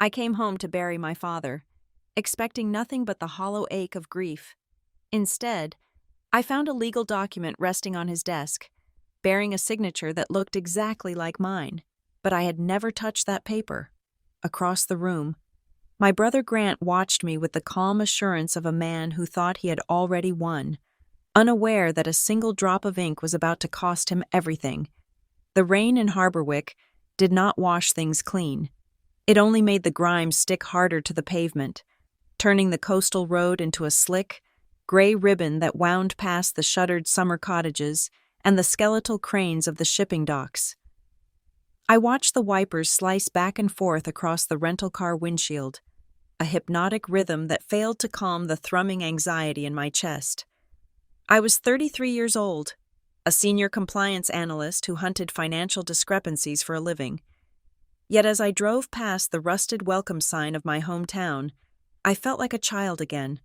I came home to bury my father, expecting nothing but the hollow ache of grief. Instead, I found a legal document resting on his desk, bearing a signature that looked exactly like mine, but I had never touched that paper. Across the room, my brother Grant watched me with the calm assurance of a man who thought he had already won, unaware that a single drop of ink was about to cost him everything. The rain in Harborwick did not wash things clean. It only made the grime stick harder to the pavement, turning the coastal road into a slick, gray ribbon that wound past the shuttered summer cottages and the skeletal cranes of the shipping docks. I watched the wipers slice back and forth across the rental car windshield, a hypnotic rhythm that failed to calm the thrumming anxiety in my chest. I was 33 years old, a senior compliance analyst who hunted financial discrepancies for a living. Yet as I drove past the rusted welcome sign of my hometown, I felt like a child again.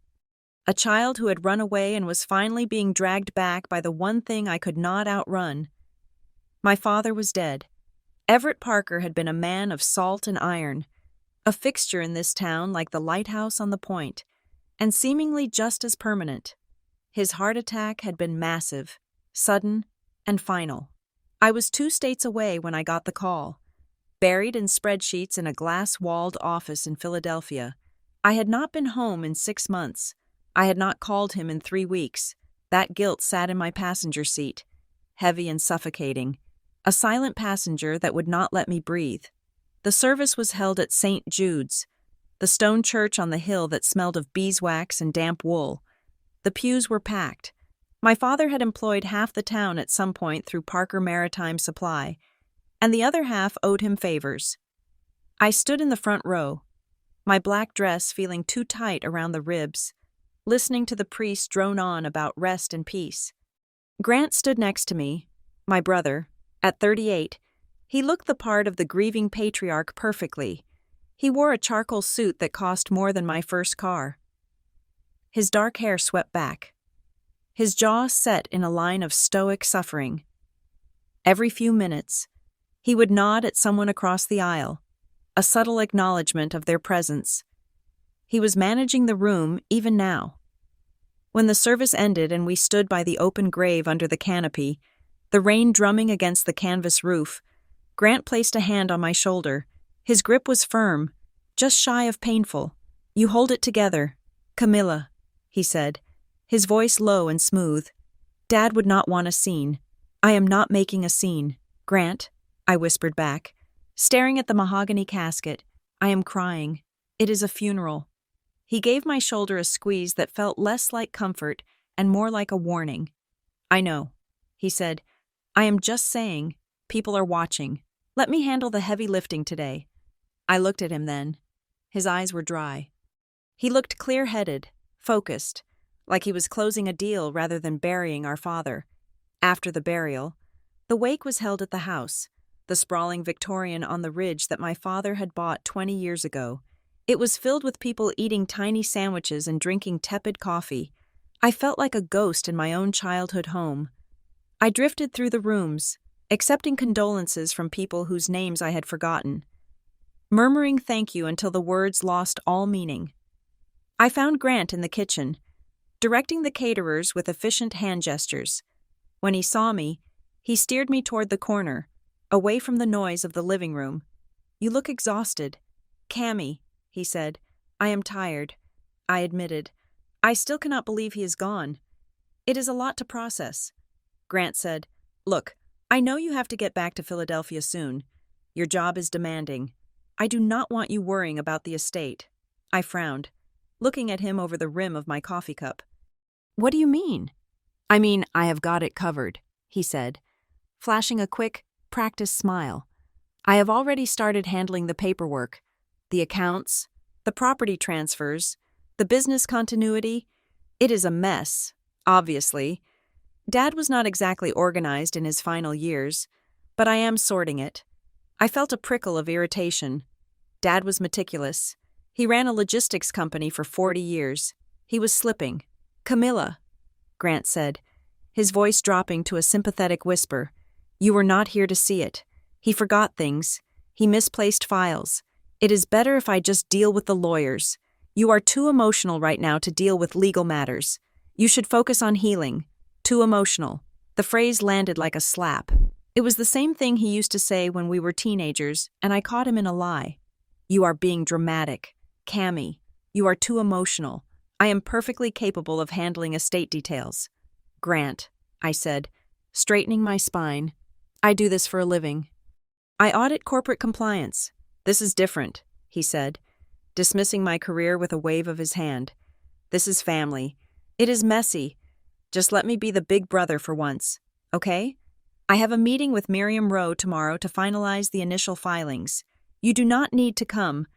A child who had run away and was finally being dragged back by the one thing I could not outrun. My father was dead. Everett Parker had been a man of salt and iron, a fixture in this town like the lighthouse on the point, and seemingly just as permanent. His heart attack had been massive, sudden, and final. I was 2 states away when I got the call. Buried in spreadsheets in a glass-walled office in Philadelphia, I had not been home in 6 months. I had not called him in 3 weeks. That guilt sat in my passenger seat, heavy and suffocating, a silent passenger that would not let me breathe. The service was held at St. Jude's, the stone church on the hill that smelled of beeswax and damp wool. The pews were packed. My father had employed half the town at some point through Parker Maritime Supply, and the other half owed him favors. I stood in the front row, my black dress feeling too tight around the ribs, listening to the priest drone on about rest and peace. Grant stood next to me, my brother. At 38, he looked the part of the grieving patriarch perfectly. He wore a charcoal suit that cost more than my first car. His dark hair swept back, his jaw set in a line of stoic suffering. Every few minutes, he would nod at someone across the aisle, a subtle acknowledgement of their presence. He was managing the room even now. When the service ended and we stood by the open grave under the canopy, the rain drumming against the canvas roof, Grant placed a hand on my shoulder. His grip was firm, just shy of painful. "You hold it together, Camilla," he said, his voice low and smooth. "Dad would not want a scene." "I am not making a scene, Grant," I whispered back, staring at the mahogany casket. "I am crying. It is a funeral." He gave my shoulder a squeeze that felt less like comfort and more like a warning. "I know," he said. "I am just saying, people are watching. Let me handle the heavy lifting today." I looked at him then. His eyes were dry. He looked clear-headed, focused, like he was closing a deal rather than burying our father. After the burial, the wake was held at the house, the sprawling Victorian on the ridge that my father had bought 20 years ago. It was filled with people eating tiny sandwiches and drinking tepid coffee. I felt like a ghost in my own childhood home. I drifted through the rooms, accepting condolences from people whose names I had forgotten, murmuring thank you until the words lost all meaning. I found Grant in the kitchen, directing the caterers with efficient hand gestures. When he saw me, he steered me toward the corner, away from the noise of the living room. "You look exhausted." "Cammy," he said. "I am tired," I admitted. "I still cannot believe he is gone. It is a lot to process." Grant said, "Look, I know you have to get back to Philadelphia soon. Your job is demanding. I do not want you worrying about the estate." I frowned, looking at him over the rim of my coffee cup. "What do you mean?" "I mean, I have got it covered," he said, flashing a quick, practiced smile. "I have already started handling the paperwork, the accounts, the property transfers, the business continuity. It is a mess, obviously. Dad was not exactly organized in his final years, but I am sorting it." I felt a prickle of irritation. Dad was meticulous. He ran a logistics company for 40 years. He was slipping. "Camilla," Grant said, his voice dropping to a sympathetic whisper. "You were not here to see it. He forgot things. He misplaced files. It is better if I just deal with the lawyers. You are too emotional right now to deal with legal matters. You should focus on healing. Too emotional. The phrase landed like a slap. It was the same thing he used to say when we were teenagers, and I caught him in a lie. You are being dramatic. Cammy, you are too emotional. I am perfectly capable of handling estate details. Grant, I said, straightening my spine. I do this for a living. I audit corporate compliance. This is different, he said, dismissing my career with a wave of his hand. This is family. It is messy. Just let me be the big brother for once, okay? I have a meeting with Miriam Rowe tomorrow to finalize the initial filings. You do not need to come.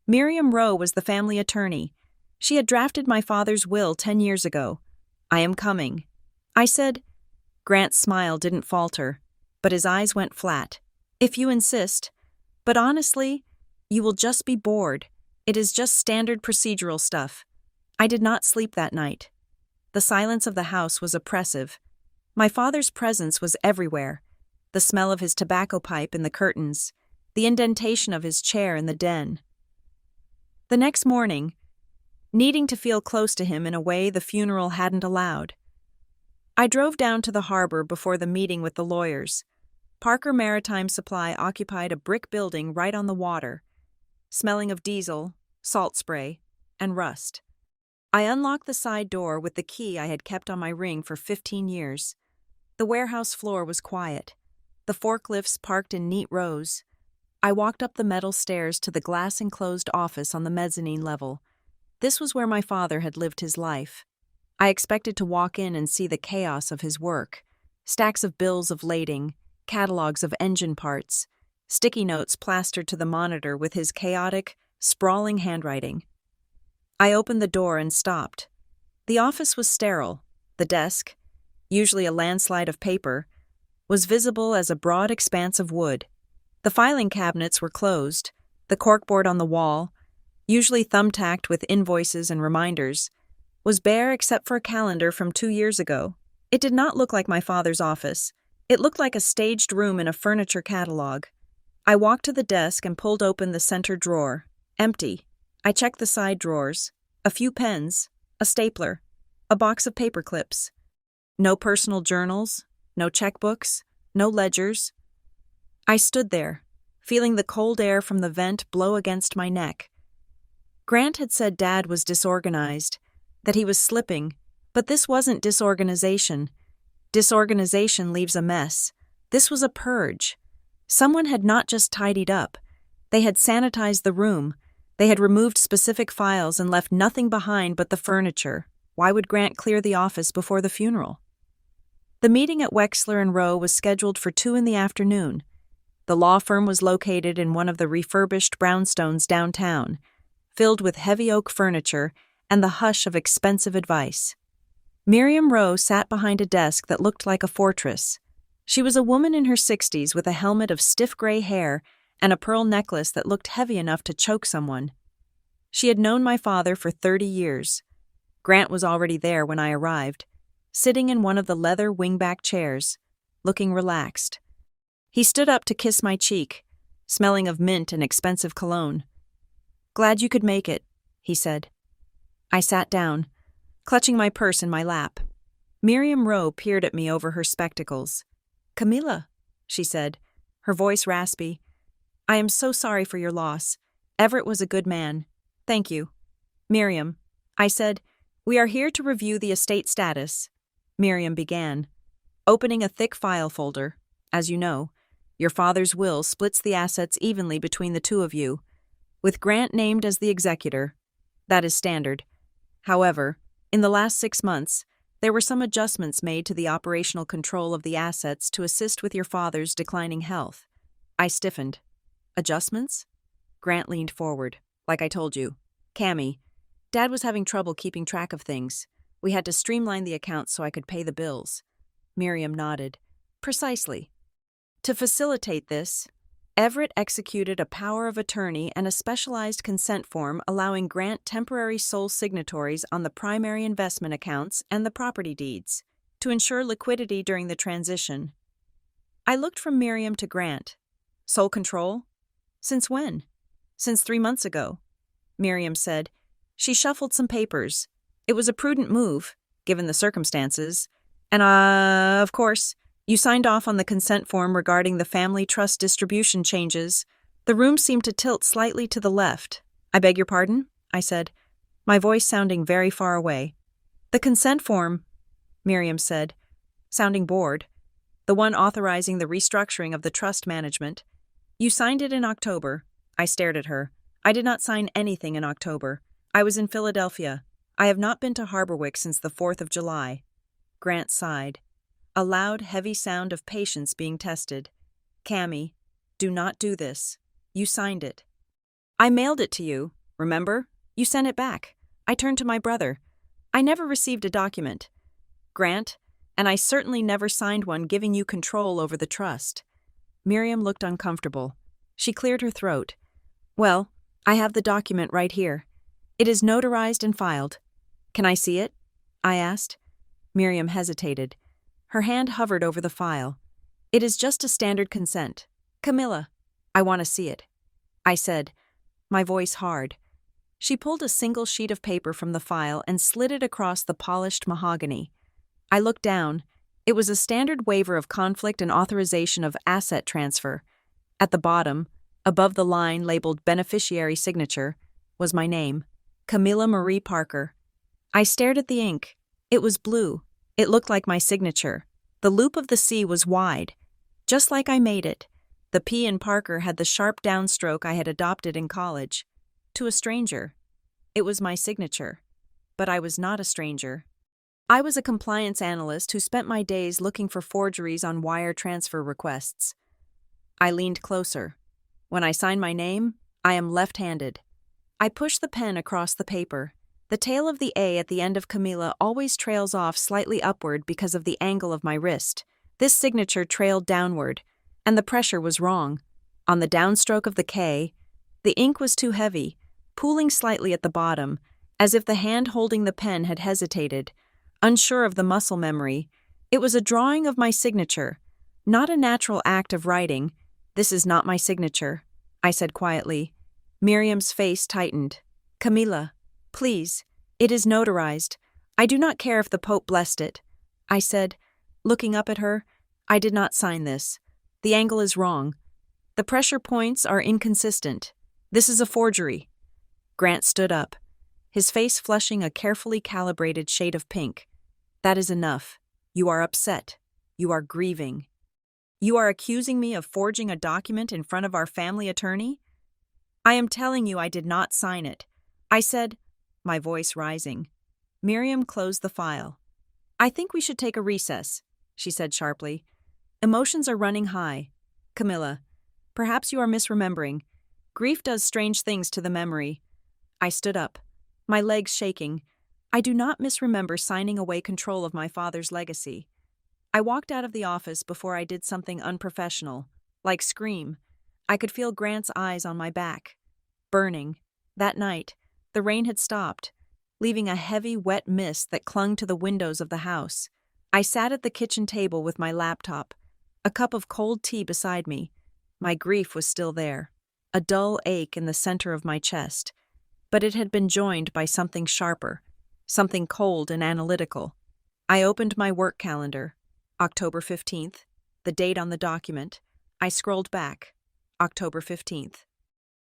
Miriam Rowe was the family attorney. She had drafted my father's will 10 years ago. I am coming. I said. Grant's smile didn't falter, but his eyes went flat. If you insist. But honestly, you will just be bored. It is just standard procedural stuff. I did not sleep that night. The silence of the house was oppressive. My father's presence was everywhere. The smell of his tobacco pipe in the curtains, the indentation of his chair in the den. The next morning, needing to feel close to him in a way the funeral hadn't allowed, I drove down to the harbor before the meeting with the lawyers. Parker Maritime Supply occupied a brick building right on the water, smelling of diesel, salt spray, and rust. I unlocked the side door with the key I had kept on my ring for 15 years. The warehouse floor was quiet. The forklifts parked in neat rows. I walked up the metal stairs to the glass-enclosed office on the mezzanine level. This was where my father had lived his life. I expected to walk in and see the chaos of his work. Stacks of bills of lading, catalogs of engine parts, sticky notes plastered to the monitor with his chaotic, sprawling handwriting. I opened the door and stopped. The office was sterile. The desk, usually a landslide of paper, was visible as a broad expanse of wood. The filing cabinets were closed. The corkboard on the wall, usually thumbtacked with invoices and reminders, was bare except for a calendar from 2 years ago. It did not look like my father's office. It looked like a staged room in a furniture catalog. I walked to the desk and pulled open the center drawer. Empty. I checked the side drawers. A few pens, a stapler, a box of paper clips. No personal journals, no checkbooks, no ledgers. I stood there, feeling the cold air from the vent blow against my neck. Grant had said Dad was disorganized, that he was slipping, but this wasn't disorganization. Disorganization leaves a mess. This was a purge. Someone had not just tidied up. They had sanitized the room. They had removed specific files and left nothing behind but the furniture. Why would Grant clear the office before the funeral? The meeting at Wexler and Rowe was scheduled for 2 p.m. The law firm was located in one of the refurbished brownstones downtown, filled with heavy oak furniture and the hush of expensive advice. Miriam Rowe sat behind a desk that looked like a fortress. She was a woman in her 60s with a helmet of stiff gray hair and a pearl necklace that looked heavy enough to choke someone. She had known my father for 30 years. Grant was already there when I arrived, sitting in one of the leather wingback chairs, looking relaxed. He stood up to kiss my cheek, smelling of mint and expensive cologne. "Glad you could make it," he said. I sat down, clutching my purse in my lap. Miriam Rowe peered at me over her spectacles. "Camilla," she said, her voice raspy, "I am so sorry for your loss. Everett was a good man. Thank you." "Miriam," I said, "we are here to review the estate status." Miriam began, opening a thick file folder. "As you know, your father's will splits the assets evenly between the two of you, with Grant named as the executor. That is standard. However, in the last 6 months, there were some adjustments made to the operational control of the assets to assist with your father's declining health." I stiffened. "Adjustments?" Grant leaned forward. "Like I told you. Cammy, Dad was having trouble keeping track of things. We had to streamline the accounts so I could pay the bills." Miriam nodded. "Precisely. To facilitate this, Everett executed a power of attorney and a specialized consent form allowing Grant temporary sole signatories on the primary investment accounts and the property deeds, to ensure liquidity during the transition." I looked from Miriam to Grant. "Sole control? Since when?" Since 3 months ago, Miriam said. She shuffled some papers. It was a prudent move, given the circumstances. And, of course, you signed off on the consent form regarding the family trust distribution changes. The room seemed to tilt slightly to the left. I beg your pardon? I said, my voice sounding very far away. The consent form, Miriam said, sounding bored. The one authorizing the restructuring of the trust management. You signed it in October. I stared at her. I did not sign anything in October. I was in Philadelphia. I have not been to Harborwick since the 4th of July. Grant sighed. A loud, heavy sound of patience being tested. Cammy, do not do this. You signed it. I mailed it to you, remember? You sent it back. I turned to my brother. I never received a document. Grant, and I certainly never signed one giving you control over the trust. Miriam looked uncomfortable. She cleared her throat. Well, I have the document right here. It is notarized and filed. Can I see it? I asked. Miriam hesitated. Her hand hovered over the file. It is just a standard consent. Camilla, I want to see it. I said, my voice hard. She pulled a single sheet of paper from the file and slid it across the polished mahogany. I looked down. It was a standard waiver of conflict and authorization of asset transfer. At the bottom, above the line labeled beneficiary signature, was my name, Camilla Marie Parker. I stared at the ink. It was blue. It looked like my signature. The loop of the C was wide, just like I made it. The P in Parker had the sharp downstroke I had adopted in college. To a stranger, it was my signature. But I was not a stranger. I was a compliance analyst who spent my days looking for forgeries on wire transfer requests. I leaned closer. When I sign my name, I am left-handed. I push the pen across the paper. The tail of the A at the end of Camilla always trails off slightly upward because of the angle of my wrist. This signature trailed downward, and the pressure was wrong. On the downstroke of the K, the ink was too heavy, pooling slightly at the bottom, as if the hand holding the pen had hesitated. Unsure of the muscle memory, it was a drawing of my signature, not a natural act of writing. This is not my signature, I said quietly. Miriam's face tightened. Camilla, please, it is notarized. I do not care if the Pope blessed it. I said, looking up at her, I did not sign this. The angle is wrong. The pressure points are inconsistent. This is a forgery. Grant stood up, his face flushing a carefully calibrated shade of pink. That is enough. You are upset. You are grieving. You are accusing me of forging a document in front of our family attorney? I am telling you I did not sign it. I said, my voice rising. Miriam closed the file. I think we should take a recess, she said sharply. Emotions are running high. Camilla, perhaps you are misremembering. Grief does strange things to the memory. I stood up, my legs shaking. I do not misremember signing away control of my father's legacy. I walked out of the office before I did something unprofessional, like scream. I could feel Grant's eyes on my back. Burning. That night, the rain had stopped, leaving a heavy, wet mist that clung to the windows of the house. I sat at the kitchen table with my laptop, a cup of cold tea beside me. My grief was still there, a dull ache in the center of my chest, but it had been joined by something sharper, something cold and analytical. I opened my work calendar. October 15th, the date on the document. I scrolled back. October 15th.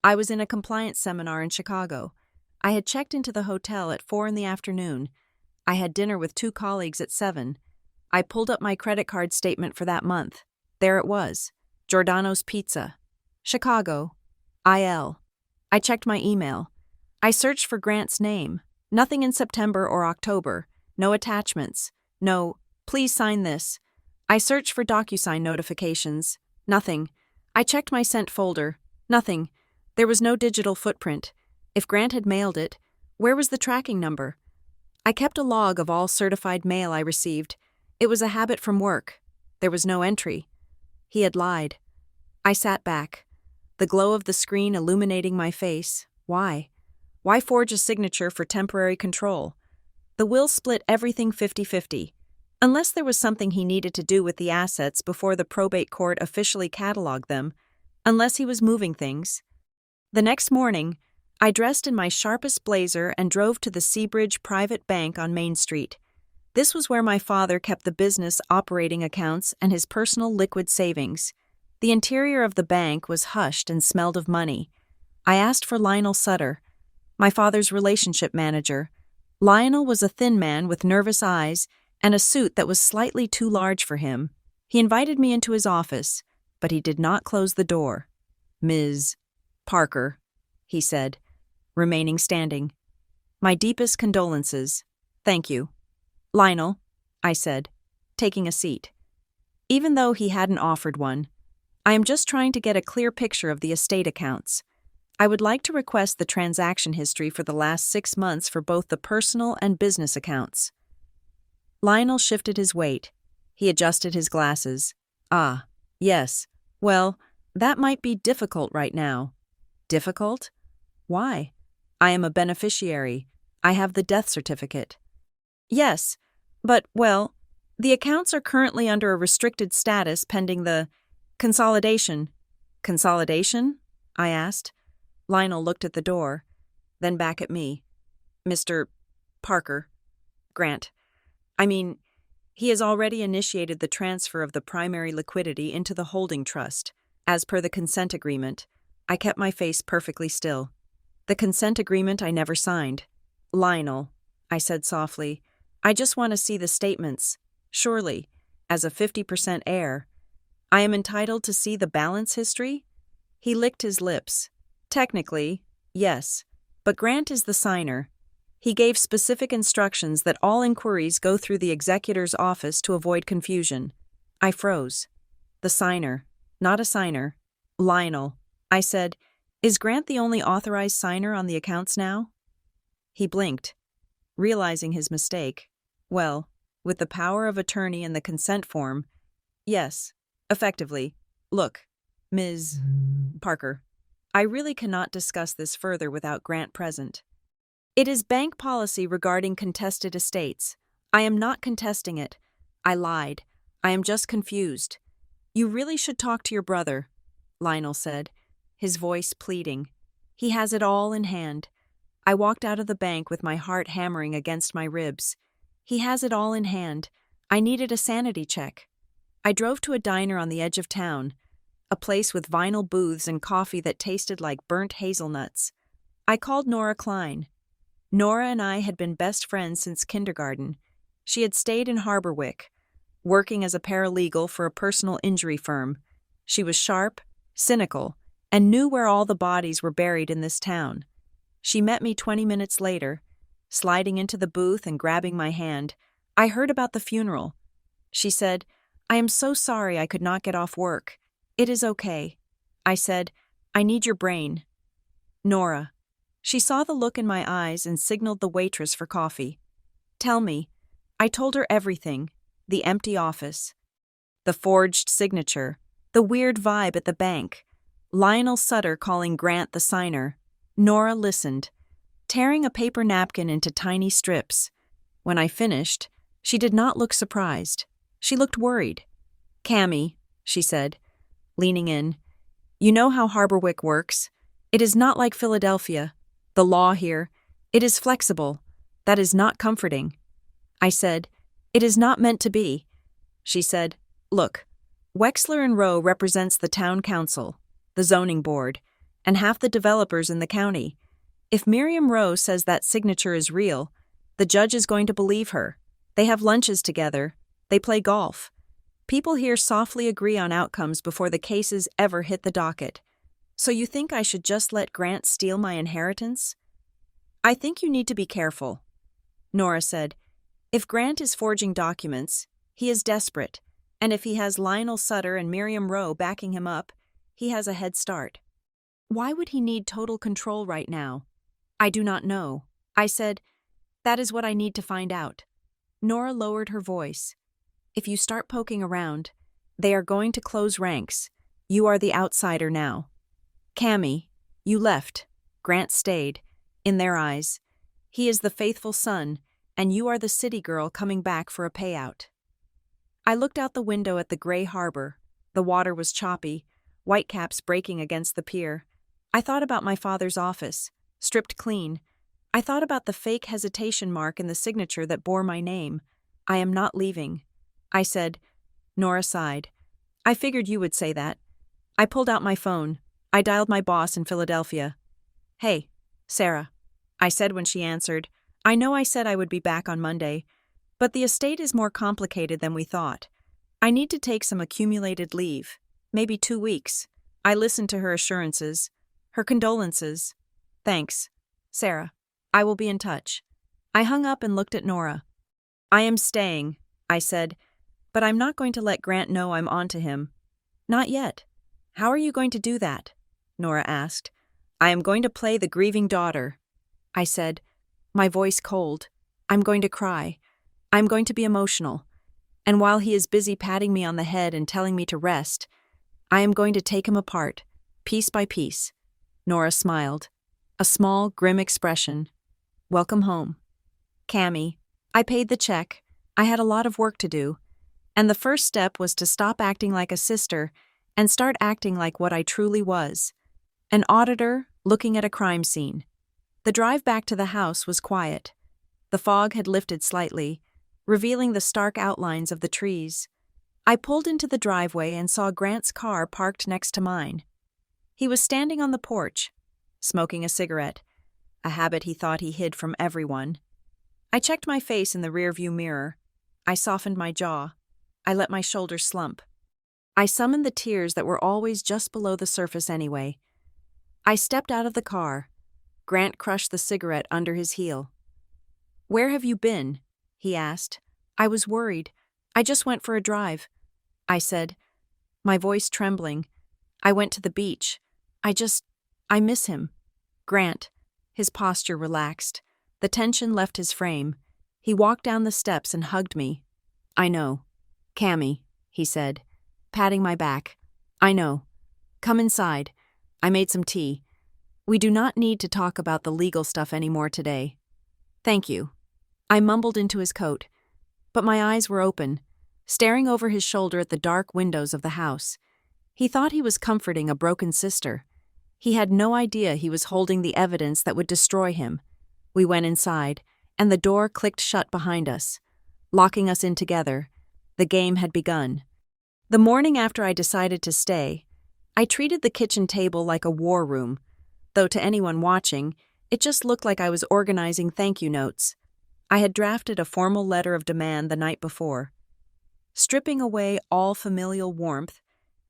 I was in a compliance seminar in Chicago. I had checked into the hotel at 4 in the afternoon. I had dinner with 2 colleagues at 7. I pulled up my credit card statement for that month. There it was. Giordano's Pizza. Chicago. IL. I checked my email. I searched for Grant's name. Nothing in September or October. No attachments. No, please sign this. I searched for DocuSign notifications. Nothing. I checked my sent folder. Nothing. There was no digital footprint. If Grant had mailed it, where was the tracking number? I kept a log of all certified mail I received. It was a habit from work. There was no entry. He had lied. I sat back, the glow of the screen illuminating my face. Why? Why forge a signature for temporary control? The will split everything 50-50. Unless there was something he needed to do with the assets before the probate court officially cataloged them, unless he was moving things. The next morning, I dressed in my sharpest blazer and drove to the Seabridge Private Bank on Main Street. This was where my father kept the business operating accounts and his personal liquid savings. The interior of the bank was hushed and smelled of money. I asked for Lionel Sutter, my father's relationship manager. Lionel was a thin man with nervous eyes and a suit that was slightly too large for him. He invited me into his office, but he did not close the door. "Ms. Parker," he said, remaining standing. "My deepest condolences. Thank you." "Lionel," I said, taking a seat. Even though he hadn't offered one, "I am just trying to get a clear picture of the estate accounts. I would like to request the transaction history for the last 6 months for both the personal and business accounts." Lionel shifted his weight. He adjusted his glasses. "Ah, yes. Well, that might be difficult right now." "Difficult? Why?" "I am a beneficiary. I have the death certificate." "Yes, but, well, the accounts are currently under a restricted status pending the consolidation." "Consolidation?" I asked. Lionel looked at the door, then back at me. "Mr. Parker. Grant. I mean, he has already initiated the transfer of the primary liquidity into the holding trust. As per the consent agreement." I kept my face perfectly still. "The consent agreement I never signed." "Lionel," I said softly, "I just want to see the statements. Surely, as a 50% heir, I am entitled to see the balance history?" He licked his lips. "Technically, yes, but Grant is the signer. He gave specific instructions that all inquiries go through the executor's office to avoid confusion." I froze. "The signer, not a signer." "Lionel," I said, "is Grant the only authorized signer on the accounts now?" He blinked, realizing his mistake. "Well, with the power of attorney and the consent form, yes, effectively. Look, Ms. Parker, I really cannot discuss this further without Grant present. It is bank policy regarding contested estates. I am not contesting it. I lied. I am just confused." "You really should talk to your brother," Lionel said, his voice pleading. "He has it all in hand." I walked out of the bank with my heart hammering against my ribs. He has it all in hand. I needed a sanity check. I drove to a diner on the edge of town, a place with vinyl booths and coffee that tasted like burnt hazelnuts. I called Nora Klein. Nora and I had been best friends since kindergarten. She had stayed in Harborwick, working as a paralegal for a personal injury firm. She was sharp, cynical, and knew where all the bodies were buried in this town. She met me 20 minutes later, sliding into the booth and grabbing my hand. "I heard about the funeral." She said, "I am so sorry I could not get off work." "It is okay." I said, "I need your brain." "Nora." She saw the look in my eyes and signaled the waitress for coffee. "Tell me." I told her everything. The empty office, the forged signature, the weird vibe at the bank, Lionel Sutter calling Grant the signer. Nora listened, tearing a paper napkin into tiny strips. When I finished, she did not look surprised. She looked worried. "Cammy," she said, leaning in, "you know how Harborwick works. It is not like Philadelphia. The law here, it is flexible. That is not comforting." I said, "It is not meant to be." She said, "Look, Wexler and Rowe represents the town council, the zoning board, and half the developers in the county. If Miriam Rowe says that signature is real, the judge is going to believe her. They have lunches together. They play golf. People here softly agree on outcomes before the cases ever hit the docket. So you think I should just let Grant steal my inheritance?" "I think you need to be careful." Nora said, "If Grant is forging documents, he is desperate, and if he has Lionel Sutter and Miriam Rowe backing him up, he has a head start. Why would he need total control right now?" "I do not know." I said, "That is what I need to find out." Nora lowered her voice. "If you start poking around, they are going to close ranks. You are the outsider now. Cammy, you left. Grant stayed. In their eyes, he is the faithful son, and you are the city girl coming back for a payout." I looked out the window at the gray harbor. The water was choppy, whitecaps breaking against the pier. I thought about my father's office, stripped clean. I thought about the fake hesitation mark in the signature that bore my name. I am not leaving. I said. Nora sighed. I figured you would say that. I pulled out my phone. I dialed my boss in Philadelphia. Hey, Sarah, I said when she answered. I know I said I would be back on Monday, but the estate is more complicated than we thought. I need to take some accumulated leave, maybe 2 weeks. I listened to her assurances, her condolences. Thanks, Sarah. I will be in touch. I hung up and looked at Nora. I am staying, I said, but I'm not going to let Grant know I'm on to him. Not yet. How are you going to do that? Nora asked. I am going to play the grieving daughter, I said, my voice cold. I'm going to cry. I'm going to be emotional. And while he is busy patting me on the head and telling me to rest, I am going to take him apart, piece by piece. Nora smiled. A small, grim expression. Welcome home. Cammy. I paid the check. I had a lot of work to do. And the first step was to stop acting like a sister and start acting like what I truly was. An auditor looking at a crime scene. The drive back to the house was quiet. The fog had lifted slightly, revealing the stark outlines of the trees. I pulled into the driveway and saw Grant's car parked next to mine. He was standing on the porch, smoking a cigarette, a habit he thought he hid from everyone. I checked my face in the rearview mirror. I softened my jaw. I let my shoulders slump. I summoned the tears that were always just below the surface anyway. I stepped out of the car. Grant crushed the cigarette under his heel. Where have you been? He asked. I was worried. I just went for a drive, I said, my voice trembling. I went to the beach. I miss him. Grant. His posture relaxed. The tension left his frame. He walked down the steps and hugged me. I know. Cammy, he said, patting my back. I know. Come inside. I made some tea. We do not need to talk about the legal stuff anymore today. Thank you. I mumbled into his coat, but my eyes were open, staring over his shoulder at the dark windows of the house. He thought he was comforting a broken sister. He had no idea he was holding the evidence that would destroy him. We went inside, and the door clicked shut behind us, locking us in together. The game had begun. The morning after I decided to stay, I treated the kitchen table like a war room, though to anyone watching, it just looked like I was organizing thank you notes. I had drafted a formal letter of demand the night before, stripping away all familial warmth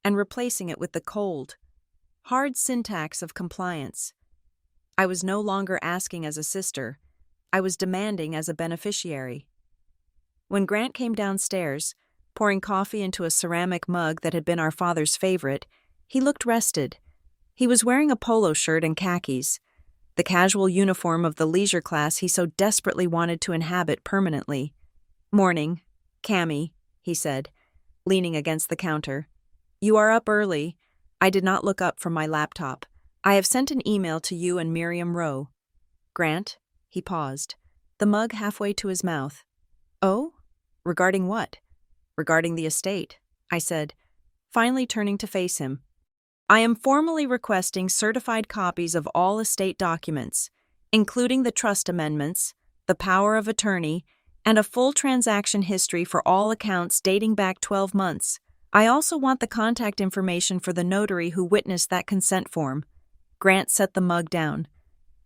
and replacing it with the cold, hard syntax of compliance. I was no longer asking as a sister. I was demanding as a beneficiary. When Grant came downstairs, pouring coffee into a ceramic mug that had been our father's favorite, he looked rested. He was wearing a polo shirt and khakis, the casual uniform of the leisure class he so desperately wanted to inhabit permanently. Morning, Cammy, he said, leaning against the counter. You are up early. I did not look up from my laptop. I have sent an email to you and Miriam Rowe. Grant, he paused, the mug halfway to his mouth. Oh? Regarding what? Regarding the estate, I said, finally turning to face him. I am formally requesting certified copies of all estate documents, including the trust amendments, the power of attorney, and a full transaction history for all accounts dating back 12 months. I also want the contact information for the notary who witnessed that consent form. Grant set the mug down.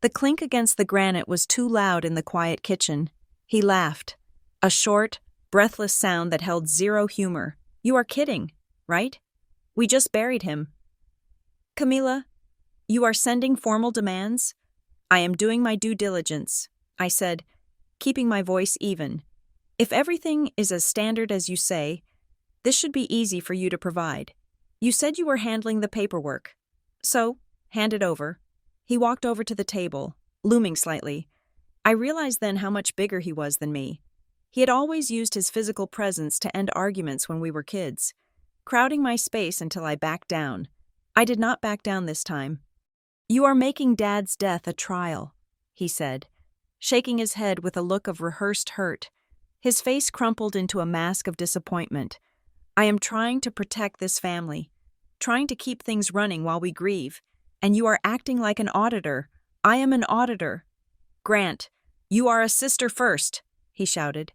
The clink against the granite was too loud in the quiet kitchen. He laughed, a short, breathless sound that held zero humor. You are kidding, right? We just buried him. Camila, you are sending formal demands? I am doing my due diligence, I said, keeping my voice even. If everything is as standard as you say, this should be easy for you to provide. You said you were handling the paperwork. So, hand it over. He walked over to the table, looming slightly. I realized then how much bigger he was than me. He had always used his physical presence to end arguments when we were kids, crowding my space until I backed down. I did not back down this time. You are making Dad's death a trial, he said, shaking his head with a look of rehearsed hurt. His face crumpled into a mask of disappointment. I am trying to protect this family, trying to keep things running while we grieve, And you are acting like an auditor. I am an auditor. Grant, you are a sister first, he shouted,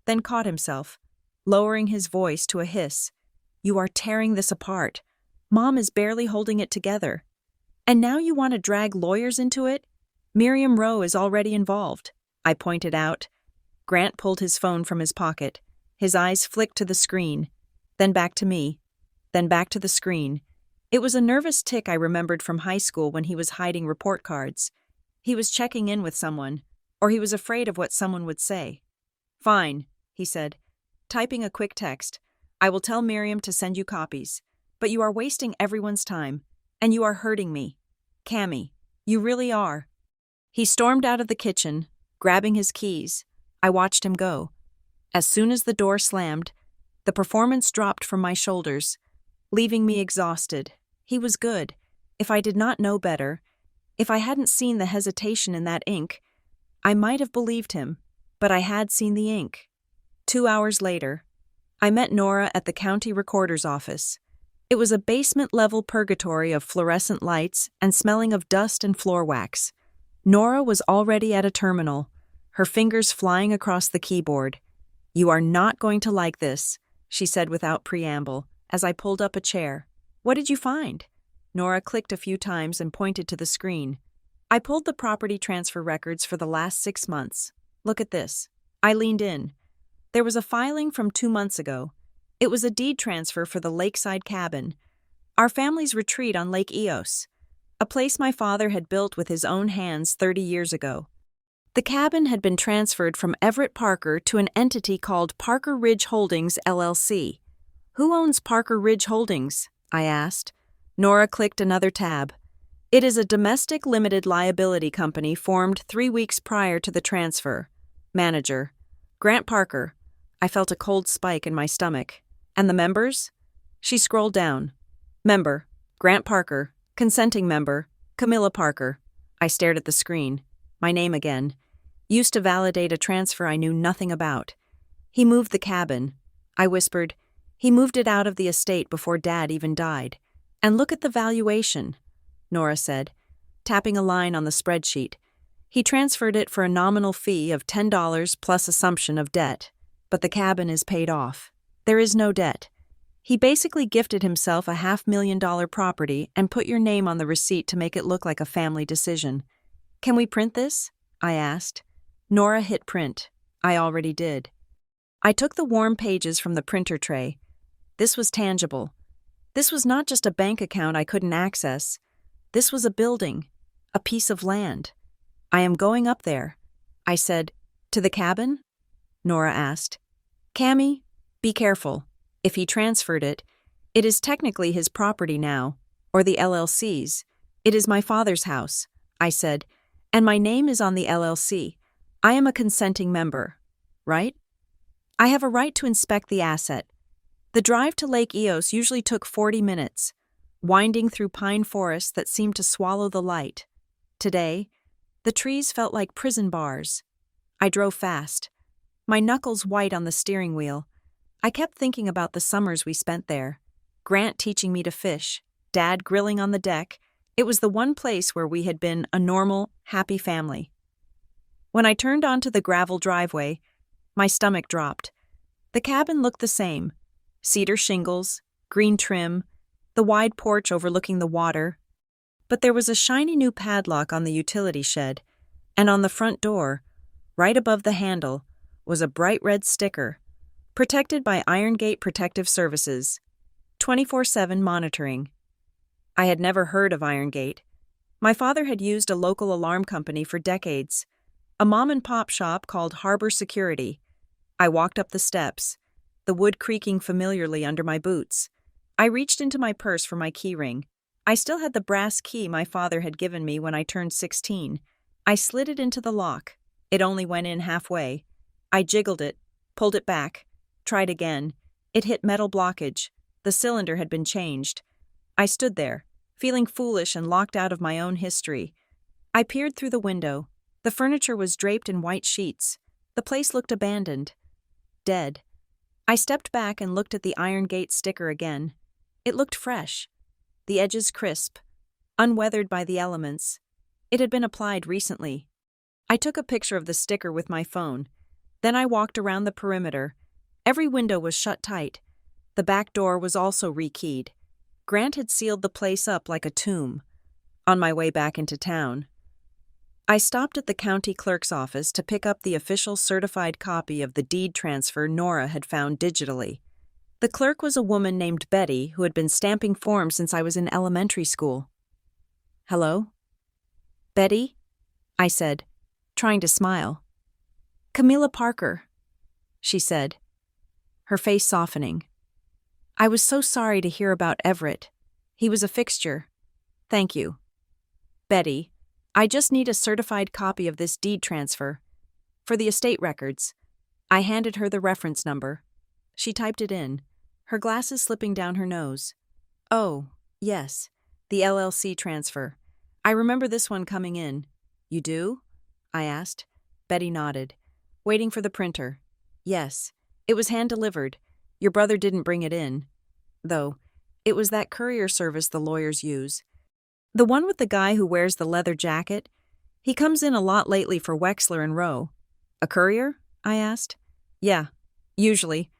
then caught himself, lowering his voice to a hiss. You are tearing this apart. Mom is barely holding it together. And now you want to drag lawyers into it? Miriam Rowe is already involved, I pointed out. Grant pulled his phone from his pocket. His eyes flicked to the screen, then back to me, then back to the screen. It was a nervous tic I remembered from high school when he was hiding report cards. He was checking in with someone, or he was afraid of what someone would say. Fine, he said, typing a quick text. I will tell Miriam to send you copies, but you are wasting everyone's time, and you are hurting me. Cammy, you really are. He stormed out of the kitchen, grabbing his keys. I watched him go. As soon as the door slammed, the performance dropped from my shoulders, leaving me exhausted. He was good. If I did not know better, if I hadn't seen the hesitation in that ink, I might have believed him, but I had seen the ink. 2 hours later, I met Nora at the county recorder's office. It was a basement-level purgatory of fluorescent lights and smelling of dust and floor wax. Nora was already at a terminal, her fingers flying across the keyboard. You are not going to like this, she said without preamble, as I pulled up a chair. What did you find? Nora clicked a few times and pointed to the screen. I pulled the property transfer records for the last 6 months. Look at this. I leaned in. There was a filing from 2 months ago. It was a deed transfer for the lakeside cabin, our family's retreat on Lake Eos, a place my father had built with his own hands 30 years ago. The cabin had been transferred from Everett Parker to an entity called Parker Ridge Holdings, LLC. Who owns Parker Ridge Holdings? I asked. Nora clicked another tab. It is a domestic limited liability company formed 3 weeks prior to the transfer. Manager. Grant Parker. I felt a cold spike in my stomach. And the members? She scrolled down. Member. Grant Parker. Consenting member. Camilla Parker. I stared at the screen. My name again. Used to validate a transfer I knew nothing about. He moved the cabin. I whispered. He moved it out of the estate before Dad even died. And look at the valuation, Nora said, tapping a line on the spreadsheet. He transferred it for a nominal fee of $10 plus assumption of debt, but the cabin is paid off. There is no debt. He basically gifted himself a $500,000 property and put your name on the receipt to make it look like a family decision. Can we print this? I asked. Nora hit print. I already did. I took the warm pages from the printer tray. This was tangible. This was not just a bank account I couldn't access. This was a building, a piece of land. I am going up there. I said, to the cabin? Nora asked. Cammy, be careful. If he transferred it, it is technically his property now, or the LLC's. It is my father's house, I said, and my name is on the LLC. I am a consenting member, right? I have a right to inspect the asset. The drive to Lake Eos usually took 40 minutes, winding through pine forests that seemed to swallow the light. Today, the trees felt like prison bars. I drove fast, my knuckles white on the steering wheel. I kept thinking about the summers we spent there. Grant teaching me to fish, Dad grilling on the deck. It was the one place where we had been a normal, happy family. When I turned onto the gravel driveway, my stomach dropped. The cabin looked the same. Cedar shingles, green trim, the wide porch overlooking the water. But there was a shiny new padlock on the utility shed, and on the front door, right above the handle, was a bright red sticker, protected by Iron Gate Protective Services, 24/7 monitoring. I had never heard of Iron Gate. My father had used a local alarm company for decades, a mom-and-pop shop called Harbor Security. I walked up the steps, the wood creaking familiarly under my boots. I reached into my purse for my key ring. I still had the brass key my father had given me when I turned 16. I slid it into the lock. It only went in halfway. I jiggled it, pulled it back, tried again. It hit metal blockage. The cylinder had been changed. I stood there, feeling foolish and locked out of my own history. I peered through the window. The furniture was draped in white sheets. The place looked abandoned. Dead. I stepped back and looked at the Iron Gate sticker again. It looked fresh. The edges crisp. unweathered by the elements. It had been applied recently. I took a picture of the sticker with my phone. Then I walked around the perimeter. Every window was shut tight. The back door was also rekeyed. Grant had sealed the place up like a tomb. On my way back into town, I stopped at the county clerk's office to pick up the official certified copy of the deed transfer Nora had found digitally. The clerk was a woman named Betty who had been stamping forms since I was in elementary school. "Hello?" "Betty?" I said, trying to smile. "Camilla Parker," she said, her face softening. "I was so sorry to hear about Everett. He was a fixture. Thank you." "Betty, I just need a certified copy of this deed transfer. For the estate records." I handed her the reference number. She typed it in, her glasses slipping down her nose. "Oh, yes, the LLC transfer. I remember this one coming in." "You do?" I asked. Betty nodded, waiting for the printer. "Yes, it was hand-delivered. Your brother didn't bring it in. Though, it was that courier service the lawyers use. The one with the guy who wears the leather jacket? He comes in a lot lately for Wexler and Rowe." "A courier?" I asked. "Yeah, usually.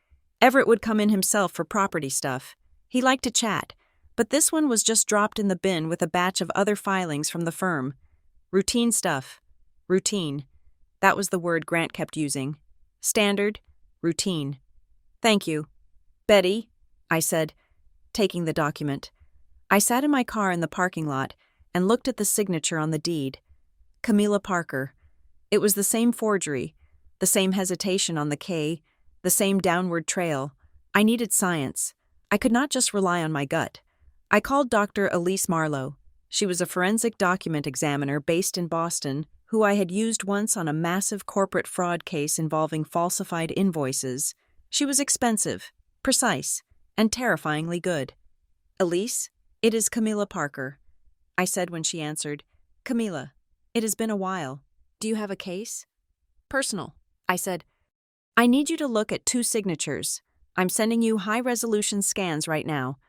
Everett would come in himself for property stuff. He liked to chat, but this one was just dropped in the bin with a batch of other filings from the firm. Routine stuff. Routine. That was the word Grant kept using. Standard. Routine. Thank you. Betty," I said, taking the document. I sat in my car in the parking lot and looked at the signature on the deed. Camilla Parker. It was the same forgery, the same hesitation on the K, the same downward trail. I needed science. I could not just rely on my gut. I called Dr. Elise Marlowe. She was a forensic document examiner based in Boston, who I had used once on a massive corporate fraud case involving falsified invoices. She was expensive, precise, and terrifyingly good. "Elise, it is Camilla Parker," I said when she answered. "Camilla, it has been a while. Do you have a case?" "Personal," I said. "I need you to look at 2 signatures. I'm sending you high-resolution scans right now.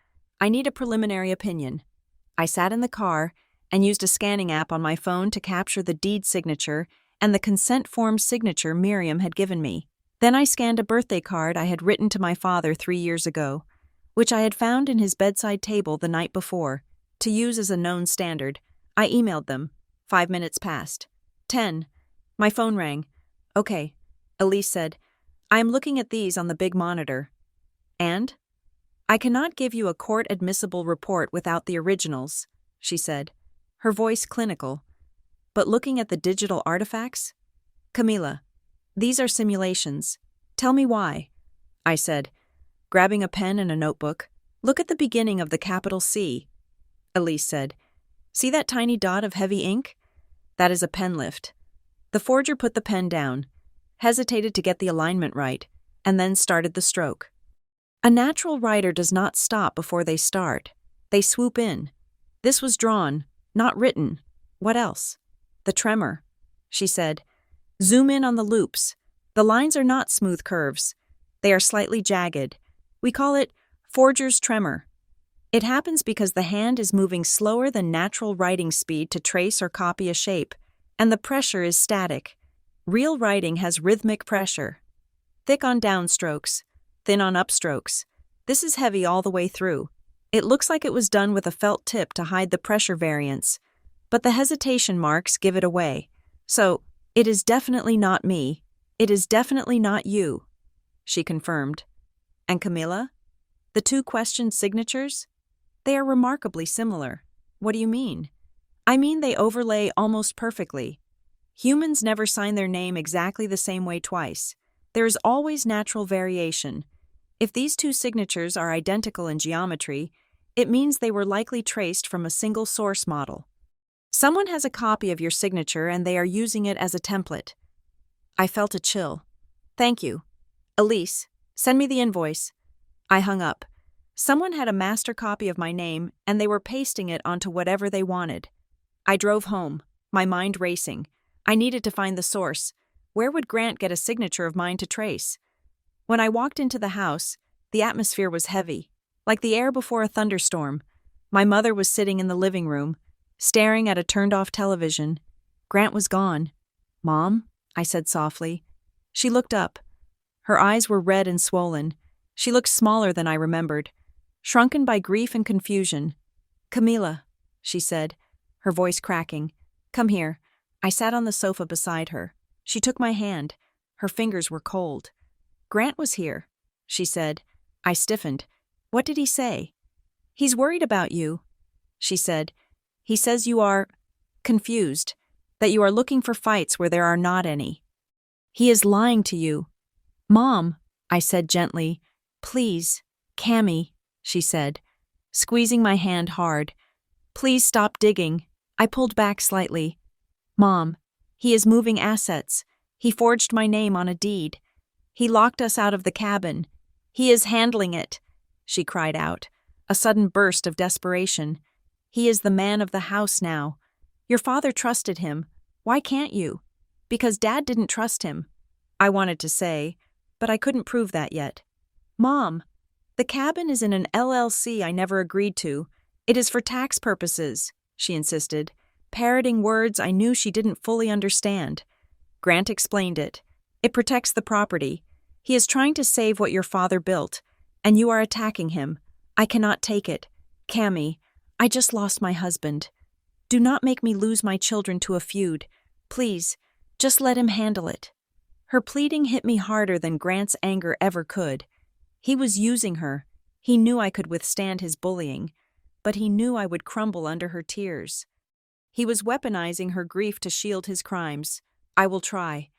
I need a preliminary opinion." I sat in the car and used a scanning app on my phone to capture the deed signature and the consent form signature Miriam had given me. Then I scanned a birthday card I had written to my father 3 years ago, which I had found in his bedside table the night before. To use as a known standard, I emailed them. 5 minutes passed. 10. My phone rang. "Okay," Elise said. "I am looking at these on the big monitor." "And?" "I cannot give you a court-admissible report without the originals," she said, her voice clinical. "But looking at the digital artifacts?" "Camilla, these are simulations. Tell me why," I said, grabbing a pen and a notebook. "Look at the beginning of the capital C," Elise said. "See that tiny dot of heavy ink? That is a pen lift." The forger put the pen down, hesitated to get the alignment right, and then started the stroke. A natural writer does not stop before they start. They swoop in. This was drawn, not written. What else? "The tremor," she said. "Zoom in on the loops. The lines are not smooth curves. They are slightly jagged. We call it forger's tremor. It happens because the hand is moving slower than natural writing speed to trace or copy a shape, and the pressure is static. Real writing has rhythmic pressure. Thick on downstrokes, thin on upstrokes. This is heavy all the way through. It looks like it was done with a felt tip to hide the pressure variance, but the hesitation marks give it away. So, it is definitely not me. It is definitely not you," she confirmed. "And Camilla? The 2 questioned signatures? They are remarkably similar." "What do you mean?" "I mean they overlay almost perfectly. Humans never sign their name exactly the same way twice. There is always natural variation. If these 2 signatures are identical in geometry, it means they were likely traced from a single source model. Someone has a copy of your signature and they are using it as a template." I felt a chill. "Thank you. Elise, send me the invoice." I hung up. Someone had a master copy of my name and they were pasting it onto whatever they wanted. I drove home, my mind racing. I needed to find the source. Where would Grant get a signature of mine to trace? When I walked into the house, the atmosphere was heavy, like the air before a thunderstorm. My mother was sitting in the living room, staring at a turned-off television. Grant was gone. "Mom?" I said softly. She looked up. Her eyes were red and swollen. She looked smaller than I remembered, shrunken by grief and confusion. "Camila," she said, her voice cracking. "Come here." I sat on the sofa beside her. She took my hand. Her fingers were cold. "Grant was here," she said. I stiffened. "What did he say?" "He's worried about you," she said. "He says you are confused, that you are looking for fights where there are not any. He is lying to you." "Mom," I said gently. "Please, Cammy," she said, squeezing my hand hard. "Please stop digging." I pulled back slightly. "Mom, he is moving assets. He forged my name on a deed. He locked us out of the cabin. He is handling it," she cried out, a sudden burst of desperation. "He is the man of the house now. Your father trusted him. Why can't you?" "Because Dad didn't trust him," I wanted to say, but I couldn't prove that yet. "Mom, the cabin is in an LLC I never agreed to. It is for tax purposes," she insisted, parroting words I knew she didn't fully understand. Grant explained it. "It protects the property. He is trying to save what your father built, and you are attacking him. I cannot take it. Cammy, I just lost my husband. Do not make me lose my children to a feud. Please, just let him handle it." Her pleading hit me harder than Grant's anger ever could. He was using her. He knew I could withstand his bullying, but he knew I would crumble under her tears. He was weaponizing her grief to shield his crimes. "I will try.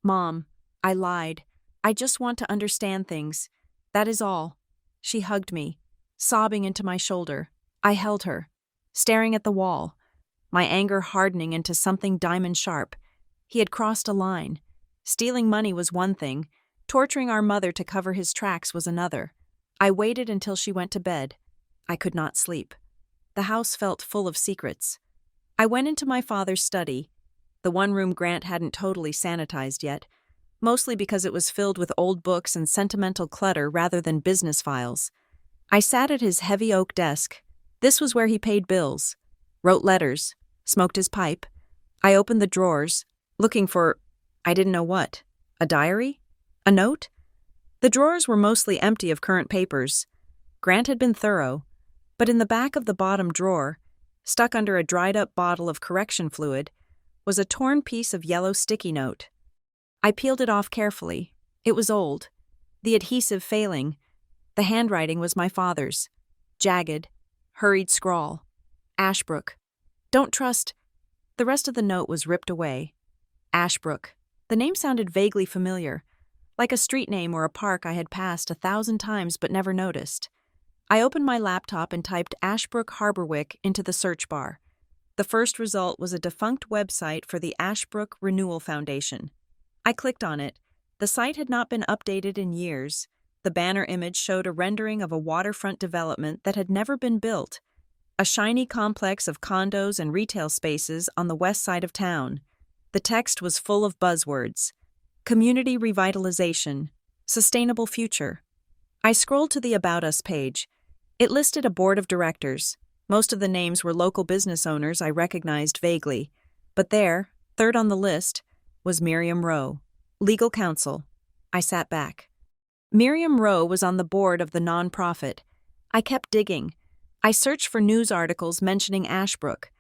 Mom, I lied. I just want to understand things. That is all." She hugged me, sobbing into my shoulder. I held her, staring at the wall, my anger hardening into something diamond-sharp. He had crossed a line. Stealing money was one thing. Torturing our mother to cover his tracks was another. I waited until she went to bed. I could not sleep. The house felt full of secrets. I went into my father's study, the one room Grant hadn't totally sanitized yet, mostly because it was filled with old books and sentimental clutter rather than business files. I sat at his heavy oak desk. This was where he paid bills, wrote letters, smoked his pipe. I opened the drawers, looking for, I didn't know what, a diary? A note? The drawers were mostly empty of current papers. Grant had been thorough, but in the back of the bottom drawer, stuck under a dried-up bottle of correction fluid, was a torn piece of yellow sticky note. I peeled it off carefully. It was old, the adhesive failing. The handwriting was my father's. Jagged, hurried scrawl. Ashbrook. Don't trust. The rest of the note was ripped away. Ashbrook. The name sounded vaguely familiar, like a street name or a park I had passed 1,000 times but never noticed. I opened my laptop and typed Ashbrook Harborwick into the search bar. The first result was a defunct website for the Ashbrook Renewal Foundation. I clicked on it. The site had not been updated in years. The banner image showed a rendering of a waterfront development that had never been built, a shiny complex of condos and retail spaces on the west side of town. The text was full of buzzwords: community revitalization, sustainable future. I scrolled to the About Us page. It listed a board of directors. Most of the names were local business owners I recognized vaguely. But there, third on the list, was Miriam Rowe, legal counsel. I sat back. Miriam Rowe was on the board of the nonprofit. I kept digging. I searched for news articles mentioning Ashbrook.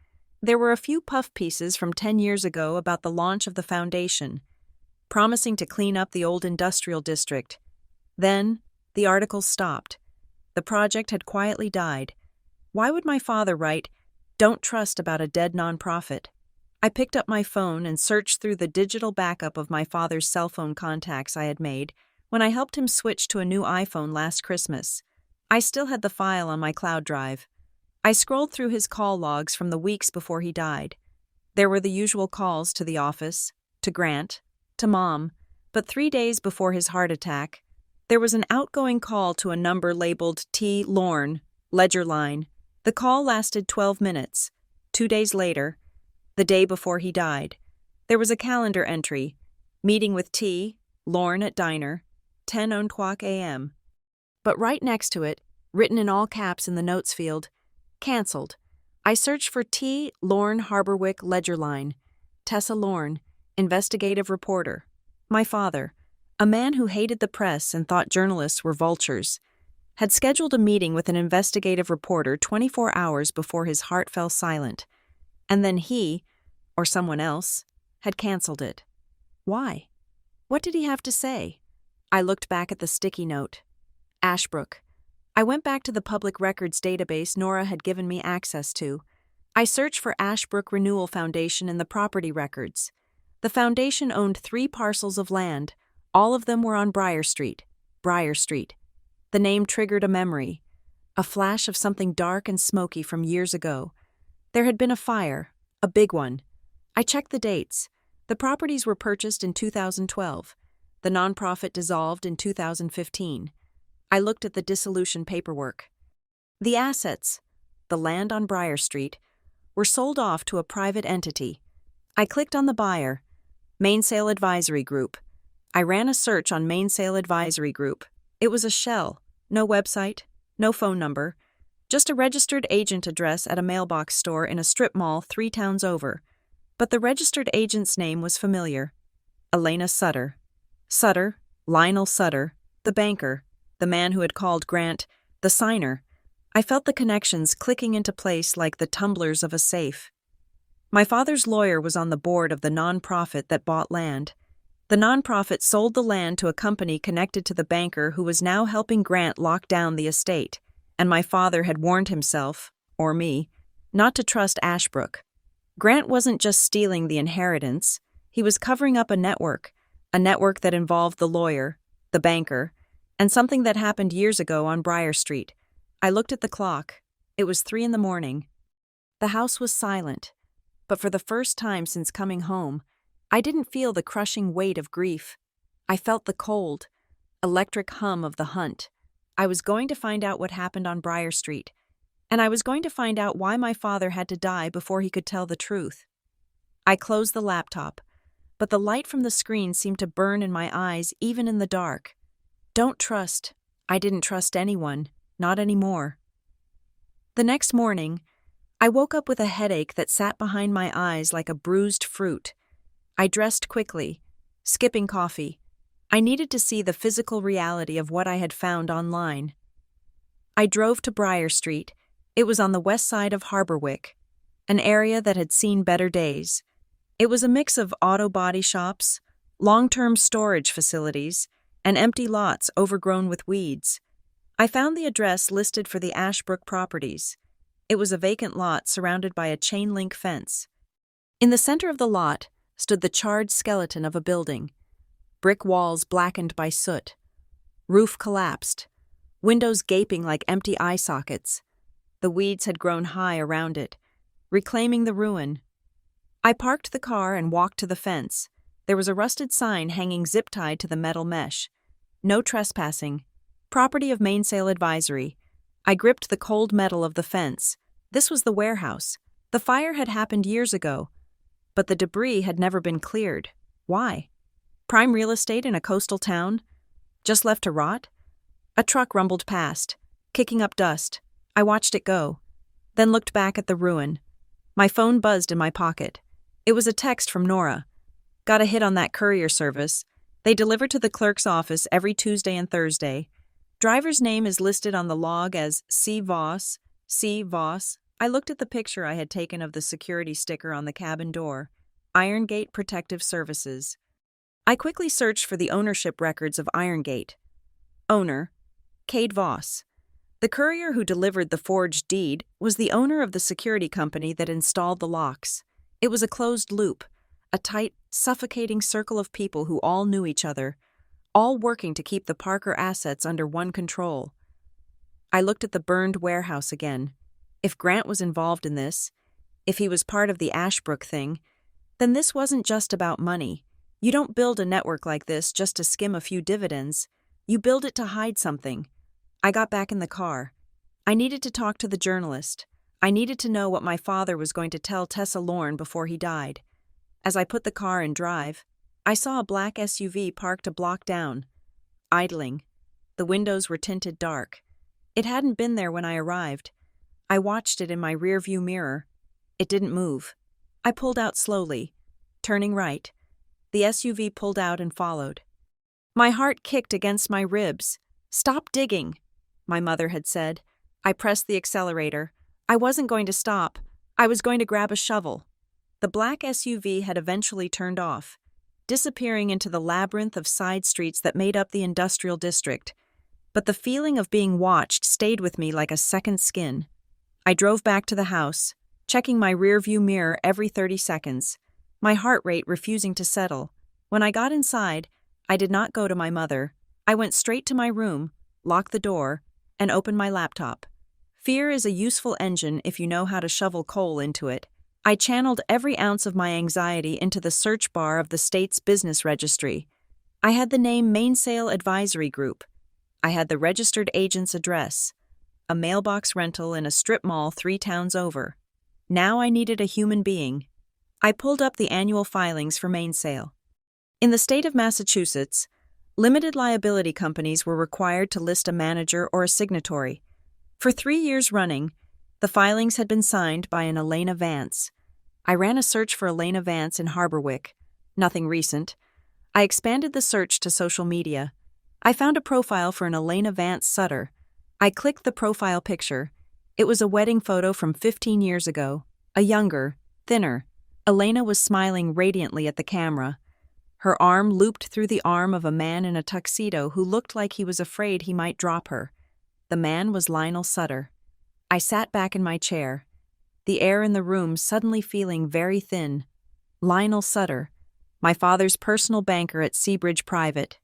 There were a few puff pieces from 10 years ago about the launch of the foundation, promising to clean up the old industrial district. Then, the articles stopped. The project had quietly died. Why would my father write, "Don't trust," about a dead nonprofit? I picked up my phone and searched through the digital backup of my father's cell phone contacts I had made when I helped him switch to a new iPhone last Christmas. I still had the file on my cloud drive. I scrolled through his call logs from the weeks before he died. There were the usual calls to the office, to Grant, to Mom, but 3 days before his heart attack, there was an outgoing call to a number labeled T. Lorne, ledger line. The call lasted 12 minutes. 2 days later, the day before he died, there was a calendar entry, meeting with T. Lorne at diner, 10:00 a.m. But right next to it, written in all caps in the notes field, canceled. I searched for T. Lorne Harborwick Ledger Line, Tessa Lorne, investigative reporter. My father, a man who hated the press and thought journalists were vultures, had scheduled a meeting with an investigative reporter 24 hours before his heart fell silent, and then he, or someone else, had canceled it. Why? What did he have to say? I looked back at the sticky note. Ashbrook. I went back to the public records database Nora had given me access to. I searched for Ashbrook Renewal Foundation in the property records. The foundation owned 3 parcels of land. All of them were on Briar Street. Briar Street. The name triggered a memory, a flash of something dark and smoky from years ago. There had been a fire, a big one. I checked the dates. The properties were purchased in 2012. The nonprofit dissolved in 2015. I looked at the dissolution paperwork. The assets, the land on Briar Street, were sold off to a private entity. I clicked on the buyer, Mainsail Advisory Group. I ran a search on Mainsail Advisory Group. It was a shell, no website, no phone number, just a registered agent address at a mailbox store in a strip mall 3 towns over. But the registered agent's name was familiar. Elena Sutter. Sutter, Lionel Sutter, the banker, the man who had called Grant, the signer. I felt the connections clicking into place like the tumblers of a safe. My father's lawyer was on the board of the nonprofit that bought land. The nonprofit sold the land to a company connected to the banker who was now helping Grant lock down the estate, and my father had warned himself, or me, not to trust Ashbrook. Grant wasn't just stealing the inheritance, he was covering up a network that involved the lawyer, the banker, and something that happened years ago on Briar Street. I looked at the clock. It was 3 a.m. The house was silent, but for the first time since coming home, I didn't feel the crushing weight of grief. I felt the cold, electric hum of the hunt. I was going to find out what happened on Briar Street, and I was going to find out why my father had to die before he could tell the truth. I closed the laptop, but the light from the screen seemed to burn in my eyes even in the dark. Don't trust. I didn't trust anyone, not anymore. The next morning, I woke up with a headache that sat behind my eyes like a bruised fruit. I dressed quickly, skipping coffee. I needed to see the physical reality of what I had found online. I drove to Briar Street. It was on the west side of Harborwick, an area that had seen better days. It was a mix of auto body shops, long-term storage facilities, and empty lots overgrown with weeds. I found the address listed for the Ashbrook properties. It was a vacant lot surrounded by a chain-link fence. In the center of the lot stood the charred skeleton of a building, brick walls blackened by soot, roof collapsed, windows gaping like empty eye sockets. The weeds had grown high around it, reclaiming the ruin. I parked the car and walked to the fence. There was a rusted sign hanging zip-tied to the metal mesh. No trespassing. Property of Mainsail Advisory. I gripped the cold metal of the fence. This was the warehouse. The fire had happened years ago, but the debris had never been cleared. Why? Prime real estate in a coastal town? Just left to rot? A truck rumbled past, kicking up dust. I watched it go, then looked back at the ruin. My phone buzzed in my pocket. It was a text from Nora. Got a hit on that courier service. They deliver to the clerk's office every Tuesday and Thursday. Driver's name is listed on the log as C. Voss. C. Voss. I looked at the picture I had taken of the security sticker on the cabin door. Iron Gate Protective Services. I quickly searched for the ownership records of Iron Gate. Owner, Cade Voss. The courier who delivered the forged deed was the owner of the security company that installed the locks. It was a closed loop, a tight, suffocating circle of people who all knew each other, all working to keep the Parker assets under one control. I looked at the burned warehouse again. If Grant was involved in this, if he was part of the Ashbrook thing, then this wasn't just about money. You don't build a network like this just to skim a few dividends. You build it to hide something. I got back in the car. I needed to talk to the journalist. I needed to know what my father was going to tell Tessa Lorne before he died. As I put the car in drive, I saw a black SUV parked a block down, idling. The windows were tinted dark. It hadn't been there when I arrived. I watched it in my rearview mirror. It didn't move. I pulled out slowly, turning right. The SUV pulled out and followed. My heart kicked against my ribs. "Stop digging," my mother had said. I pressed the accelerator. I wasn't going to stop. I was going to grab a shovel. The black SUV had eventually turned off, disappearing into the labyrinth of side streets that made up the industrial district. But the feeling of being watched stayed with me like a second skin. I drove back to the house, checking my rearview mirror every 30 seconds, my heart rate refusing to settle. When I got inside, I did not go to my mother. I went straight to my room, locked the door, and opened my laptop. Fear is a useful engine if you know how to shovel coal into it. I channeled every ounce of my anxiety into the search bar of the state's business registry. I had the name Mainsail Advisory Group. I had the registered agent's address, a mailbox rental in a strip mall 3 towns over. Now I needed a human being. I pulled up the annual filings for Mainsail. In the state of Massachusetts, limited liability companies were required to list a manager or a signatory. For 3 years running, the filings had been signed by an Elena Vance. I ran a search for Elena Vance in Harborwick. Nothing recent. I expanded the search to social media. I found a profile for an Elena Vance Sutter. I clicked the profile picture. It was a wedding photo from 15 years ago. A younger, thinner. Elena was smiling radiantly at the camera. Her arm looped through the arm of a man in a tuxedo who looked like he was afraid he might drop her. The man was Lionel Sutter. I sat back in my chair, the air in the room suddenly feeling very thin. Lionel Sutter, my father's personal banker at Seabridge Private,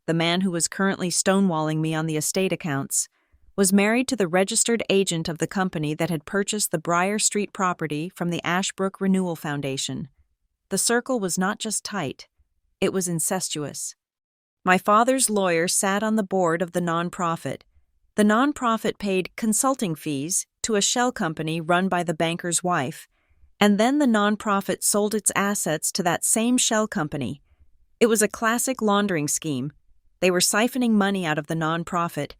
the man who was currently stonewalling me on the estate accounts, was married to the registered agent of the company that had purchased the Briar Street property from the Ashbrook Renewal Foundation. The circle was not just tight, it was incestuous. My father's lawyer sat on the board of the nonprofit. The nonprofit paid consulting fees to a shell company run by the banker's wife, and then the nonprofit sold its assets to that same shell company. It was a classic laundering scheme. They were siphoning money out of the nonprofit,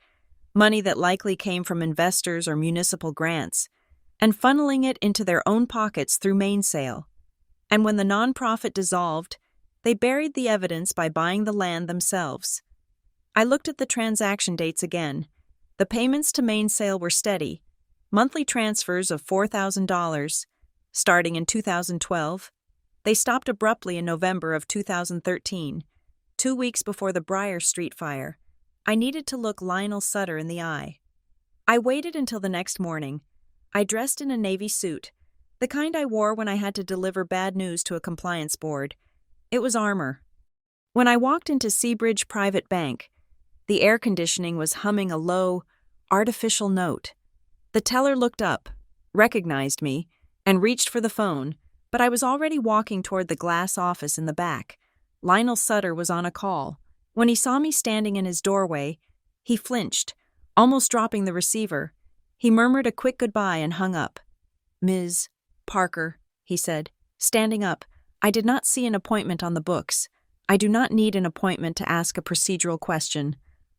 money that likely came from investors or municipal grants, and funneling it into their own pockets through Mainsail. And when the nonprofit dissolved, they buried the evidence by buying the land themselves. I looked at the transaction dates again. The payments to Mainsail were steady, monthly transfers of $4,000, starting in 2012. They stopped abruptly in November of 2013, 2 weeks before the Briar Street fire. I needed to look Lionel Sutter in the eye. I waited until the next morning. I dressed in a navy suit, the kind I wore when I had to deliver bad news to a compliance board. It was armor. When I walked into Seabridge Private Bank, the air conditioning was humming a low, artificial note. The teller looked up, recognized me, and reached for the phone, but I was already walking toward the glass office in the back. Lionel Sutter was on a call. When he saw me standing in his doorway, he flinched, almost dropping the receiver. He murmured a quick goodbye and hung up. "Ms. Parker," he said, standing up. "I did not see an appointment on the books. I do not need an appointment to ask a procedural question."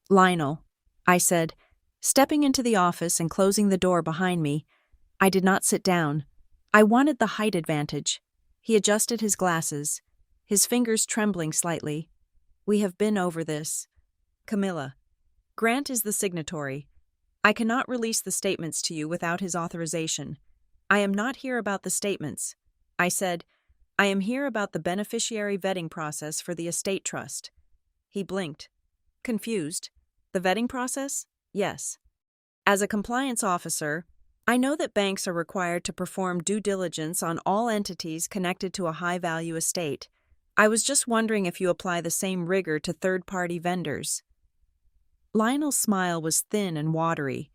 "Lionel," I said, stepping into the office and closing the door behind me. I did not sit down. I wanted the height advantage. He adjusted his glasses, his fingers trembling slightly. "We have been over this. Camilla. Grant is the signatory. I cannot release the statements to you without his authorization. I am not here about the statements." I said, "I am here about the beneficiary vetting process for the estate trust." He blinked. Confused. "The vetting process?" "Yes. As a compliance officer, I know that banks are required to perform due diligence on all entities connected to a high-value estate. I was just wondering if you apply the same rigor to third-party vendors." Lionel's smile was thin and watery.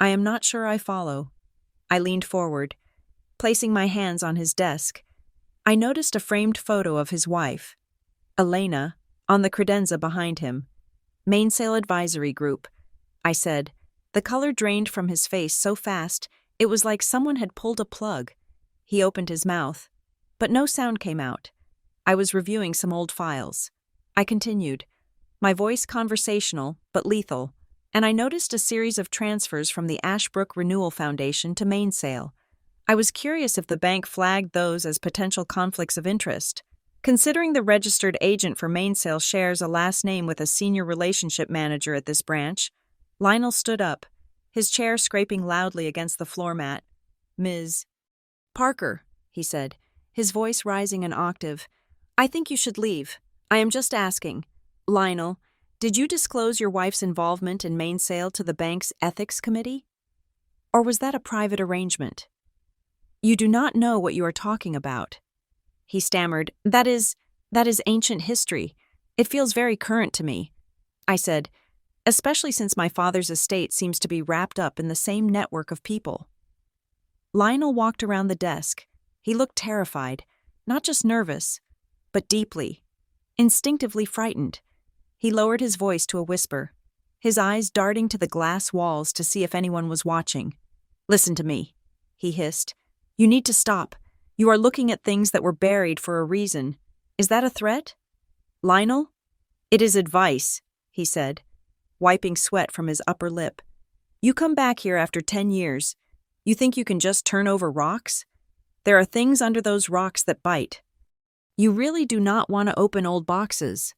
"I am not sure I follow." I leaned forward, placing my hands on his desk. I noticed a framed photo of his wife, Elena, on the credenza behind him. "Mainsail Advisory Group," I said. The color drained from his face so fast, it was like someone had pulled a plug. He opened his mouth, but no sound came out. I was reviewing some old files. I continued, my voice conversational but lethal. and I noticed a series of transfers from the Ashbrook Renewal Foundation to Mainsail. I was curious if the bank flagged those as potential conflicts of interest. Considering the registered agent for Mainsail shares a last name with a senior relationship manager at this branch, Lionel stood up, his chair scraping loudly against the floor mat. "Ms. Parker," he said, his voice rising an octave, "I think you should leave. I am just asking. Lionel, did you disclose your wife's involvement in Mainsail to the bank's ethics committee? Or was that a private arrangement? You do not know what you are talking about." He stammered, That is ancient history. It feels very current to me." I said, "Especially since my father's estate seems to be wrapped up in the same network of people." Lionel walked around the desk. He looked terrified, not just nervous, but deeply, instinctively frightened. He lowered his voice to a whisper, his eyes darting to the glass walls to see if anyone was watching. "Listen to me," he hissed. "You need to stop. You are looking at things that were buried for a reason. Is that a threat?" "Lionel?" "It is advice," he said, wiping sweat from his upper lip. "You come back here after 10 years. You think you can just turn over rocks? There are things under those rocks that bite. You really do not want to open old boxes."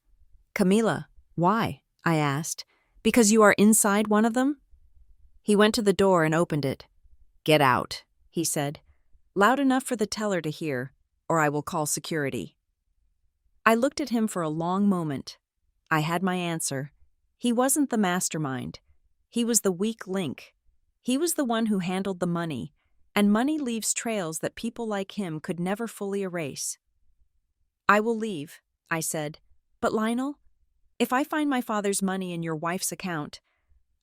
"Camila, why?" I asked. "Because you are inside one of them?" He went to the door and opened it. "Get out," he said, loud enough for the teller to hear, "or I will call security." I looked at him for a long moment. I had my answer. He wasn't the mastermind. He was the weak link. He was the one who handled the money, and money leaves trails that people like him could never fully erase. "I will leave," I said. "But Lionel, if I find my father's money in your wife's account,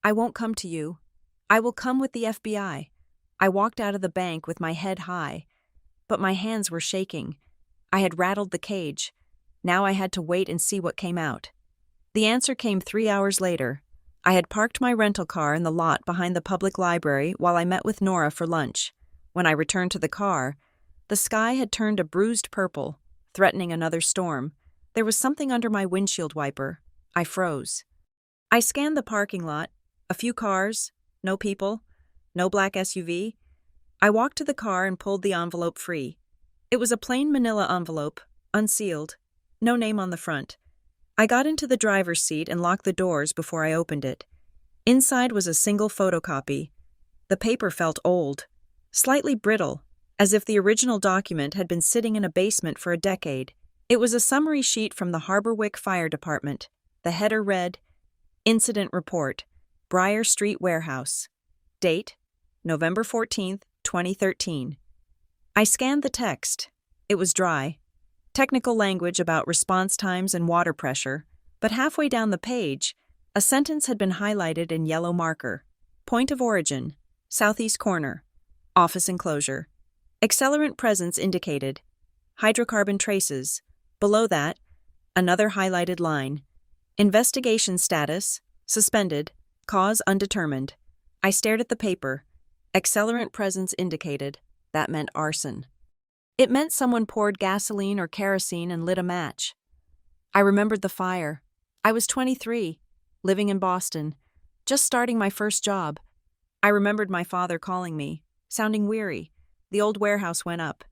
I won't come to you. I will come with the FBI." I walked out of the bank with my head high, but my hands were shaking. I had rattled the cage. Now I had to wait and see what came out. The answer came 3 hours later. I had parked my rental car in the lot behind the public library while I met with Nora for lunch. When I returned to the car, the sky had turned a bruised purple, threatening another storm. There was something under my windshield wiper. I froze. I scanned the parking lot. A few cars, no people. No black SUV. I walked to the car and pulled the envelope free. It was a plain manila envelope, unsealed, no name on the front. I got into the driver's seat and locked the doors before I opened it. Inside was a single photocopy. The paper felt old, slightly brittle, as if the original document had been sitting in a basement for a decade. It was a summary sheet from the Harborwick Fire Department. The header read, "Incident Report, Briar Street Warehouse. Date, November 14th, 2013. I scanned the text. It was dry. Technical language about response times and water pressure, but halfway down the page, a sentence had been highlighted in yellow marker. Point of origin, southeast corner, office enclosure. Accelerant presence indicated. Hydrocarbon traces. Below that, another highlighted line. Investigation status, suspended, cause undetermined. I stared at the paper. Accelerant presence indicated. That meant arson. It meant someone poured gasoline or kerosene and lit a match. I remembered the fire. I was 23, living in Boston, just starting my first job. I remembered my father calling me, sounding weary. The old warehouse went up.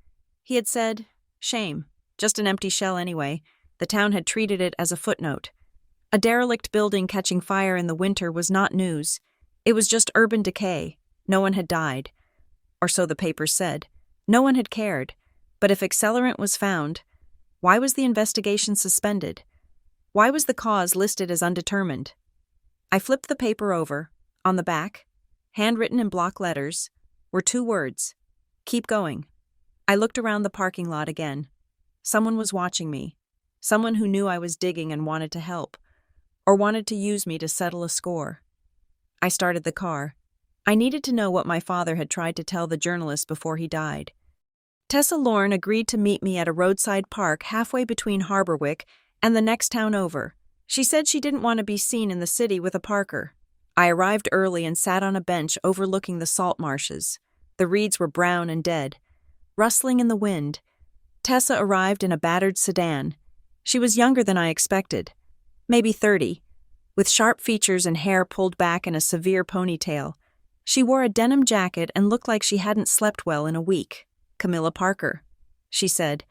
He had said, "Shame, just an empty shell anyway." The town had treated it as a footnote. A derelict building catching fire in the winter was not news. It was just urban decay. No one had died. Or so the papers said. No one had cared. But if accelerant was found, why was the investigation suspended? Why was the cause listed as undetermined? I flipped the paper over. On the back, handwritten in block letters, were 2 words. Keep going. I looked around the parking lot again. Someone was watching me. Someone who knew I was digging and wanted to help, or wanted to use me to settle a score. I started the car. I needed to know what my father had tried to tell the journalist before he died. Tessa Lorne agreed to meet me at a roadside park halfway between Harborwick and the next town over. She said she didn't want to be seen in the city with a Parker. I arrived early and sat on a bench overlooking the salt marshes. The reeds were brown and dead, rustling in the wind. Tessa arrived in a battered sedan. She was younger than I expected, maybe 30. with sharp features and hair pulled back in a severe ponytail. She wore a denim jacket and looked like she hadn't slept well in a week. "Camilla Parker," she said,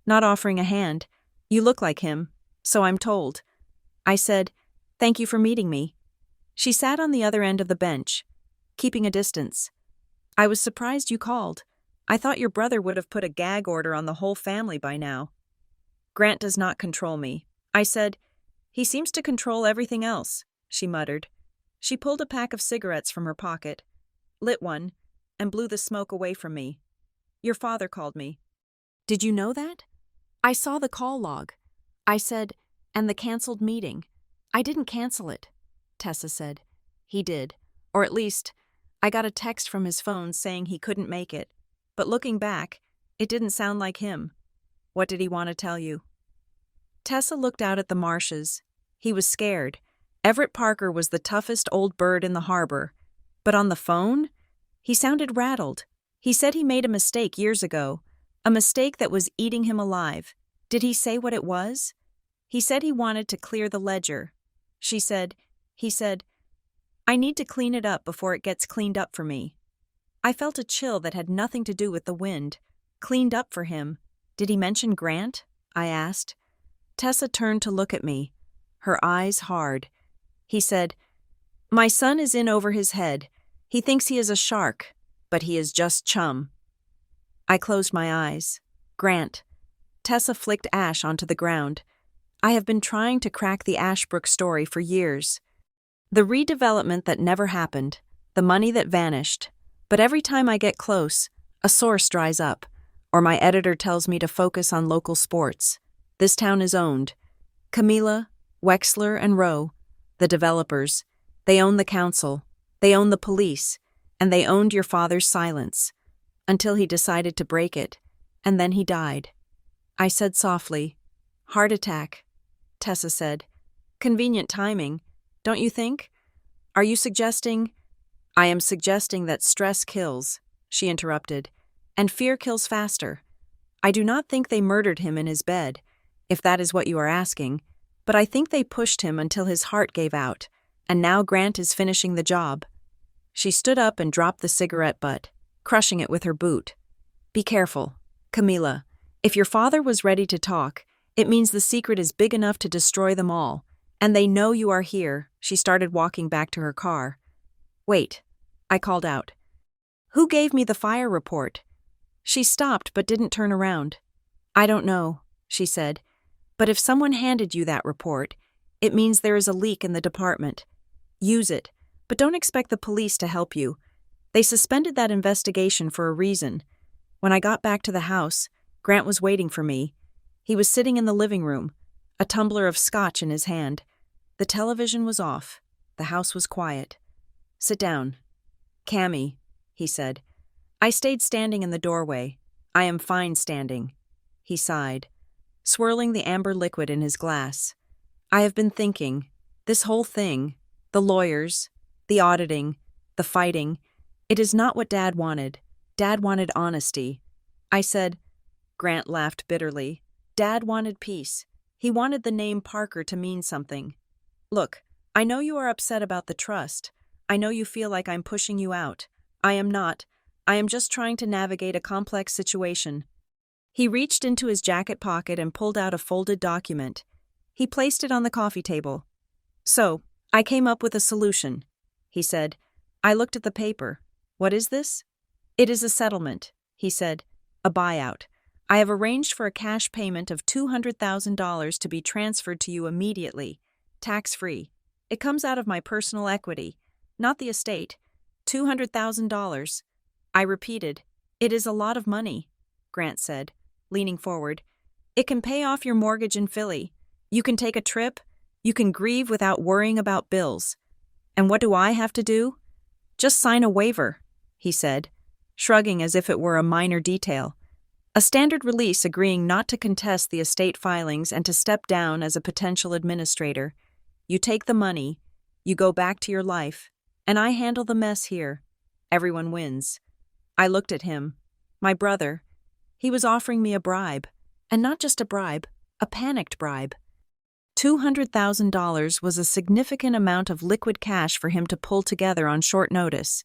not offering a hand. "You look like him, so I'm told." I said, "Thank you for meeting me." She sat on the other end of the bench, keeping a distance. "I was surprised you called. I thought your brother would have put a gag order on the whole family by now." "Grant does not control me," I said. "He seems to control everything else," she muttered. She pulled a pack of cigarettes from her pocket, lit one, and blew the smoke away from me. "Your father called me." "Did you know that?" "I saw the call log." I said, "And the canceled meeting." "I didn't cancel it," Tessa said. "He did. Or at least, I got a text from his phone saying he couldn't make it. But looking back, it didn't sound like him." "What did he want to tell you?" Tessa looked out at the marshes. He was scared. Everett Parker was the toughest old bird in the harbor. But on the phone? He sounded rattled. He said he made a mistake years ago. A mistake that was eating him alive. Did he say what it was? He said he wanted to clear the ledger. He said, "I need to clean it up before it gets cleaned up for me." I felt a chill that had nothing to do with the wind. Cleaned up for him. Did he mention Grant? I asked. Tessa turned to look at me, her eyes hard. He said, "My son is in over his head. He thinks he is a shark, but he is just chum." I closed my eyes. Grant. Tessa flicked ash onto the ground. I have been trying to crack the Ashbrook story for years. The redevelopment that never happened, the money that vanished. But every time I get close, a source dries up, or my editor tells me to focus on local sports. This town is owned. Camilla, Wexler, and Rowe, the developers, they own the council, they own the police, and they owned your father's silence, until he decided to break it, and then he died. I said softly, "Heart attack." Tessa said, "Convenient timing, don't you think? Are you suggesting—" "I am suggesting that stress kills," she interrupted, "and fear kills faster. I do not think they murdered him in his bed, if that is what you are asking, but I think they pushed him until his heart gave out, and now Grant is finishing the job." She stood up and dropped the cigarette butt, crushing it with her boot. "Be careful, Camilla. If your father was ready to talk, it means the secret is big enough to destroy them all, and they know you are here." She started walking back to her car. "Wait," I called out. "Who gave me the fire report?" She stopped but didn't turn around. "I don't know," she said, "but if someone handed you that report, it means there is a leak in the department. Use it, but don't expect the police to help you. They suspended that investigation for a reason. When I got back to the house, Grant was waiting for me. He was sitting in the living room, a tumbler of scotch in his hand. The television was off. The house was quiet. "Sit down." "Cammy," he said. I stayed standing in the doorway. "I am fine standing." He sighed, swirling the amber liquid in his glass. "I have been thinking, this whole thing, the lawyers, the auditing, the fighting, it is not what Dad wanted. Dad wanted honesty." I said. Grant laughed bitterly. "Dad wanted peace. He wanted the name Parker to mean something. Look, I know you are upset about the trust. I know you feel like I'm pushing you out. I am not. I am just trying to navigate a complex situation." He reached into his jacket pocket and pulled out a folded document. He placed it on the coffee table. "So, I came up with a solution," he said. I looked at the paper. "What is this?" "It is a settlement," he said. "A buyout. I have arranged for a cash payment of $200,000 to be transferred to you immediately, tax-free. It comes out of my personal equity, not the estate. $200,000. I repeated, "It is a lot of money," Grant said, leaning forward. "It can pay off your mortgage in Philly. You can take a trip. You can grieve without worrying about bills. And what do I have to do?" "Just sign a waiver," he said, shrugging as if it were a minor detail. "A standard release agreeing not to contest the estate filings and to step down as a potential administrator. You take the money, you go back to your life, and I handle the mess here. Everyone wins." I looked at him. My brother. He was offering me a bribe. And not just a bribe, a panicked bribe. $200,000 was a significant amount of liquid cash for him to pull together on short notice.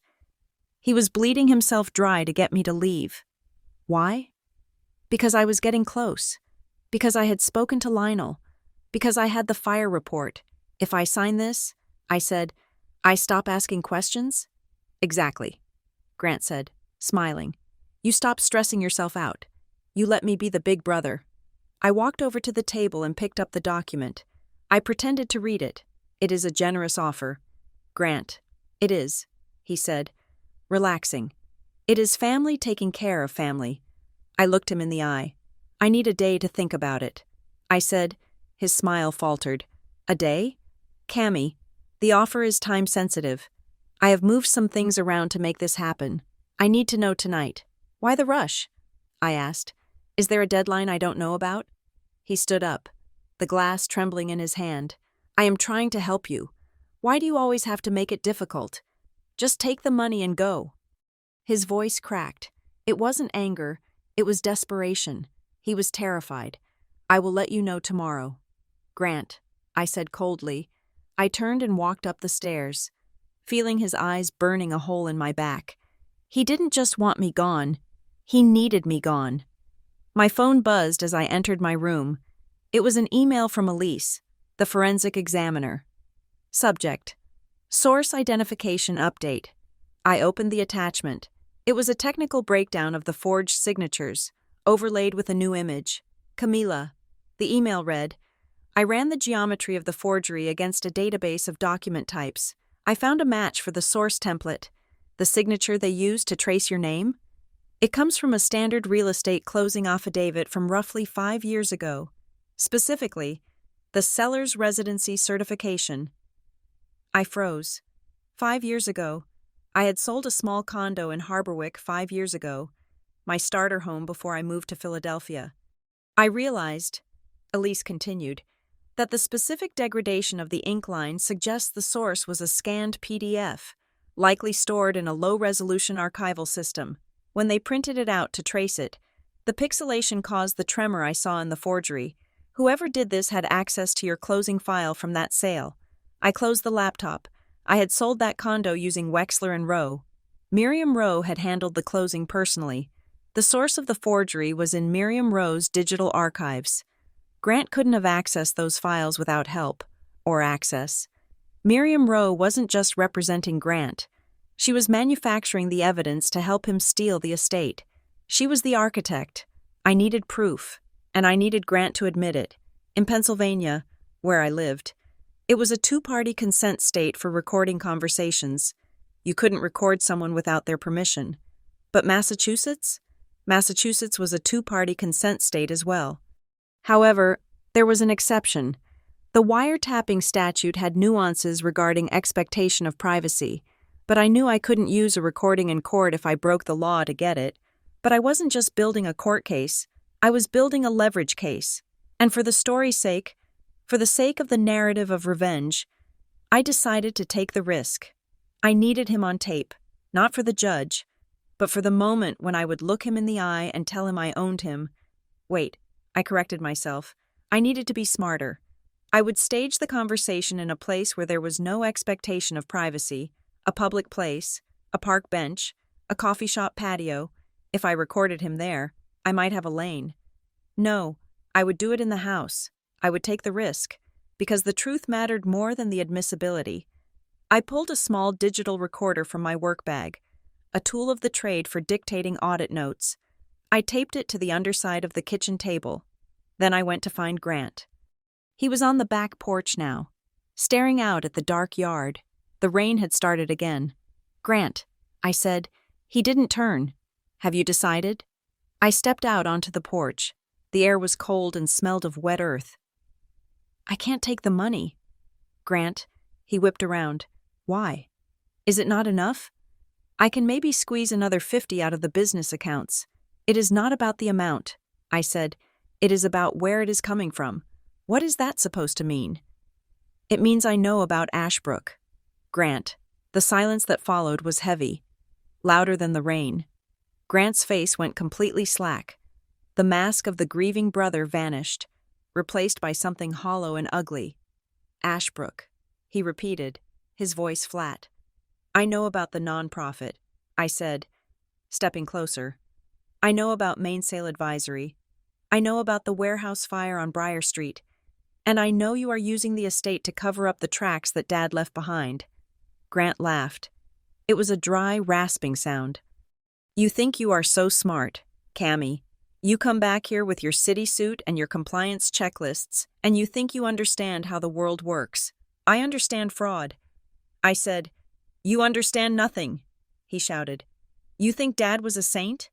He was bleeding himself dry to get me to leave. Why? Because I was getting close. Because I had spoken to Lionel. Because I had the fire report. If I sign this, I said, I stop asking questions? Exactly, Grant said, smiling. You stop stressing yourself out. You let me be the big brother. I walked over to the table and picked up the document. I pretended to read it. It is a generous offer. Grant, it is, he said, relaxing. It is family taking care of family. I looked him in the eye. I need a day to think about it. I said. His smile faltered. A day? Cammy, the offer is time-sensitive. I have moved some things around to make this happen. I need to know tonight. Why the rush? I asked. Is there a deadline I don't know about? He stood up, the glass trembling in his hand. I am trying to help you. Why do you always have to make it difficult? Just take the money and go. His voice cracked. It wasn't anger. It was desperation. He was terrified. I will let you know tomorrow. Grant, I said coldly. I turned and walked up the stairs, feeling his eyes burning a hole in my back. He didn't just want me gone. He needed me gone. My phone buzzed as I entered my room. It was an email from Elise, the forensic examiner. Subject: Source identification update. I opened the attachment. It was a technical breakdown of the forged signatures, overlaid with a new image. Camila. The email read, I ran the geometry of the forgery against a database of document types. I found a match for the source template, the signature they used to trace your name. It comes from a standard real estate closing affidavit from roughly 5 years ago. Specifically, the seller's residency certification. I froze. 5 years ago. I had sold a small condo in Harborwick 5 years ago, my starter home before I moved to Philadelphia. I realized, Elise continued, that the specific degradation of the ink line suggests the source was a scanned PDF, likely stored in a low-resolution archival system. When they printed it out to trace it, the pixelation caused the tremor I saw in the forgery. Whoever did this had access to your closing file from that sale. I closed the laptop. I had sold that condo using Wexler and Rowe. Miriam Rowe had handled the closing personally. The source of the forgery was in Miriam Rowe's digital archives. Grant couldn't have accessed those files without help, or access. Miriam Rowe wasn't just representing Grant. She was manufacturing the evidence to help him steal the estate. She was the architect. I needed proof, and I needed Grant to admit it. In Pennsylvania, where I lived, it was a 2-party consent state for recording conversations. You couldn't record someone without their permission. But Massachusetts? Massachusetts was a 2-party consent state as well. However, there was an exception. The wiretapping statute had nuances regarding expectation of privacy, but I knew I couldn't use a recording in court if I broke the law to get it. But I wasn't just building a court case, I was building a leverage case. And for the story's sake, for the sake of the narrative of revenge, I decided to take the risk. I needed him on tape, not for the judge, but for the moment when I would look him in the eye and tell him I owned him. Wait, I corrected myself. I needed to be smarter. I would stage the conversation in a place where there was no expectation of privacy, a public place, a park bench, a coffee shop patio. If I recorded him there, I might have a lane. No, I would do it in the house. I would take the risk, because the truth mattered more than the admissibility. I pulled a small digital recorder from my work bag, a tool of the trade for dictating audit notes. I taped it to the underside of the kitchen table. Then I went to find Grant. He was on the back porch now, staring out at the dark yard. The rain had started again. Grant, I said. He didn't turn. Have you decided? I stepped out onto the porch. The air was cold and smelled of wet earth. I can't take the money. Grant, he whipped around. Why? Is it not enough? I can maybe squeeze another 50 out of the business accounts. It is not about the amount, I said. It is about where it is coming from. What is that supposed to mean? It means I know about Ashbrook. Grant. The silence that followed was heavy, louder than the rain. Grant's face went completely slack. The mask of the grieving brother vanished. replaced by something hollow and ugly. Ashbrook, he repeated, his voice flat. I know about the nonprofit, I said, stepping closer. I know about Mainsail Advisory. I know about the warehouse fire on Briar Street. And I know you are using the estate to cover up the tracks that Dad left behind. Grant laughed. It was a dry, rasping sound. You think you are so smart, Cammy. You come back here with your city suit and your compliance checklists, and you think you understand how the world works. I understand fraud. I said, You understand nothing, he shouted. You think Dad was a saint?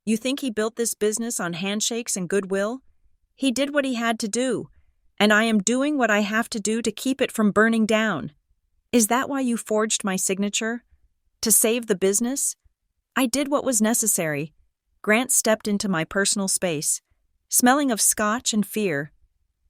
You think he built this business on handshakes and goodwill? He did what he had to do, and I am doing what I have to do to keep it from burning down. Is that why you forged my signature? To save the business? I did what was necessary. Grant stepped into my personal space, smelling of scotch and fear.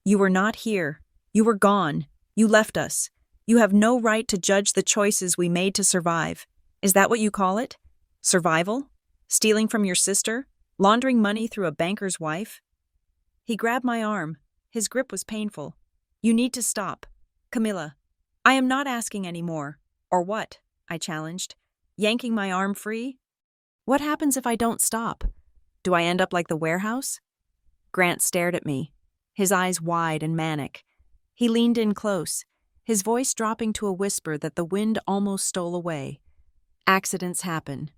You were not here. You were gone. You left us. You have no right to judge the choices we made to survive. Is that what you call it? Survival? Stealing from your sister? Laundering money through a banker's wife? He grabbed my arm. His grip was painful. You need to stop. Camilla, I am not asking any more. Or what? I challenged. Yanking my arm free? What happens if I don't stop? Do I end up like the warehouse? Grant stared at me, his eyes wide and manic. He leaned in close, his voice dropping to a whisper that the wind almost stole away. Accidents happen.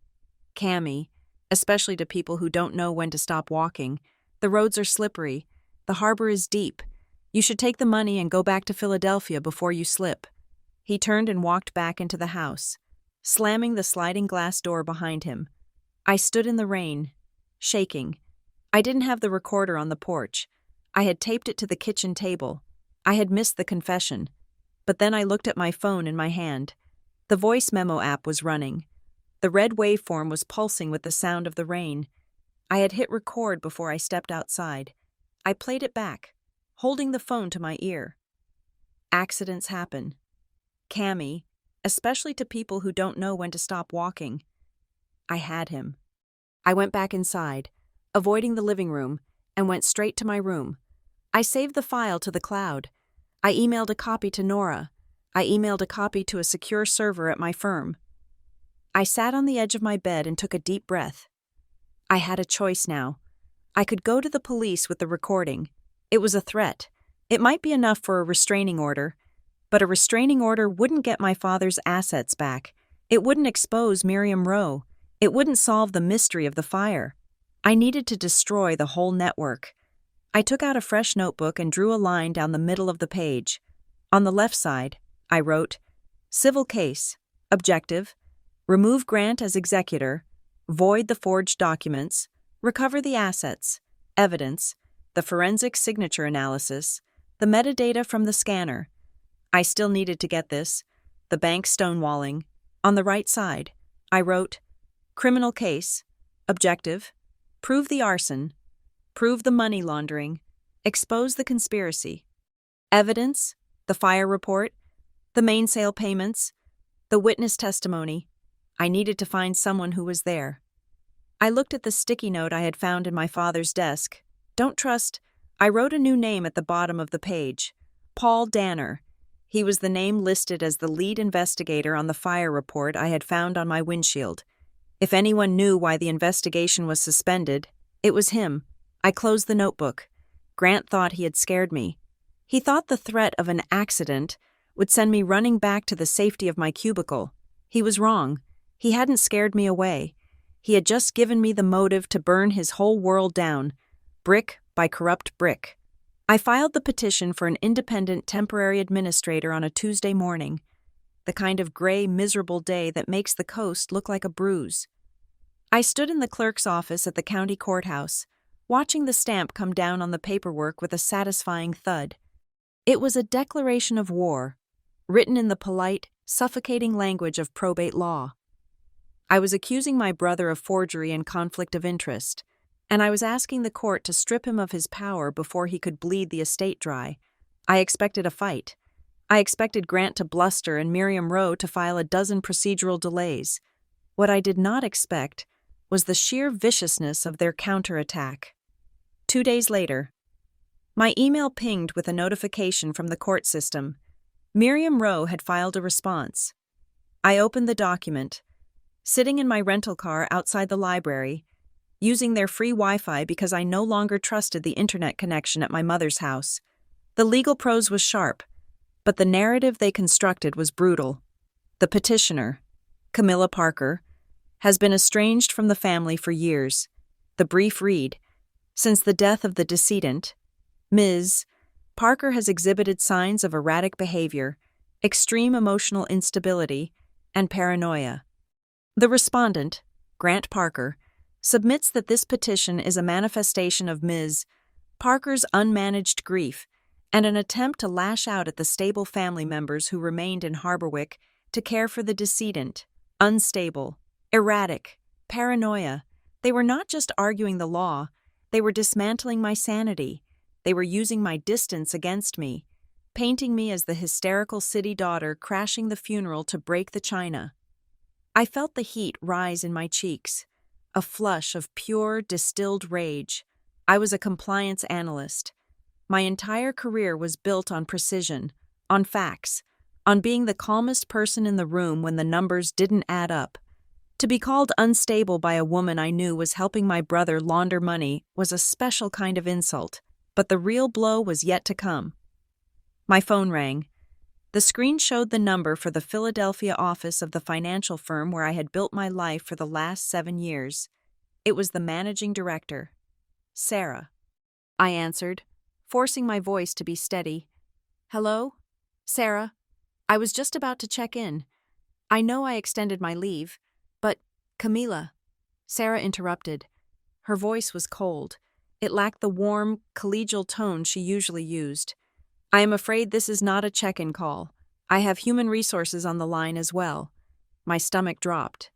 Cammy, especially to people who don't know when to stop walking. The roads are slippery. The harbor is deep. You should take the money and go back to Philadelphia before you slip. He turned and walked back into the house, slamming the sliding glass door behind him. I stood in the rain, shaking. I didn't have the recorder on the porch. I had taped it to the kitchen table. I had missed the confession. But then I looked at my phone in my hand. The voice memo app was running. The red waveform was pulsing with the sound of the rain. I had hit record before I stepped outside. I played it back, holding the phone to my ear. Accidents happen. Cammy, especially to people who don't know when to stop walking. I had him. I went back inside, avoiding the living room, and went straight to my room. I saved the file to the cloud. I emailed a copy to Nora. I emailed a copy to a secure server at my firm. I sat on the edge of my bed and took a deep breath. I had a choice now. I could go to the police with the recording. It was a threat. It might be enough for a restraining order, but a restraining order wouldn't get my father's assets back. It wouldn't expose Miriam Rowe. It wouldn't solve the mystery of the fire. I needed to destroy the whole network. I took out a fresh notebook and drew a line down the middle of the page. On the left side, I wrote, Civil case, objective, remove Grant as executor, void the forged documents, recover the assets, evidence, the forensic signature analysis, the metadata from the scanner. I still needed to get this, the bank stonewalling. On the right side, I wrote, Criminal case, objective, prove the arson, prove the money laundering, expose the conspiracy, evidence, the fire report, the mainsail payments, the witness testimony. I needed to find someone who was there. I looked at the sticky note I had found in my father's desk. Don't trust. I wrote a new name at the bottom of the page. Paul Danner. He was the name listed as the lead investigator on the fire report I had found on my windshield. If anyone knew why the investigation was suspended, it was him. I closed the notebook. Grant thought he had scared me. He thought the threat of an accident would send me running back to the safety of my cubicle. He was wrong. He hadn't scared me away. He had just given me the motive to burn his whole world down, brick by corrupt brick. I filed the petition for an independent temporary administrator on a Tuesday morning, the kind of gray, miserable day that makes the coast look like a bruise. I stood in the clerk's office at the county courthouse, watching the stamp come down on the paperwork with a satisfying thud. It was a declaration of war, written in the polite, suffocating language of probate law. I was accusing my brother of forgery and conflict of interest, and I was asking the court to strip him of his power before he could bleed the estate dry. I expected a fight. I expected Grant to bluster and Miriam Rowe to file a dozen procedural delays. What I did not expect was the sheer viciousness of their counterattack. 2 days later, My email pinged with a notification from the court system. Miriam Rowe had filed a response. I opened the document. Sitting in my rental car outside the library, using their free Wi-Fi because I no longer trusted the internet connection at my mother's house. The legal prose was sharp, but the narrative they constructed was brutal. The petitioner, Camilla Parker, has been estranged from the family for years. The brief read: since the death of the decedent, Ms. Parker has exhibited signs of erratic behavior, extreme emotional instability, and paranoia. The respondent, Grant Parker, submits that this petition is a manifestation of Ms. Parker's unmanaged grief and an attempt to lash out at the stable family members who remained in Harborwick to care for the decedent. Unstable, erratic, paranoia. They were not just arguing the law, they were dismantling my sanity. They were using my distance against me, painting me as the hysterical city daughter crashing the funeral to break the china. I felt the heat rise in my cheeks, a flush of pure, distilled rage. I was a compliance analyst. My entire career was built on precision, on facts, on being the calmest person in the room when the numbers didn't add up. To be called unstable by a woman I knew was helping my brother launder money was a special kind of insult, but the real blow was yet to come. My phone rang. The screen showed the number for the Philadelphia office of the financial firm where I had built my life for the last 7 years. It was the managing director, Sarah. I answered, forcing my voice to be steady. Hello? Sarah? I was just about to check in. I know I extended my leave, but, Camilla. Sarah interrupted. Her voice was cold. It lacked the warm, collegial tone she usually used. I am afraid this is not a check-in call. I have human resources on the line as well. My stomach dropped.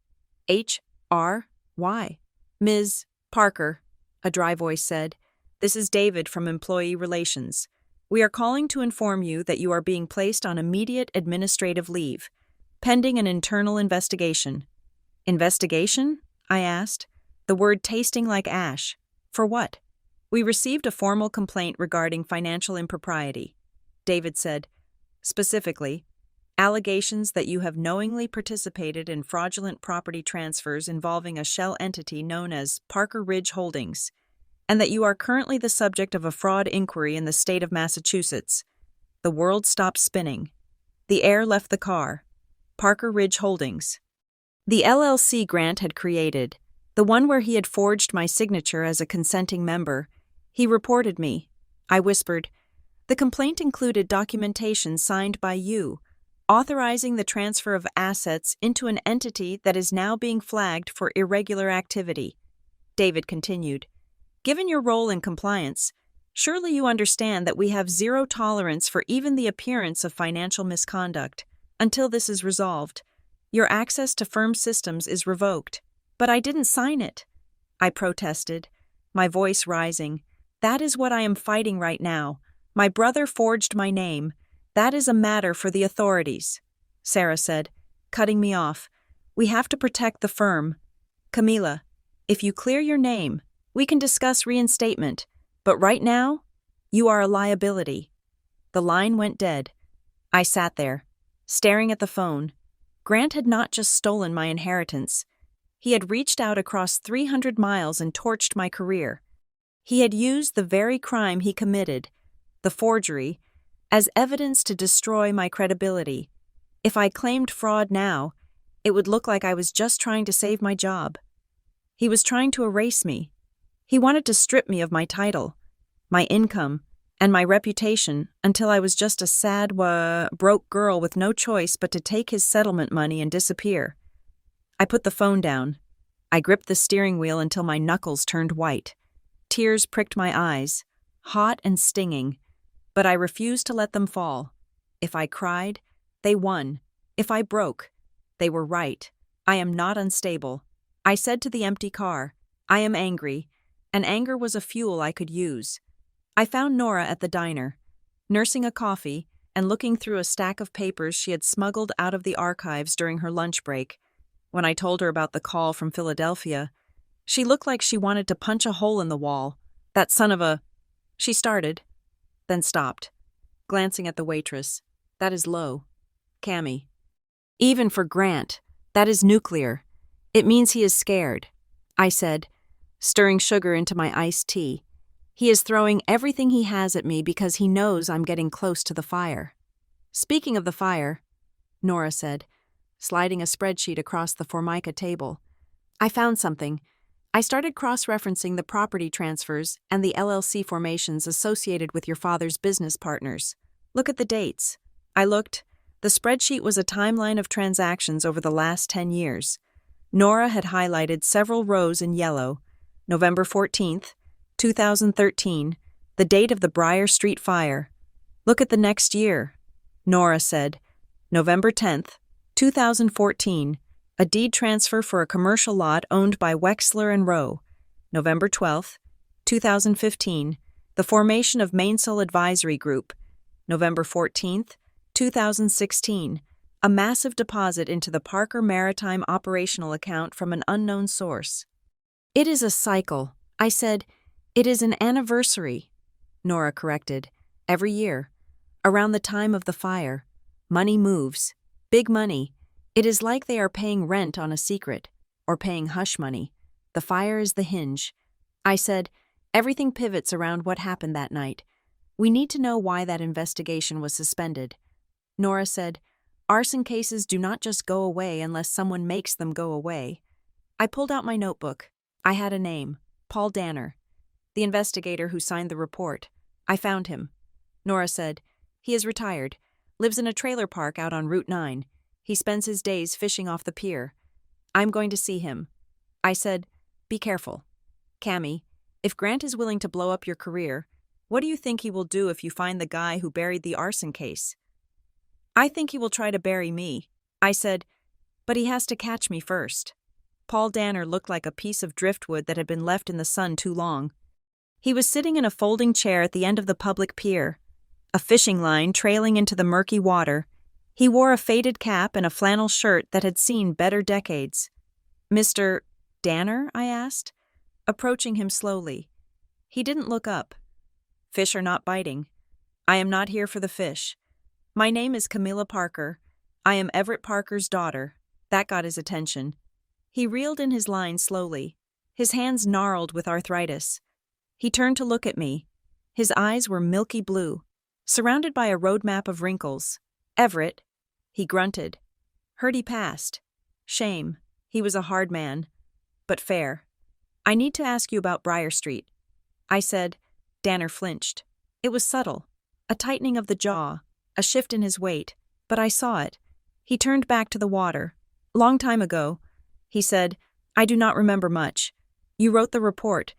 HR? Why? Ms. Parker, a dry voice said. This is David from Employee Relations. We are calling to inform you that you are being placed on immediate administrative leave, pending an internal investigation. Investigation? I asked, the word tasting like ash. For what? We received a formal complaint regarding financial impropriety. David said, specifically, allegations that you have knowingly participated in fraudulent property transfers involving a shell entity known as Parker Ridge Holdings, and that you are currently the subject of a fraud inquiry in the state of Massachusetts. The world stopped spinning. The air left the car. Parker Ridge Holdings. The LLC Grant had created, the one where he had forged my signature as a consenting member. He reported me. I whispered, the complaint included documentation signed by you, authorizing the transfer of assets into an entity that is now being flagged for irregular activity. David continued, given your role in compliance, surely you understand that we have zero tolerance for even the appearance of financial misconduct. Until this is resolved, your access to firm systems is revoked. But I didn't sign it. I protested, my voice rising. That is what I am fighting right now. My brother forged my name. That is a matter for the authorities. Sarah said, cutting me off. We have to protect the firm. Camilla, if you clear your name, we can discuss reinstatement. But right now, you are a liability. The line went dead. I sat there, staring at the phone. Grant had not just stolen my inheritance. He had reached out across 300 miles and torched my career. He had used the very crime he committed, the forgery, as evidence to destroy my credibility. If I claimed fraud now, it would look like I was just trying to save my job. He was trying to erase me. He wanted to strip me of my title, my income, and my reputation until I was just a sad, broke girl with no choice but to take his settlement money and disappear. I put the phone down. I gripped the steering wheel until my knuckles turned white. Tears pricked my eyes, hot and stinging, but I refused to let them fall. If I cried, they won. If I broke, they were right. I am not unstable. I said to the empty car, I am angry, and anger was a fuel I could use. I found Nora at the diner, nursing a coffee and looking through a stack of papers she had smuggled out of the archives during her lunch break. When I told her about the call from Philadelphia, she looked like she wanted to punch a hole in the wall. That son of a... She started, then stopped, glancing at the waitress. That is low. Cammy. Even for Grant, that is nuclear. It means he is scared, I said, stirring sugar into my iced tea. He is throwing everything he has at me because he knows I'm getting close to the fire. Speaking of the fire, Nora said, sliding a spreadsheet across the Formica table. I found something. I started cross-referencing the property transfers and the LLC formations associated with your father's business partners. Look at the dates. I looked. The spreadsheet was a timeline of transactions over the last 10 years. Nora had highlighted several rows in yellow. November 14th, 2013, the date of the Briar Street fire. Look at the next year, Nora said. November 10th, 2014, a deed transfer for a commercial lot owned by Wexler and Rowe. November 12th, 2015, the formation of Mainsail Advisory Group. November 14th, 2016, a massive deposit into the Parker Maritime operational account from an unknown source. It is a cycle, I said. It is an anniversary, Nora corrected. Every year, around the time of the fire, money moves. Big money. It is like they are paying rent on a secret, or paying hush money. The fire is the hinge. I said, everything pivots around what happened that night. We need to know why that investigation was suspended. Nora said, arson cases do not just go away unless someone makes them go away. I pulled out my notebook. I had a name, Paul Danner, the investigator who signed the report. I found him. Nora said, he is retired, lives in a trailer park out on Route 9. He spends his days fishing off the pier. I'm going to see him. I said, be careful. Cammy, if Grant is willing to blow up your career, what do you think he will do if you find the guy who buried the arson case? I think he will try to bury me. I said, but he has to catch me first. Paul Danner looked like a piece of driftwood that had been left in the sun too long. He was sitting in a folding chair at the end of the public pier, a fishing line trailing into the murky water. He wore a faded cap and a flannel shirt that had seen better decades. Mr. Danner? I asked, approaching him slowly. He didn't look up. Fish are not biting. I am not here for the fish. My name is Camilla Parker. I am Everett Parker's daughter. That got his attention. He reeled in his lines slowly, his hands gnarled with arthritis. He turned to look at me. His eyes were milky blue, surrounded by a roadmap of wrinkles. Everett, he grunted. Heard he passed. Shame. He was a hard man, but fair. I need to ask you about Briar Street. I said. Danner flinched. It was subtle, a tightening of the jaw, a shift in his weight, but I saw it. He turned back to the water. Long time ago, he said, I do not remember much. You wrote the report.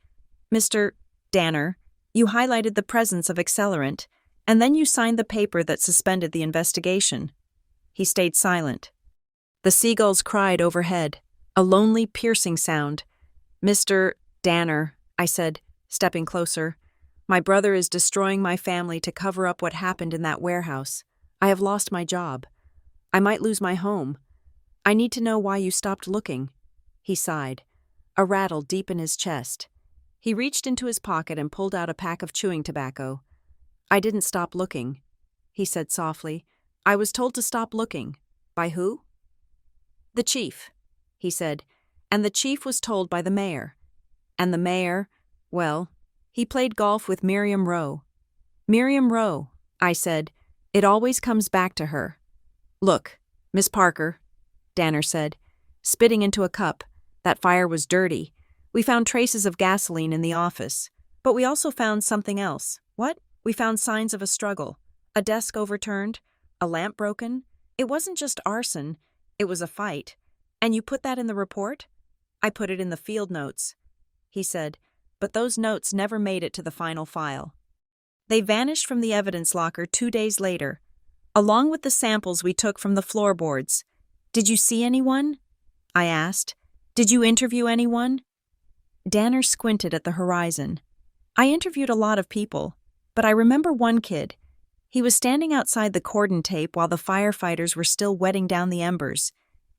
Mr. Danner, you highlighted the presence of accelerant, and then you signed the paper that suspended the investigation. He stayed silent. The seagulls cried overhead, a lonely, piercing sound. Mr. Danner, I said, stepping closer, my brother is destroying my family to cover up what happened in that warehouse. I have lost my job. I might lose my home. I need to know why you stopped looking. He sighed, a rattle deep in his chest. He reached into his pocket and pulled out a pack of chewing tobacco. I didn't stop looking, he said softly. I was told to stop looking. By who? The chief, he said, and the chief was told by the mayor. And the mayor, well, he played golf with Miriam Rowe. Miriam Rowe, I said. It always comes back to her. Look, Miss Parker, Danner said, spitting into a cup. That fire was dirty. We found traces of gasoline in the office. But we also found something else. What? We found signs of a struggle. A desk overturned. A lamp broken. It wasn't just arson. It was a fight. And you put that in the report? I put it in the field notes, he said, but those notes never made it to the final file. They vanished from the evidence locker 2 days later, along with the samples we took from the floorboards. Did you see anyone? I asked. Did you interview anyone? Danner squinted at the horizon. I interviewed a lot of people, but I remember one kid. He was standing outside the cordon tape while the firefighters were still wetting down the embers.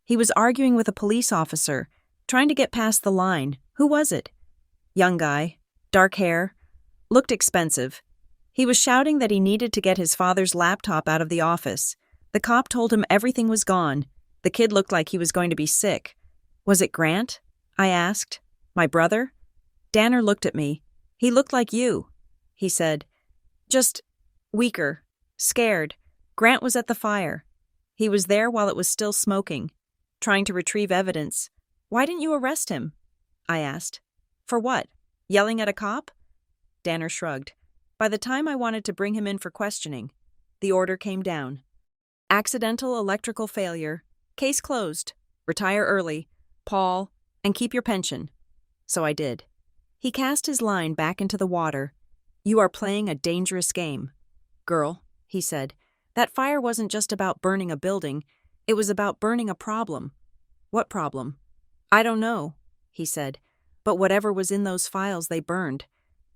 He was arguing with a police officer, trying to get past the line. Who was it? Young guy, dark hair, looked expensive. He was shouting that he needed to get his father's laptop out of the office. The cop told him everything was gone. The kid looked like he was going to be sick. Was it Grant? I asked. My brother? Danner looked at me. He looked like you, he said. Just weaker, scared. Grant was at the fire. He was there while it was still smoking, trying to retrieve evidence. Why didn't you arrest him? I asked. For what? Yelling at a cop? Danner shrugged. By the time I wanted to bring him in for questioning, the order came down. Accidental electrical failure. Case closed. Retire early. Paul, and keep your pension. So I did. He cast his line back into the water. You are playing a dangerous game. Girl, he said, that fire wasn't just about burning a building. It was about burning a problem. What problem? I don't know, he said, but whatever was in those files they burned.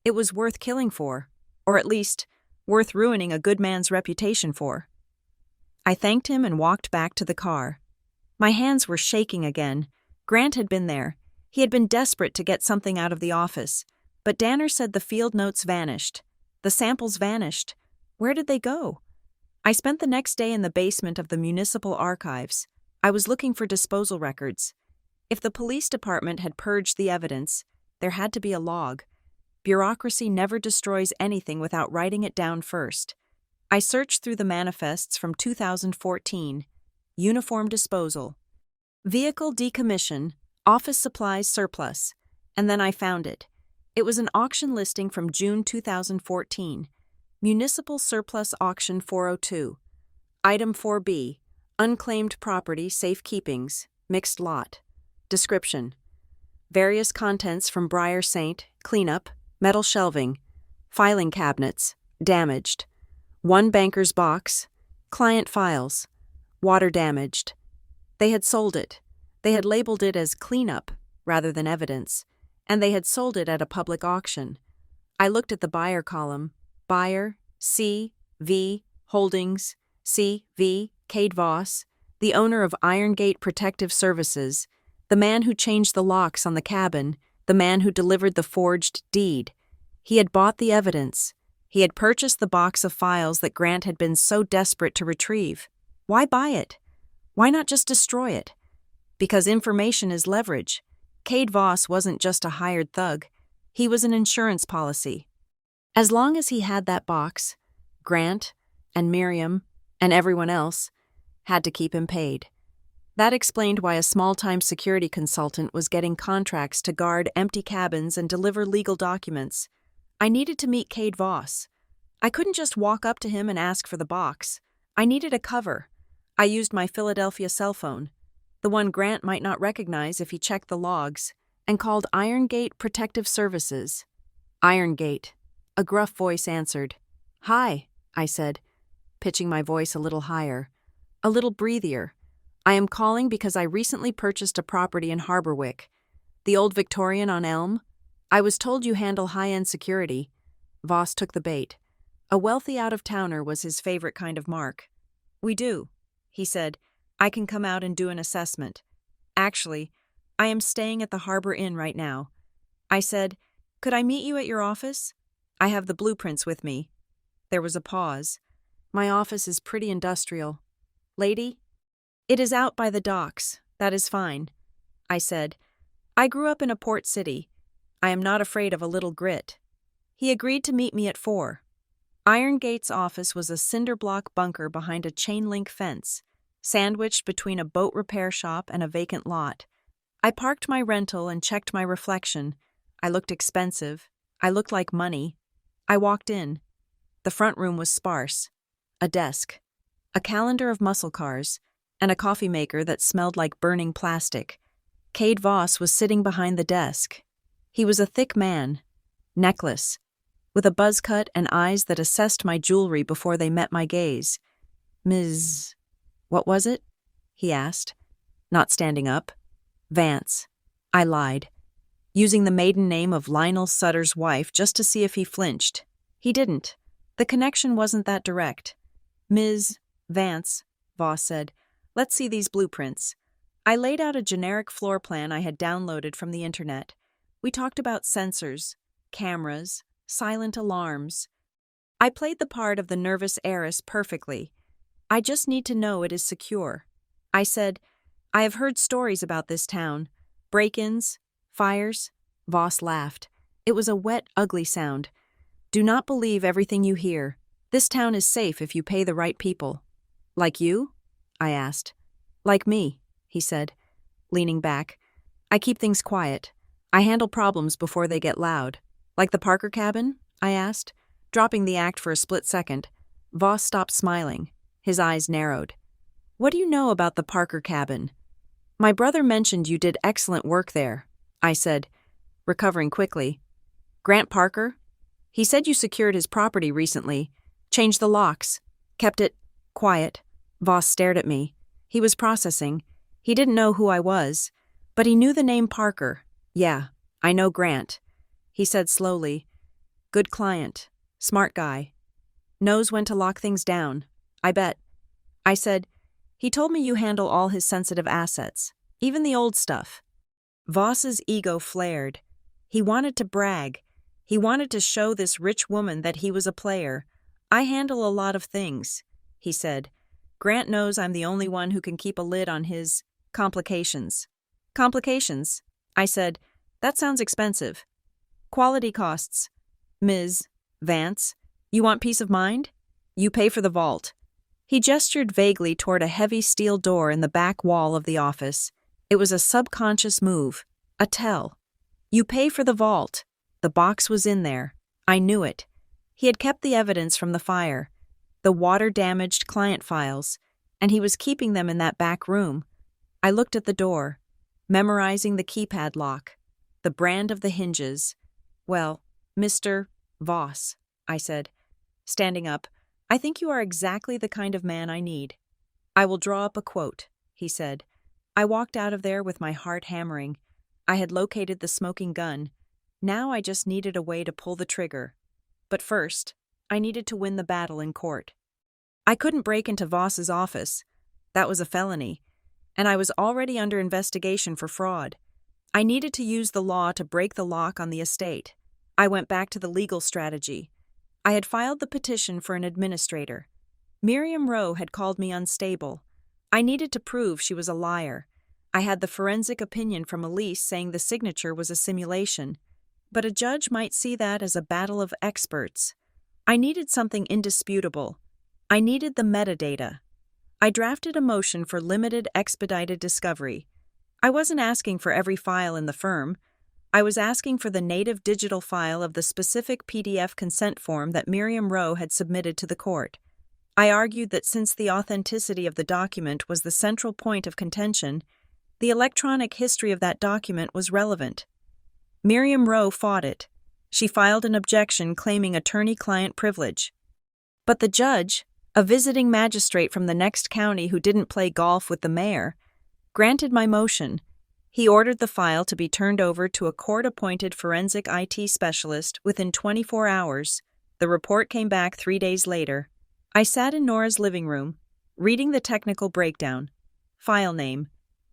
It was worth killing for, or at least, worth ruining a good man's reputation for. I thanked him and walked back to the car. My hands were shaking again. Grant had been there. He had been desperate to get something out of the office, but Danner said the field notes vanished. The samples vanished. Where did they go? I spent the next day in the basement of the municipal archives. I was looking for disposal records. If the police department had purged the evidence, there had to be a log. Bureaucracy never destroys anything without writing it down first. I searched through the manifests from 2014. Uniform disposal. Vehicle decommission. Office supplies surplus. And then I found it. It was an auction listing from June 2014. Municipal Surplus Auction 402. Item 4B. Unclaimed property, safe keepings, mixed lot. Description. Various contents from Briar Saint, cleanup, metal shelving, filing cabinets, damaged. One banker's box, client files, water damaged. They had sold it. They had labeled it as cleanup rather than evidence, and they had sold it at a public auction. I looked at the buyer column. Buyer, C. V. Holdings, C. V. Cade Voss, the owner of Iron Gate Protective Services, the man who changed the locks on the cabin, the man who delivered the forged deed. He had bought the evidence. He had purchased the box of files that Grant had been so desperate to retrieve. Why buy it? Why not just destroy it? Because information is leverage. Cade Voss wasn't just a hired thug. He was an insurance policy. As long as he had that box, Grant and Miriam and everyone else had to keep him paid. That explained why a small-time security consultant was getting contracts to guard empty cabins and deliver legal documents. I needed to meet Cade Voss. I couldn't just walk up to him and ask for the box. I needed a cover. I used my Philadelphia cell phone, the one Grant might not recognize if he checked the logs, and called Iron Gate Protective Services. Iron Gate. A gruff voice answered. Hi, I said, pitching my voice a little higher, a little breathier. I am calling because I recently purchased a property in Harborwick. The old Victorian on Elm. I was told you handle high-end security. Voss took the bait. A wealthy out-of-towner was his favorite kind of mark. We do, he said. I can come out and do an assessment. Actually, I am staying at the Harbor Inn right now. I said, could I meet you at your office? I have the blueprints with me. There was a pause. My office is pretty industrial. Lady? It is out by the docks. That is fine. I said, I grew up in a port city. I am not afraid of a little grit. He agreed to meet me at 4. Iron Gate's office was a cinder-block bunker behind a chain-link fence, sandwiched between a boat repair shop and a vacant lot. I parked my rental and checked my reflection. I looked expensive. I looked like money. I walked in. The front room was sparse. A desk, a calendar of muscle cars, and a coffee maker that smelled like burning plastic. Cade Voss was sitting behind the desk. He was a thick man, necklace, with a buzz cut and eyes that assessed my jewelry before they met my gaze. Ms. What was it? He asked, not standing up. Vance. I lied, using the maiden name of Lionel Sutter's wife just to see if he flinched. He didn't. The connection wasn't that direct. Ms. Vance, Voss said, let's see these blueprints. I laid out a generic floor plan I had downloaded from the internet. We talked about sensors, cameras, silent alarms. I played the part of the nervous heiress perfectly. I just need to know it is secure. I said, I have heard stories about this town. Break-ins, fires. Voss laughed. It was a wet, ugly sound. Do not believe everything you hear. This town is safe if you pay the right people. Like you? I asked. Like me, he said, leaning back. I keep things quiet. I handle problems before they get loud. Like the Parker cabin? I asked, dropping the act for a split second. Voss stopped smiling. His eyes narrowed. What do you know about the Parker cabin? My brother mentioned you did excellent work there, I said, recovering quickly. Grant Parker? He said you secured his property recently, changed the locks, kept it quiet. Voss stared at me. He was processing. He didn't know who I was, but he knew the name Parker. Yeah, I know Grant. He said slowly. Good client. Smart guy. Knows when to lock things down. I bet. I said, he told me you handle all his sensitive assets, even the old stuff. Voss's ego flared. He wanted to brag. He wanted to show this rich woman that he was a player. I handle a lot of things, he said. Grant knows I'm the only one who can keep a lid on his complications. Complications? I said, that sounds expensive. Quality costs. Ms. Vance, you want peace of mind? You pay for the vault. He gestured vaguely toward a heavy steel door in the back wall of the office. It was a subconscious move, a tell. You pay for the vault. The box was in there. I knew it. He had kept the evidence from the fire, the water-damaged client files, and he was keeping them in that back room. I looked at the door, memorizing the keypad lock, the brand of the hinges. Well, Mr. Voss, I said, standing up, I think you are exactly the kind of man I need. I will draw up a quote, he said. I walked out of there with my heart hammering. I had located the smoking gun. Now I just needed a way to pull the trigger. But first, I needed to win the battle in court. I couldn't break into Voss's office. That was a felony. And I was already under investigation for fraud. I needed to use the law to break the lock on the estate. I went back to the legal strategy. I had filed the petition for an administrator. Miriam Rowe had called me unstable. I needed to prove she was a liar. I had the forensic opinion from Elise saying the signature was a simulation. But a judge might see that as a battle of experts. I needed something indisputable. I needed the metadata. I drafted a motion for limited expedited discovery. I wasn't asking for every file in the firm. I was asking for the native digital file of the specific PDF consent form that Miriam Rowe had submitted to the court. I argued that since the authenticity of the document was the central point of contention, the electronic history of that document was relevant. Miriam Rowe fought it. She filed an objection claiming attorney-client privilege. But the judge, a visiting magistrate from the next county who didn't play golf with the mayor, granted my motion. He ordered the file to be turned over to a court-appointed forensic IT specialist within 24 hours. The report came back 3 days later. I sat in Nora's living room, reading the technical breakdown. File name,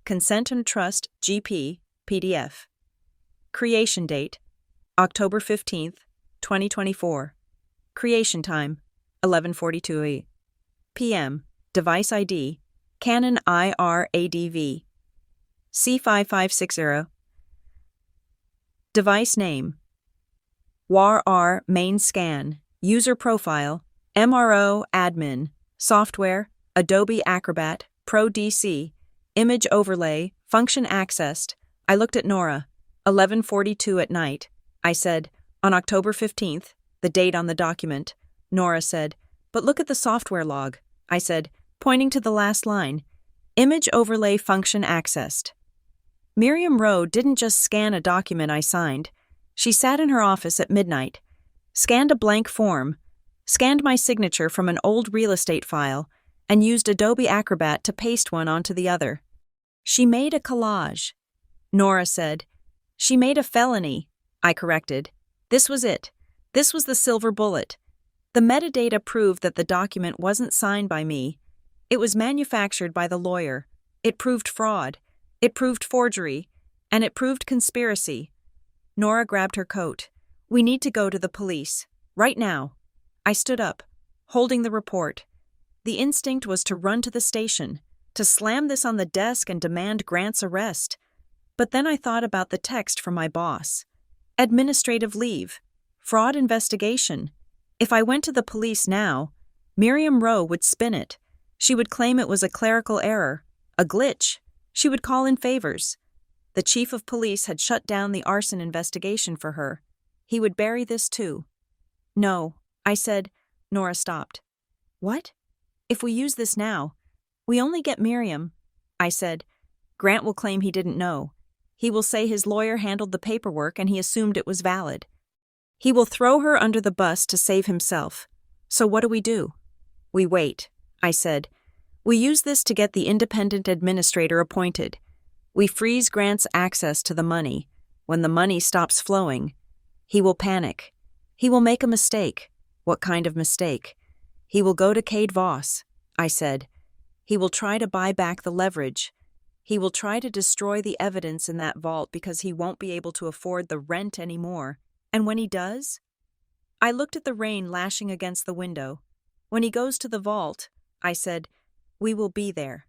Consent and Trust GP, PDF. Creation date, October 15th, 2024. Creation time, 11:42 p.m. Device ID, Canon IR-ADV. C5560. Device name, WAR-R main scan, user profile, MRO admin, software, Adobe Acrobat, Pro DC, image overlay, function accessed. I looked at Nora, 11:42 at night. I said, on October 15th, the date on the document. Nora said, but look at the software log. I said, pointing to the last line, image overlay function accessed. Miriam Rowe didn't just scan a document I signed. She sat in her office at midnight, scanned a blank form, scanned my signature from an old real estate file, and used Adobe Acrobat to paste one onto the other. She made a collage. Nora said, she made a felony. I corrected. This was it. This was the silver bullet. The metadata proved that the document wasn't signed by me. It was manufactured by the lawyer. It proved fraud. It proved forgery. And it proved conspiracy. Nora grabbed her coat. We need to go to the police. Right now. I stood up, holding the report. The instinct was to run to the station, to slam this on the desk and demand Grant's arrest. But then I thought about the text from my boss. Administrative leave. Fraud investigation. If I went to the police now, Miriam Rowe would spin it. She would claim it was a clerical error, a glitch. She would call in favors. The chief of police had shut down the arson investigation for her. He would bury this too. No, I said. Nora stopped. What? If we use this now, we only get Miriam. I said. Grant will claim he didn't know. He will say his lawyer handled the paperwork and he assumed it was valid. He will throw her under the bus to save himself. So what do? We wait, I said. We use this to get the independent administrator appointed. We freeze Grant's access to the money. When the money stops flowing, he will panic. He will make a mistake. What kind of mistake? He will go to Cade Voss, I said. He will try to buy back the leverage. He will try to destroy the evidence in that vault because he won't be able to afford the rent anymore. And when he does? I looked at the rain lashing against the window. When he goes to the vault, I said, we will be there.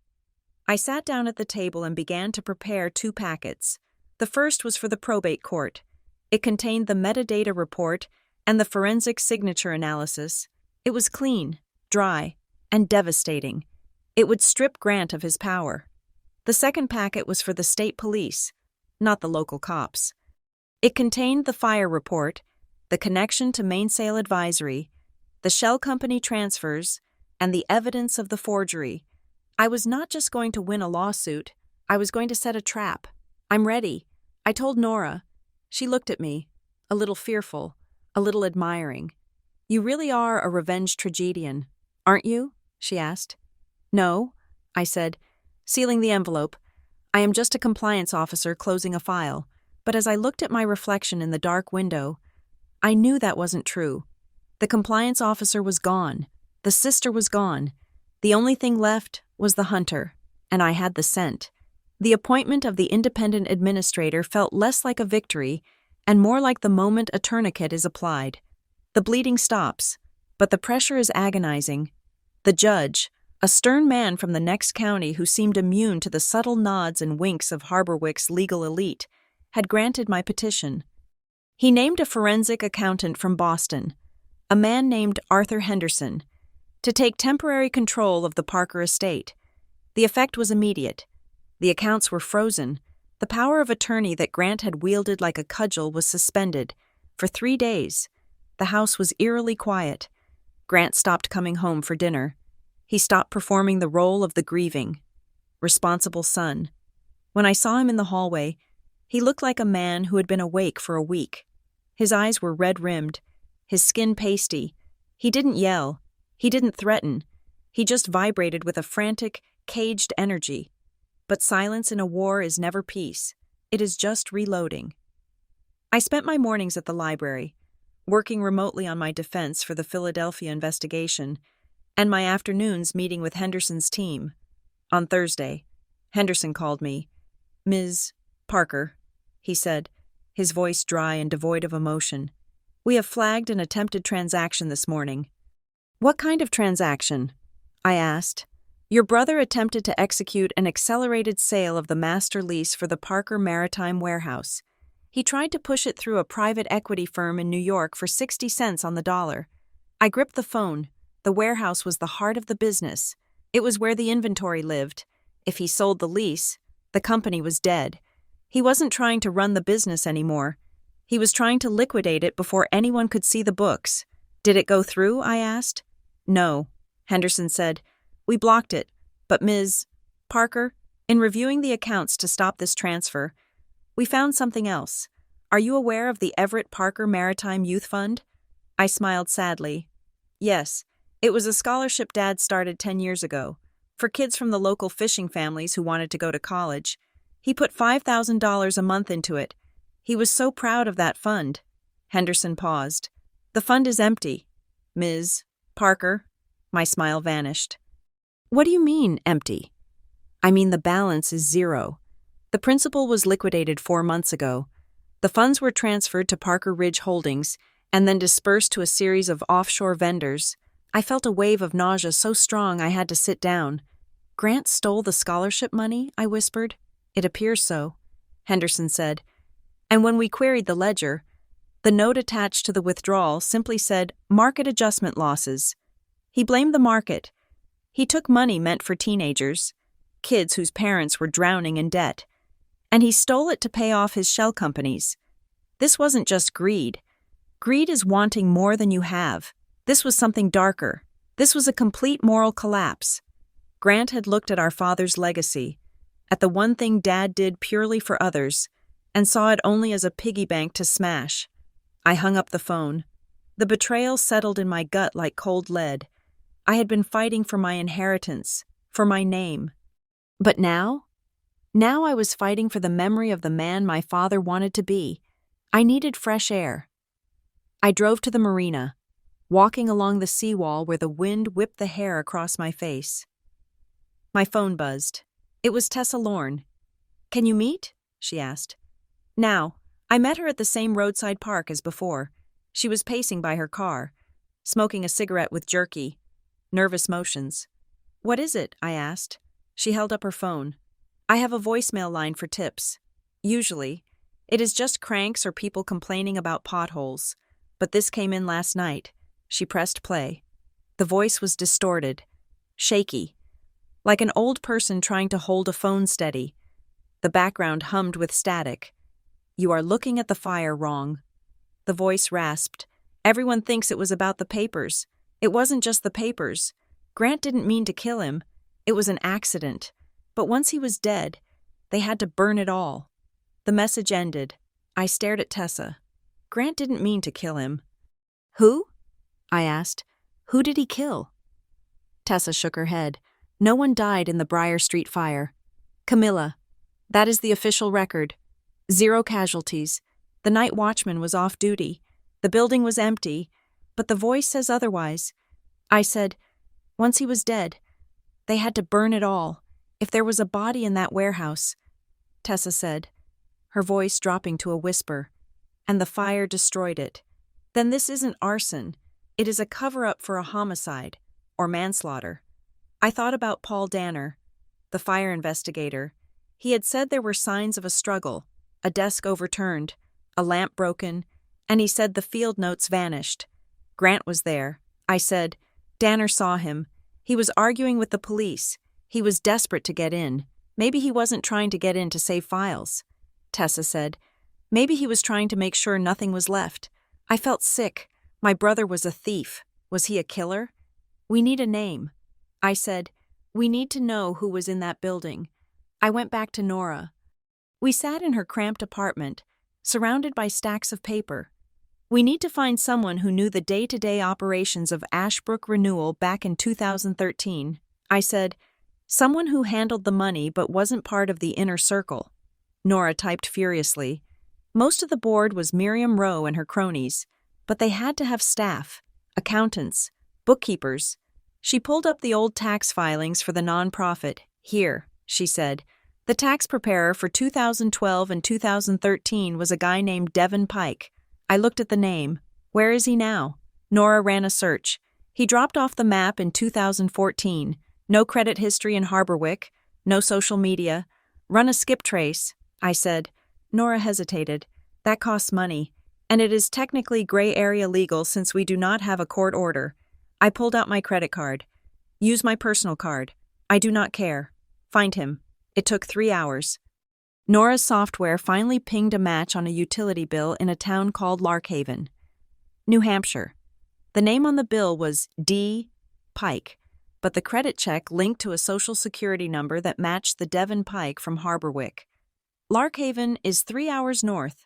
I sat down at the table and began to prepare 2 packets. The first was for the probate court. It contained the metadata report and the forensic signature analysis. It was clean, dry, and devastating. It would strip Grant of his power. The second packet was for the state police, not the local cops. It contained the fire report, the connection to Mainsail Advisory, the shell company transfers, and the evidence of the forgery. I was not just going to win a lawsuit, I was going to set a trap. I'm ready, I told Nora. She looked at me, a little fearful, a little admiring. You really are a revenge tragedian, aren't you? She asked. No, I said, sealing the envelope. I am just a compliance officer closing a file. But as I looked at my reflection in the dark window, I knew that wasn't true. The compliance officer was gone. The sister was gone. The only thing left was the hunter, and I had the scent. The appointment of the independent administrator felt less like a victory and more like the moment a tourniquet is applied. The bleeding stops, but the pressure is agonizing. The judge, a stern man from the next county who seemed immune to the subtle nods and winks of Harborwick's legal elite, had granted my petition. He named a forensic accountant from Boston, a man named Arthur Henderson, to take temporary control of the Parker estate. The effect was immediate. The accounts were frozen. The power of attorney that Grant had wielded like a cudgel was suspended. For 3 days, the house was eerily quiet. Grant stopped coming home for dinner. He stopped performing the role of the grieving, responsible son. When I saw him in the hallway, he looked like a man who had been awake for a week. His eyes were red-rimmed, his skin pasty. He didn't yell. He didn't threaten. He just vibrated with a frantic, caged energy. But silence in a war is never peace. It is just reloading. I spent my mornings at the library, working remotely on my defense for the Philadelphia investigation, and my afternoons meeting with Henderson's team. On Thursday, Henderson called me. Ms. Parker, he said, his voice dry and devoid of emotion. We have flagged an attempted transaction this morning. What kind of transaction? I asked. Your brother attempted to execute an accelerated sale of the master lease for the Parker Maritime Warehouse. He tried to push it through a private equity firm in New York for 60 cents on the dollar. I gripped the phone. The warehouse was the heart of the business. It was where the inventory lived. If he sold the lease, the company was dead. He wasn't trying to run the business anymore. He was trying to liquidate it before anyone could see the books. Did it go through? I asked. No, Henderson said. We blocked it. But Ms. Parker, in reviewing the accounts to stop this transfer, we found something else. Are you aware of the Everett Parker Maritime Youth Fund? I smiled sadly. Yes, it was a scholarship Dad started 10 years ago, for kids from the local fishing families who wanted to go to college. He put $5,000 a month into it. He was so proud of that fund. Henderson paused. The fund is empty. Ms. Parker, my smile vanished. What do you mean, empty? I mean the balance is zero. The principal was liquidated 4 months ago. The funds were transferred to Parker Ridge Holdings, and then dispersed to a series of offshore vendors. I felt a wave of nausea so strong I had to sit down. "Grant stole the scholarship money?" I whispered. "It appears so," Henderson said. And when we queried the ledger, the note attached to the withdrawal simply said, "Market adjustment losses." He blamed the market. He took money meant for teenagers, kids whose parents were drowning in debt, and he stole it to pay off his shell companies. This wasn't just greed. Greed is wanting more than you have. This was something darker. This was a complete moral collapse. Grant had looked at our father's legacy, at the one thing Dad did purely for others, and saw it only as a piggy bank to smash. I hung up the phone. The betrayal settled in my gut like cold lead. I had been fighting for my inheritance, for my name. But now? Now I was fighting for the memory of the man my father wanted to be. I needed fresh air. I drove to the marina, walking along the seawall where the wind whipped the hair across my face. My phone buzzed. It was Tessa Lorne. "Can you meet?" she asked. Now, I met her at the same roadside park as before. She was pacing by her car, smoking a cigarette with jerky, nervous motions. "What is it?" I asked. She held up her phone. "I have a voicemail line for tips. Usually, it is just cranks or people complaining about potholes. But this came in last night." She pressed play. The voice was distorted, shaky, like an old person trying to hold a phone steady. The background hummed with static. "You are looking at the fire wrong." The voice rasped. "Everyone thinks it was about the papers. It wasn't just the papers. Grant didn't mean to kill him. It was an accident. But once he was dead, they had to burn it all." The message ended. I stared at Tessa. Grant didn't mean to kill him. "Who?" I asked. "Who did he kill?" Tessa shook her head. "No one died in the Briar Street fire. Camilla. That is the official record. 0 casualties. The night watchman was off duty. The building was empty, but the voice says otherwise." I said, "Once he was dead, they had to burn it all. If there was a body in that warehouse." Tessa said, her voice dropping to a whisper, "And the fire destroyed it. Then this isn't arson. It is a cover-up for a homicide, or manslaughter." I thought about Paul Danner, the fire investigator. He had said there were signs of a struggle, a desk overturned, a lamp broken, and he said the field notes vanished. Grant was there. I said, "Danner saw him. He was arguing with the police. He was desperate to get in. Maybe he wasn't trying to get in to save files." Tessa said, "Maybe he was trying to make sure nothing was left." I felt sick. My brother was a thief. Was he a killer? "We need a name." I said, "We need to know who was in that building." I went back to Nora. We sat in her cramped apartment, surrounded by stacks of paper. "We need to find someone who knew the day-to-day operations of Ashbrook Renewal back in 2013. I said, "Someone who handled the money but wasn't part of the inner circle." Nora typed furiously. Most of the board was Miriam Rowe and her cronies, but they had to have staff, accountants, bookkeepers. She pulled up the old tax filings for the nonprofit. "Here," she said. "The tax preparer for 2012 and 2013 was a guy named Devin Pike." I looked at the name. "Where is he now?" Nora ran a search. "He dropped off the map in 2014. No credit history in Harborwick. No social media. Run a skip trace." I said. Nora hesitated. "That costs money, and it is technically gray area legal since we do not have a court order." I pulled out my credit card. "Use my personal card. I do not care. Find him." It took 3 hours. Nora's software finally pinged a match on a utility bill in a town called Larkhaven, New Hampshire. The name on the bill was D. Pike, but the credit check linked to a social security number that matched the Devon Pike from Harborwick. "Larkhaven is 3 hours north,"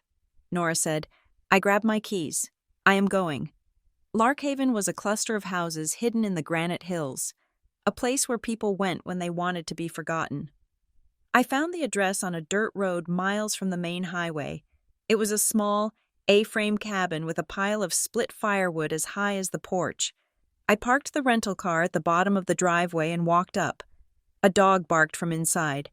Nora said. I grabbed my keys. "I am going." Larkhaven was a cluster of houses hidden in the granite hills, a place where people went when they wanted to be forgotten. I found the address on a dirt road miles from the main highway. It was a small, A-frame cabin with a pile of split firewood as high as the porch. I parked the rental car at the bottom of the driveway and walked up. A dog barked from inside.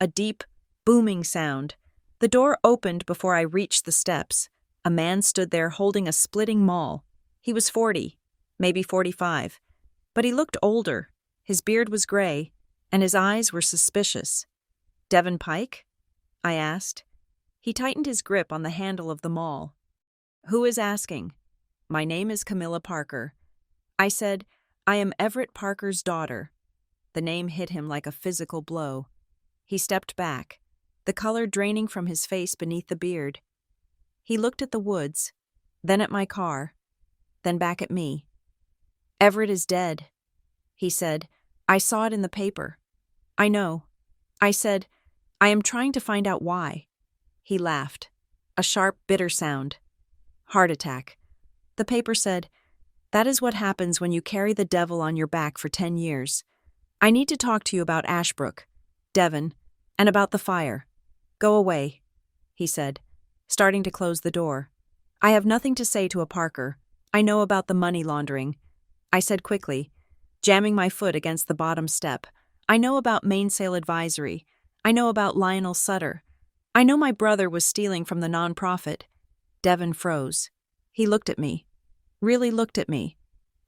A deep, booming sound. The door opened before I reached the steps. A man stood there holding a splitting maul. He was 40, maybe 45, but he looked older. His beard was gray, and his eyes were suspicious. "Devon Pike?" I asked. He tightened his grip on the handle of the maul. "Who is asking?" "My name is Camilla Parker." I said, "I am Everett Parker's daughter." The name hit him like a physical blow. He stepped back, the color draining from his face beneath the beard. He looked at the woods, then at my car, then back at me. "Everett is dead," he said. "I saw it in the paper." "I know." I said, "I am trying to find out why." He laughed. A sharp, bitter sound. "Heart attack." The paper said, "That is what happens when you carry the devil on your back for 10 years. I need to talk to you about Ashbrook, Devon, and about the fire. Go away," he said, starting to close the door. "I have nothing to say to a Parker. I know about the money laundering," I said quickly, jamming my foot against the bottom step. "I know about mainsail advisory. I know about Lionel Sutter. I know my brother was stealing from the nonprofit." Devon froze. He looked at me, really looked at me,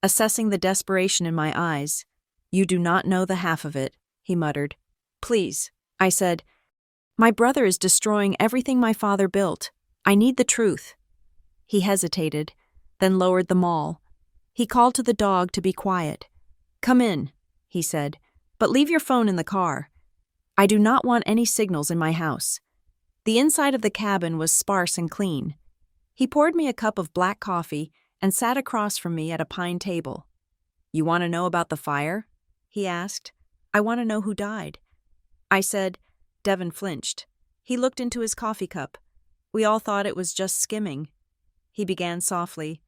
assessing the desperation in my eyes. "You do not know the half of it," he muttered. "Please," I said. "My brother is destroying everything my father built. I need the truth." He hesitated, then lowered the maul. He called to the dog to be quiet. "Come in," he said, "but leave your phone in the car. I do not want any signals in my house." The inside of the cabin was sparse and clean. He poured me a cup of black coffee and sat across from me at a pine table. "You want to know about the fire?" he asked. "I want to know who died." I said. Devon flinched. He looked into his coffee cup. "We all thought it was just skimming." He began softly.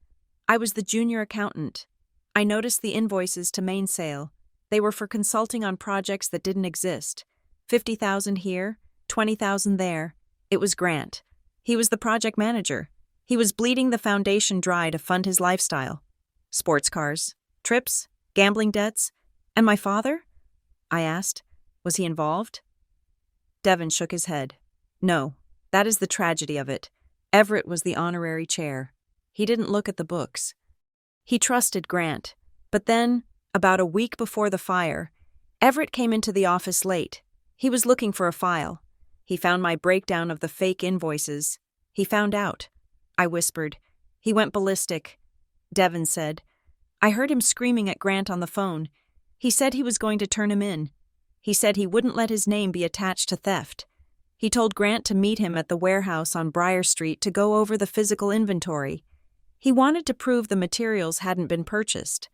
"I was the junior accountant. I noticed the invoices to Mainsail. They were for consulting on projects that didn't exist. 50,000 here, 20,000 there. It was Grant. He was the project manager. He was bleeding the foundation dry to fund his lifestyle. Sports cars, trips, gambling debts. And my father?" I asked. "Was he involved?" Devon shook his head. "No, that is the tragedy of it. Everett was the honorary chair. He didn't look at the books. He trusted Grant. But then, about a week before the fire, Everett came into the office late. He was looking for a file. He found my breakdown of the fake invoices. He found out." I whispered. "He went ballistic." Devon said. "I heard him screaming at Grant on the phone. He said he was going to turn him in. He said he wouldn't let his name be attached to theft. He told Grant to meet him at the warehouse on Briar Street to go over the physical inventory. He wanted to prove the materials hadn't been purchased."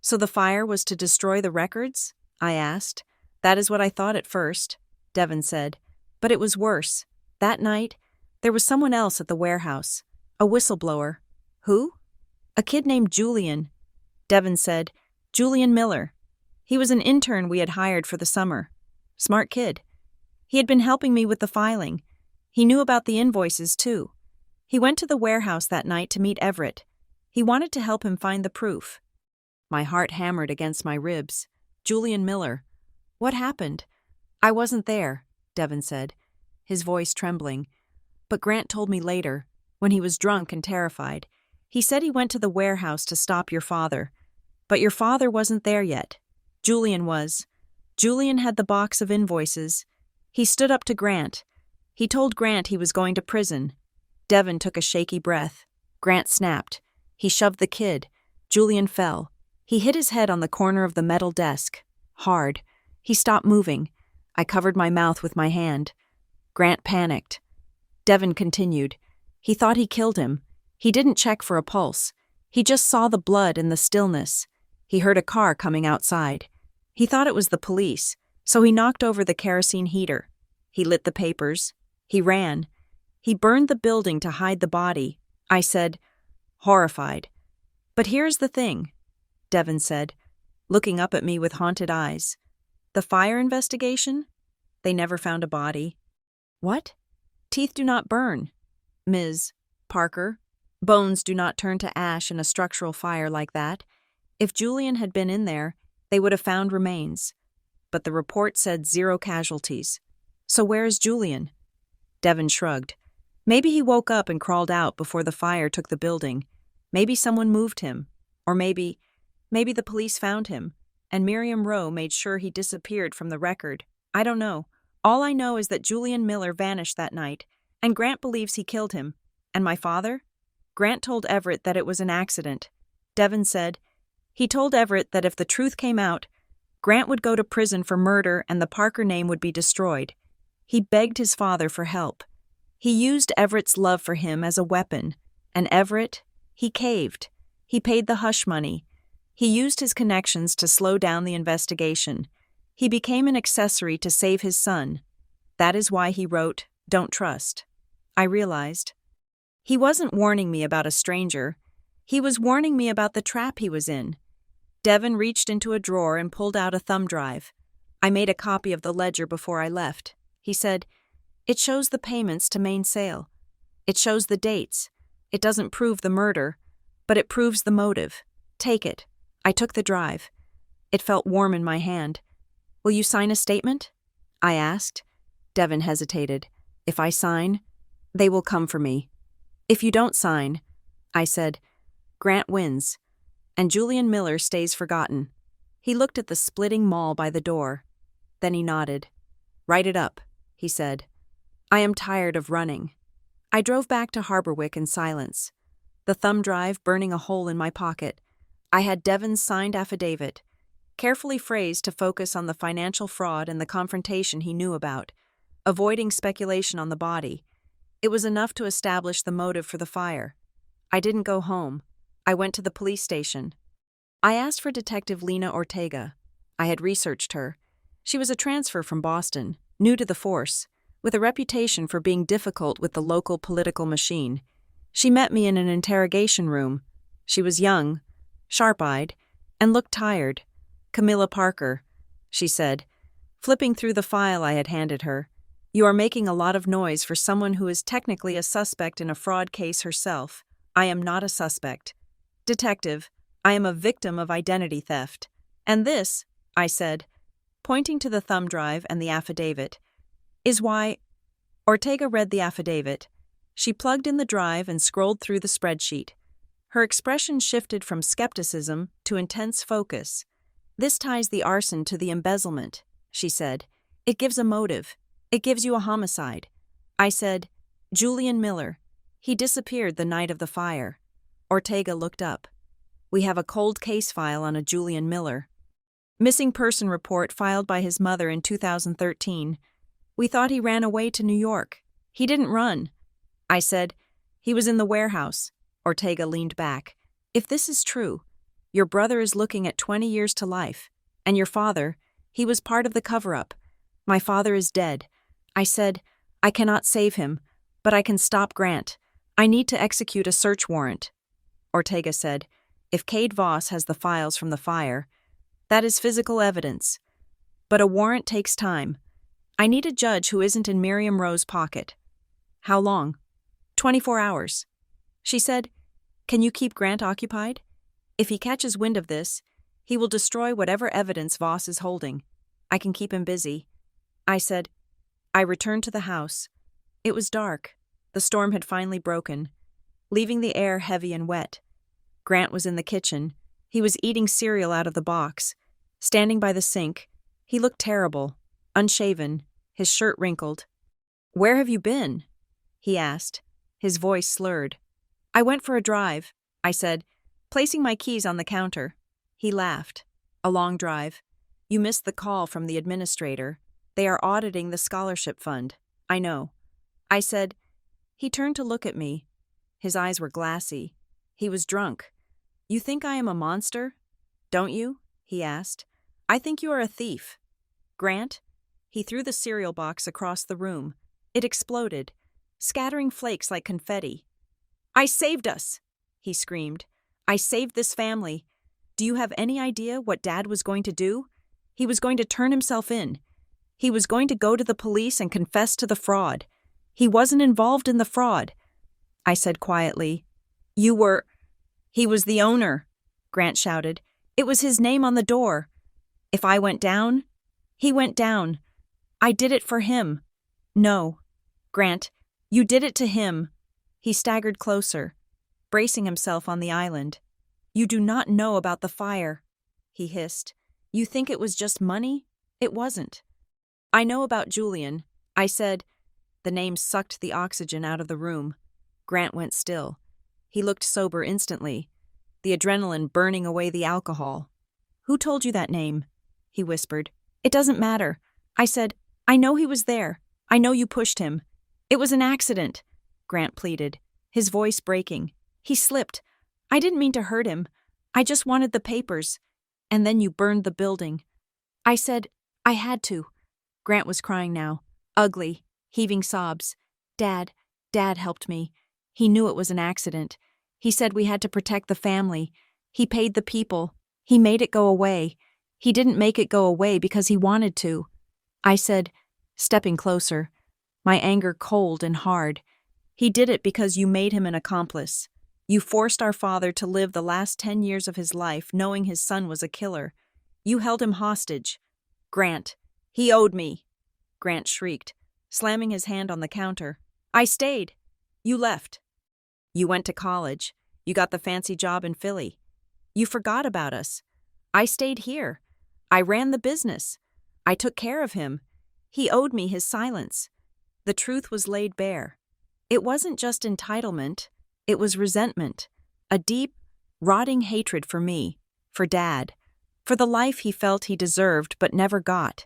"So the fire was to destroy the records?" I asked. "That is what I thought at first," Devon said. "But it was worse. That night, there was someone else at the warehouse. A whistleblower." "Who?" "A kid named Julian," Devon said. "Julian Miller. He was an intern we had hired for the summer. Smart kid. He had been helping me with the filing. He knew about the invoices, too. He went to the warehouse that night to meet Everett. He wanted to help him find the proof." My heart hammered against my ribs. Julian Miller. What happened? "I wasn't there," Devon said, his voice trembling. "But Grant told me later, when he was drunk and terrified. He said he went to the warehouse to stop your father. But your father wasn't there yet. Julian was. Julian had the box of invoices. He stood up to Grant. He told Grant he was going to prison." Devon took a shaky breath. Grant snapped. He shoved the kid. Julian fell. He hit his head on the corner of the metal desk. Hard. He stopped moving. I covered my mouth with my hand. Grant panicked. Devon continued. "He thought he killed him. He didn't check for a pulse. He just saw the blood and the stillness. He heard a car coming outside. He thought it was the police, so he knocked over the kerosene heater. He lit the papers. He ran. He burned the building to hide the body." I said, horrified. "But here's the thing," Devon said, looking up at me with haunted eyes. "The fire investigation? They never found a body." "What?" "Teeth do not burn, Ms. Parker. Bones do not turn to ash in a structural fire like that. If Julian had been in there, they would have found remains. But the report said 0 casualties. So where is Julian?" Devon shrugged. Maybe he woke up and crawled out before the fire took the building. Maybe someone moved him. Or maybe the police found him, and Miriam Rowe made sure he disappeared from the record. I don't know. All I know is that Julian Miller vanished that night, and Grant believes he killed him. And my father? Grant told Everett that it was an accident. Devon said, he told Everett that if the truth came out, Grant would go to prison for murder and the Parker name would be destroyed. He begged his father for help. He used Everett's love for him as a weapon, and Everett, he caved. He paid the hush money. He used his connections to slow down the investigation. He became an accessory to save his son. That is why he wrote, "Don't trust." I realized. He wasn't warning me about a stranger. He was warning me about the trap he was in. Devon reached into a drawer and pulled out a thumb drive. I made a copy of the ledger before I left. He said, "It shows the payments to main sale. It shows the dates. It doesn't prove the murder, but it proves the motive. Take it." I took the drive. It felt warm in my hand. "Will you sign a statement?" I asked. Devon hesitated. "If I sign, they will come for me." "If you don't sign," I said, "Grant wins, and Julian Miller stays forgotten." He looked at the splitting mall by the door. Then he nodded. "Write it up," he said. "I am tired of running." I drove back to Harborwick in silence, the thumb drive burning a hole in my pocket. I had Devon's signed affidavit, carefully phrased to focus on the financial fraud and the confrontation he knew about, avoiding speculation on the body. It was enough to establish the motive for the fire. I didn't go home. I went to the police station. I asked for Detective Lena Ortega. I had researched her. She was a transfer from Boston, new to the force, with a reputation for being difficult with the local political machine. She met me in an interrogation room. She was young, sharp-eyed, and looked tired. "Camilla Parker," she said, flipping through the file I had handed her. "You are making a lot of noise for someone who is technically a suspect in a fraud case herself. I am not a suspect. Detective, I am a victim of identity theft. And this," I said, pointing to the thumb drive and the affidavit, "is why—" Ortega read the affidavit. She plugged in the drive and scrolled through the spreadsheet. Her expression shifted from skepticism to intense focus. "This ties the arson to the embezzlement," she said. "It gives a motive. It gives you a homicide." I said, "Julian Miller. He disappeared the night of the fire." Ortega looked up. "We have a cold case file on a Julian Miller. Missing person report filed by his mother in 2013. We thought he ran away to New York. He didn't run." I said, "He was in the warehouse." Ortega leaned back. "If this is true, your brother is looking at 20 years to life. And your father, he was part of the cover-up. My father is dead." I said, "I cannot save him, but I can stop Grant. I need to execute a search warrant." Ortega said, "If Cade Voss has the files from the fire, that is physical evidence. But a warrant takes time. I need a judge who isn't in Miriam Rowe's pocket." "How long?" 24 hours. She said, "Can you keep Grant occupied? If he catches wind of this, he will destroy whatever evidence Voss is holding. I can keep him busy." I said. I returned to the house. It was dark. The storm had finally broken, leaving the air heavy and wet. Grant was in the kitchen. He was eating cereal out of the box. Standing by the sink, he looked terrible, unshaven, his shirt wrinkled. "Where have you been?" he asked, his voice slurred. "I went for a drive," I said, placing my keys on the counter. He laughed. "A long drive. You missed the call from the administrator. They are auditing the scholarship fund." "I know." I said. He turned to look at me. His eyes were glassy. He was drunk. "You think I am a monster? Don't you?" he asked. "I think you are a thief." "Grant?" He threw the cereal box across the room. It exploded, scattering flakes like confetti. "I saved us!" he screamed. "I saved this family. Do you have any idea what Dad was going to do? He was going to turn himself in. He was going to go to the police and confess to the fraud. He wasn't involved in the fraud." I said quietly, "You were—" "He was the owner," Grant shouted. "It was his name on the door. If I went down, he went down. I did it for him." "No, Grant, You did it to him. He staggered closer, bracing himself on the island. You do not know about the fire, he hissed. You think it was just money? It wasn't. I know about Julian, I said. The name sucked the oxygen out of the room. Grant went still. He looked sober instantly, the adrenaline burning away the alcohol. Who told you that name? He whispered. It doesn't matter. I said, I know he was there. I know you pushed him. It was an accident, Grant pleaded, his voice breaking. He slipped. I didn't mean to hurt him. I just wanted the papers. And then you burned the building. I said, I had to. Grant was crying now, ugly, heaving sobs. Dad helped me. He knew it was an accident. He said we had to protect the family. He paid the people. He made it go away. He didn't make it go away because he wanted to. I said, stepping closer, my anger cold and hard. He did it because you made him an accomplice. You forced our father to live the last 10 years of his life knowing his son was a killer. You held him hostage. Grant, he owed me. Grant shrieked, slamming his hand on the counter. I stayed. You left. You went to college. You got the fancy job in Philly. You forgot about us. I stayed here. I ran the business. I took care of him. He owed me his silence. The truth was laid bare. It wasn't just entitlement. It was resentment. A deep, rotting hatred for me, for Dad, for the life he felt he deserved but never got.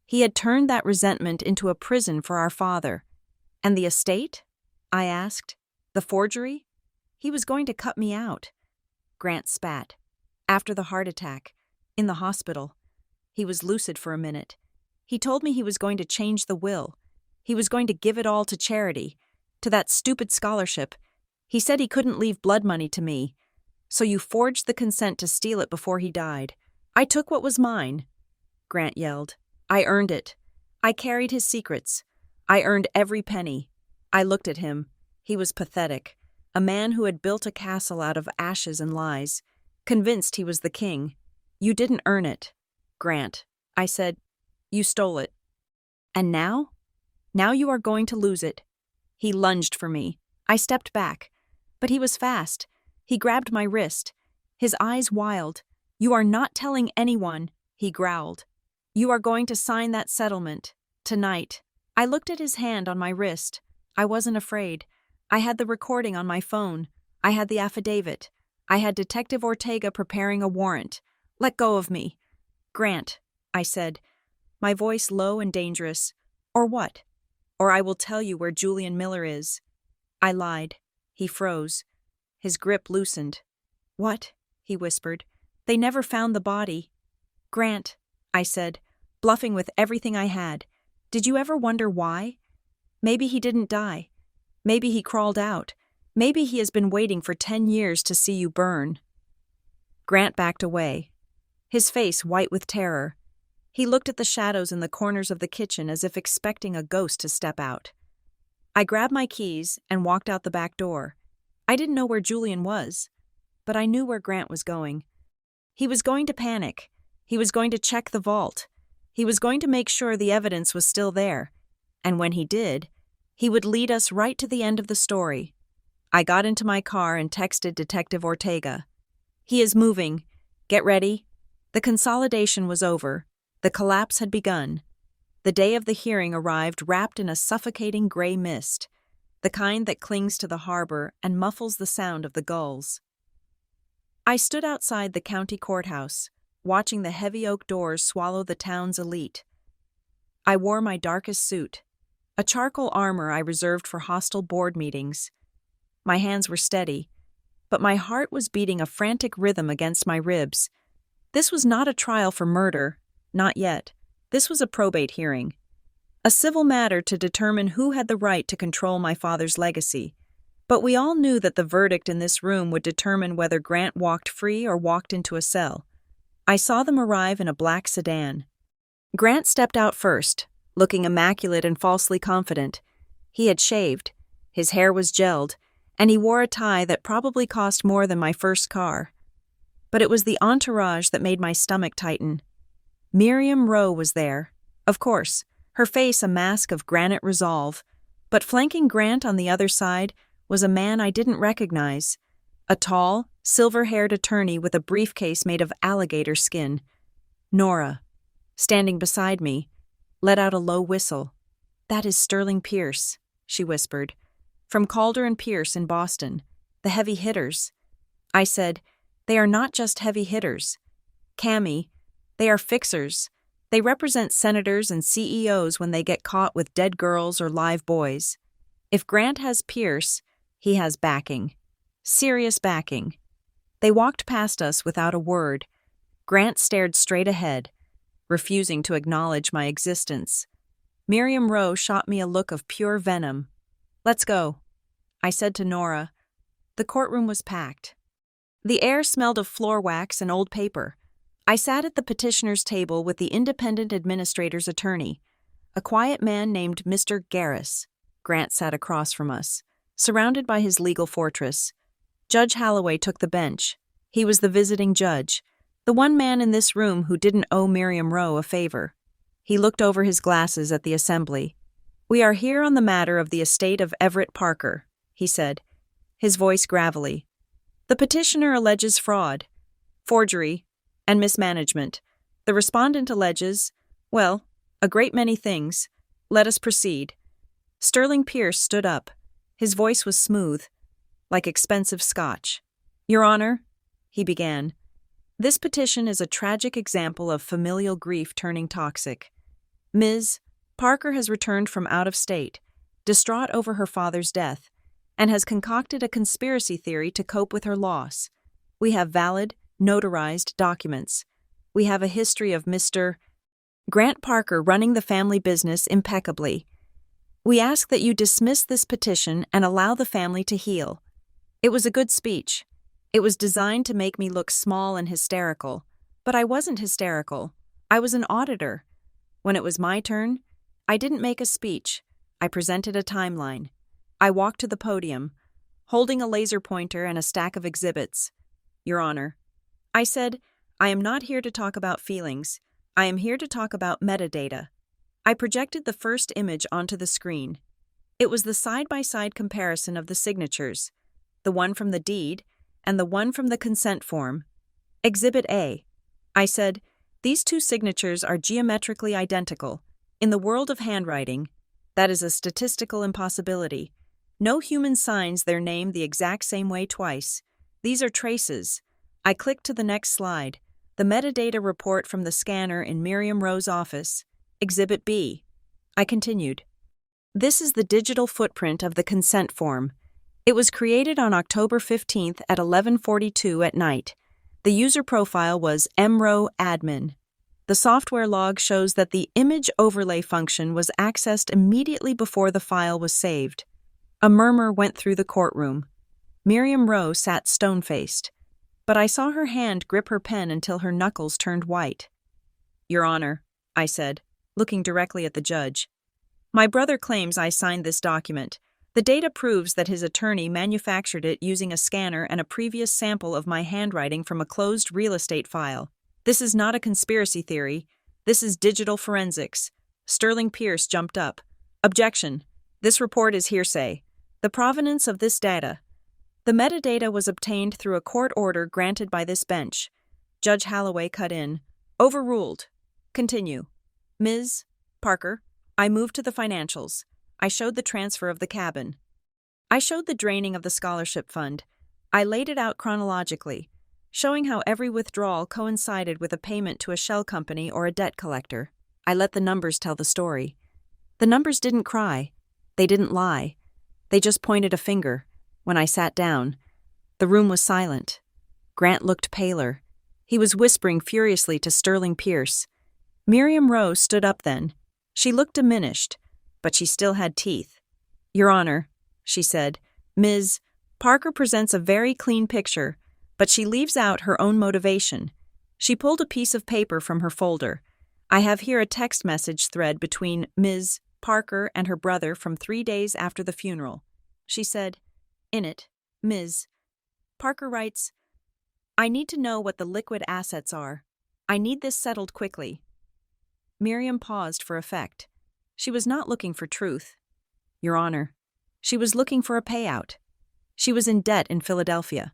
He had turned that resentment into a prison for our father. And the estate? I asked. The forgery? He was going to cut me out. Grant spat. After the heart attack. In the hospital. He was lucid for a minute. He told me he was going to change the will. He was going to give it all to charity, to that stupid scholarship. He said he couldn't leave blood money to me. So you forged the consent to steal it before he died. I took what was mine, Grant yelled. I earned it. I carried his secrets. I earned every penny. I looked at him. He was pathetic. A man who had built a castle out of ashes and lies, convinced he was the king. You didn't earn it, Grant. I said, you stole it. And now? Now you are going to lose it. He lunged for me. I stepped back. But he was fast. He grabbed my wrist. His eyes wild. You are not telling anyone, he growled. You are going to sign that settlement. Tonight. I looked at his hand on my wrist. I wasn't afraid. I had the recording on my phone. I had the affidavit. I had Detective Ortega preparing a warrant. Let go of me. Grant, I said, my voice low and dangerous. Or what? Or I will tell you where Julian Miller is. I lied. He froze. His grip loosened. What? He whispered. They never found the body. Grant, I said, bluffing with everything I had. Did you ever wonder why? Maybe he didn't die. Maybe he crawled out. Maybe he has been waiting for 10 years to see you burn. Grant backed away, his face white with terror. He looked at the shadows in the corners of the kitchen as if expecting a ghost to step out. I grabbed my keys and walked out the back door. I didn't know where Julian was, but I knew where Grant was going. He was going to panic. He was going to check the vault. He was going to make sure the evidence was still there. And when he did, he would lead us right to the end of the story. I got into my car and texted Detective Ortega. He is moving. Get ready. The consolidation was over. The collapse had begun. The day of the hearing arrived wrapped in a suffocating gray mist, the kind that clings to the harbor and muffles the sound of the gulls. I stood outside the county courthouse, watching the heavy oak doors swallow the town's elite. I wore my darkest suit, a charcoal armor I reserved for hostile board meetings. My hands were steady, but my heart was beating a frantic rhythm against my ribs. This was not a trial for murder, not yet. This was a probate hearing, a civil matter to determine who had the right to control my father's legacy. But we all knew that the verdict in this room would determine whether Grant walked free or walked into a cell. I saw them arrive in a black sedan. Grant stepped out first, looking immaculate and falsely confident. He had shaved, his hair was gelled, and he wore a tie that probably cost more than my first car. But it was the entourage that made my stomach tighten. Miriam Rowe was there, of course, her face a mask of granite resolve, But flanking Grant on the other side was a man I didn't recognize, a tall, silver-haired attorney with a briefcase made of alligator skin. Nora, standing beside me, let out a low whistle. "That is Sterling Pierce," she whispered. "From Calder and Pierce in Boston, the heavy hitters." I said, "They are not just heavy hitters. Cammy, they are fixers. They represent senators and CEOs when they get caught with dead girls or live boys. If Grant has Pierce, he has backing. Serious backing." They walked past us without a word. Grant stared straight ahead, refusing to acknowledge my existence. Miriam Rowe shot me a look of pure venom. "Let's go," I said to Nora. The courtroom was packed. The air smelled of floor wax and old paper. I sat at the petitioner's table with the independent administrator's attorney, a quiet man named Mr. Garris. Grant sat across from us, surrounded by his legal fortress. Judge Holloway took the bench. He was the visiting judge, the one man in this room who didn't owe Miriam Rowe a favor. He looked over his glasses at the assembly. "We are here on the matter of the estate of Everett Parker," he said, his voice gravelly. "The petitioner alleges fraud, forgery, and mismanagement. The respondent alleges, well, a great many things. Let us proceed." Sterling Pierce stood up. His voice was smooth, like expensive scotch. "Your Honor," he began, "this petition is a tragic example of familial grief turning toxic. Ms. Parker has returned from out of state, distraught over her father's death, and has concocted a conspiracy theory to cope with her loss. We have valid, notarized documents. We have a history of Mr. Grant Parker running the family business impeccably. We ask that you dismiss this petition and allow the family to heal." It was a good speech. It was designed to make me look small and hysterical, but I wasn't hysterical. I was an auditor. When it was my turn, I didn't make a speech. I presented a timeline. I walked to the podium, holding a laser pointer and a stack of exhibits. "Your Honor," I said, "I am not here to talk about feelings. I am here to talk about metadata." I projected the first image onto the screen. It was the side-by-side comparison of the signatures, the one from the deed and the one from the consent form. Exhibit A. I said, "These two signatures are geometrically identical. In the world of handwriting, that is a statistical impossibility. No human signs their name the exact same way twice. These are traces." I clicked to the next slide, the metadata report from the scanner in Miriam Rowe's office. Exhibit B. I continued. "This is the digital footprint of the consent form. It was created on October 15th at 11:42 at night. The user profile was mrow admin. The software log shows that the image overlay function was accessed immediately before the file was saved." A murmur went through the courtroom. Miriam Rowe sat stone-faced, but I saw her hand grip her pen until her knuckles turned white. "Your Honor," I said, looking directly at the judge, "my brother claims I signed this document. The data proves that his attorney manufactured it using a scanner and a previous sample of my handwriting from a closed real estate file. This is not a conspiracy theory. This is digital forensics." Sterling Pierce jumped up. "Objection. This report is hearsay. The provenance of this data. The metadata was obtained through a court order granted by this bench." Judge Holloway cut in. "Overruled. Continue. Ms. Parker, I moved to the financials. I showed the transfer of the cabin. I showed the draining of the scholarship fund. I laid it out chronologically, showing how every withdrawal coincided with a payment to a shell company or a debt collector. I let the numbers tell the story. The numbers didn't cry. They didn't lie. They just pointed a finger. When I sat down, the room was silent. Grant looked paler. He was whispering furiously to Sterling Pierce. Miriam Rowe stood up then. She looked diminished, but she still had teeth. "Your Honor," she said, "Ms. Parker presents a very clean picture, but she leaves out her own motivation." She pulled a piece of paper from her folder. "I have here a text message thread between Ms. Parker and her brother from 3 days after the funeral." She said, in it, Ms. Parker writes, "I need to know what the liquid assets are. I need this settled quickly." Miriam paused for effect. She was not looking for truth. Your Honor. She was looking for a payout. She was in debt in Philadelphia.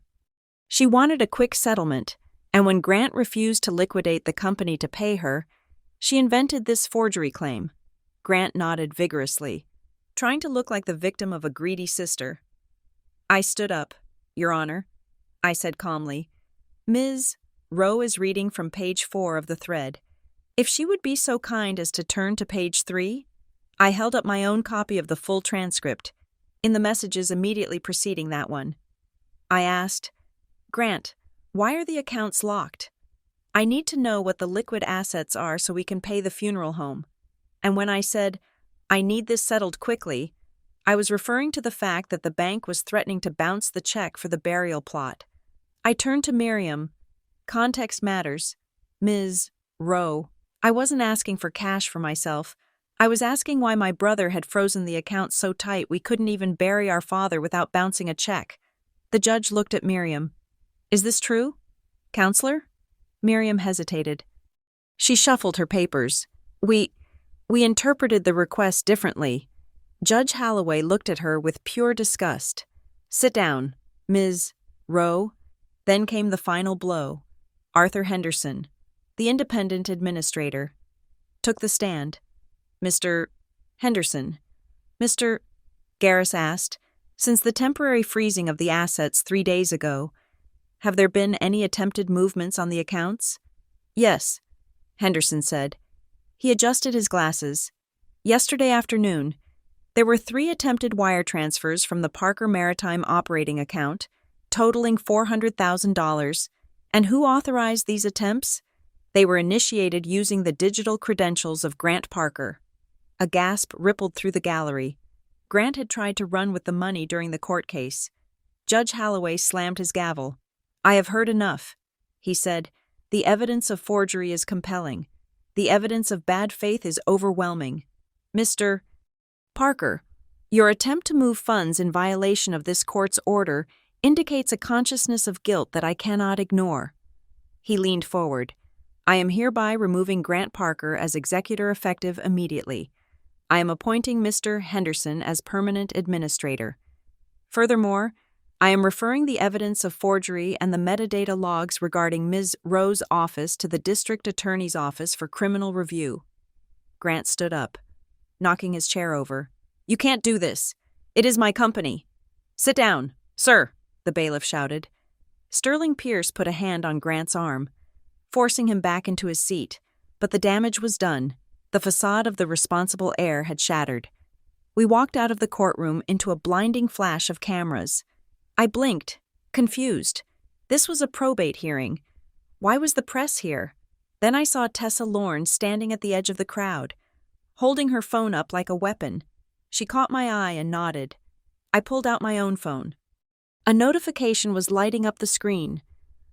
She wanted a quick settlement, and when Grant refused to liquidate the company to pay her, she invented this forgery claim. Grant nodded vigorously, trying to look like the victim of a greedy sister. I stood up. Your Honor, I said calmly. Ms. Rowe is reading from page 4 of the thread. If she would be so kind as to turn to page 3? I held up my own copy of the full transcript, in the messages immediately preceding that one. I asked, Grant, why are the accounts locked? I need to know what the liquid assets are so we can pay the funeral home. And when I said, I need this settled quickly, I was referring to the fact that the bank was threatening to bounce the check for the burial plot. I turned to Miriam. Context matters. Ms. Rowe. I wasn't asking for cash for myself. I was asking why my brother had frozen the account so tight we couldn't even bury our father without bouncing a check. The judge looked at Miriam. Is this true? Counselor? Miriam hesitated. She shuffled her papers. We interpreted the request differently. Judge Holloway looked at her with pure disgust. Sit down, Ms. Rowe. Then came the final blow. Arthur Henderson, the independent administrator, took the stand. Mr. Henderson. Mr. Garris asked, since the temporary freezing of the assets 3 days ago, have there been any attempted movements on the accounts? Yes, Henderson said. He adjusted his glasses. Yesterday afternoon, there were 3 attempted wire transfers from the Parker Maritime operating account, totaling $400,000. And who authorized these attempts? They were initiated using the digital credentials of Grant Parker. A gasp rippled through the gallery. Grant had tried to run with the money during the court case. Judge Holloway slammed his gavel. I have heard enough, he said. The evidence of forgery is compelling. The evidence of bad faith is overwhelming. Mr. Parker, your attempt to move funds in violation of this court's order indicates a consciousness of guilt that I cannot ignore. He leaned forward. I am hereby removing Grant Parker as executor effective immediately. I am appointing Mr. Henderson as permanent administrator. Furthermore, I am referring the evidence of forgery and the metadata logs regarding Ms. Rowe's office to the District Attorney's Office for criminal review. Grant stood up, knocking his chair over. You can't do this. It is my company. Sit down, sir, the bailiff shouted. Sterling Pierce put a hand on Grant's arm, forcing him back into his seat, but the damage was done. The facade of the responsible heir had shattered. We walked out of the courtroom into a blinding flash of cameras. I blinked, confused. This was a probate hearing. Why was the press here? Then I saw Tessa Lorne standing at the edge of the crowd, holding her phone up like a weapon. She caught my eye and nodded. I pulled out my own phone. A notification was lighting up the screen.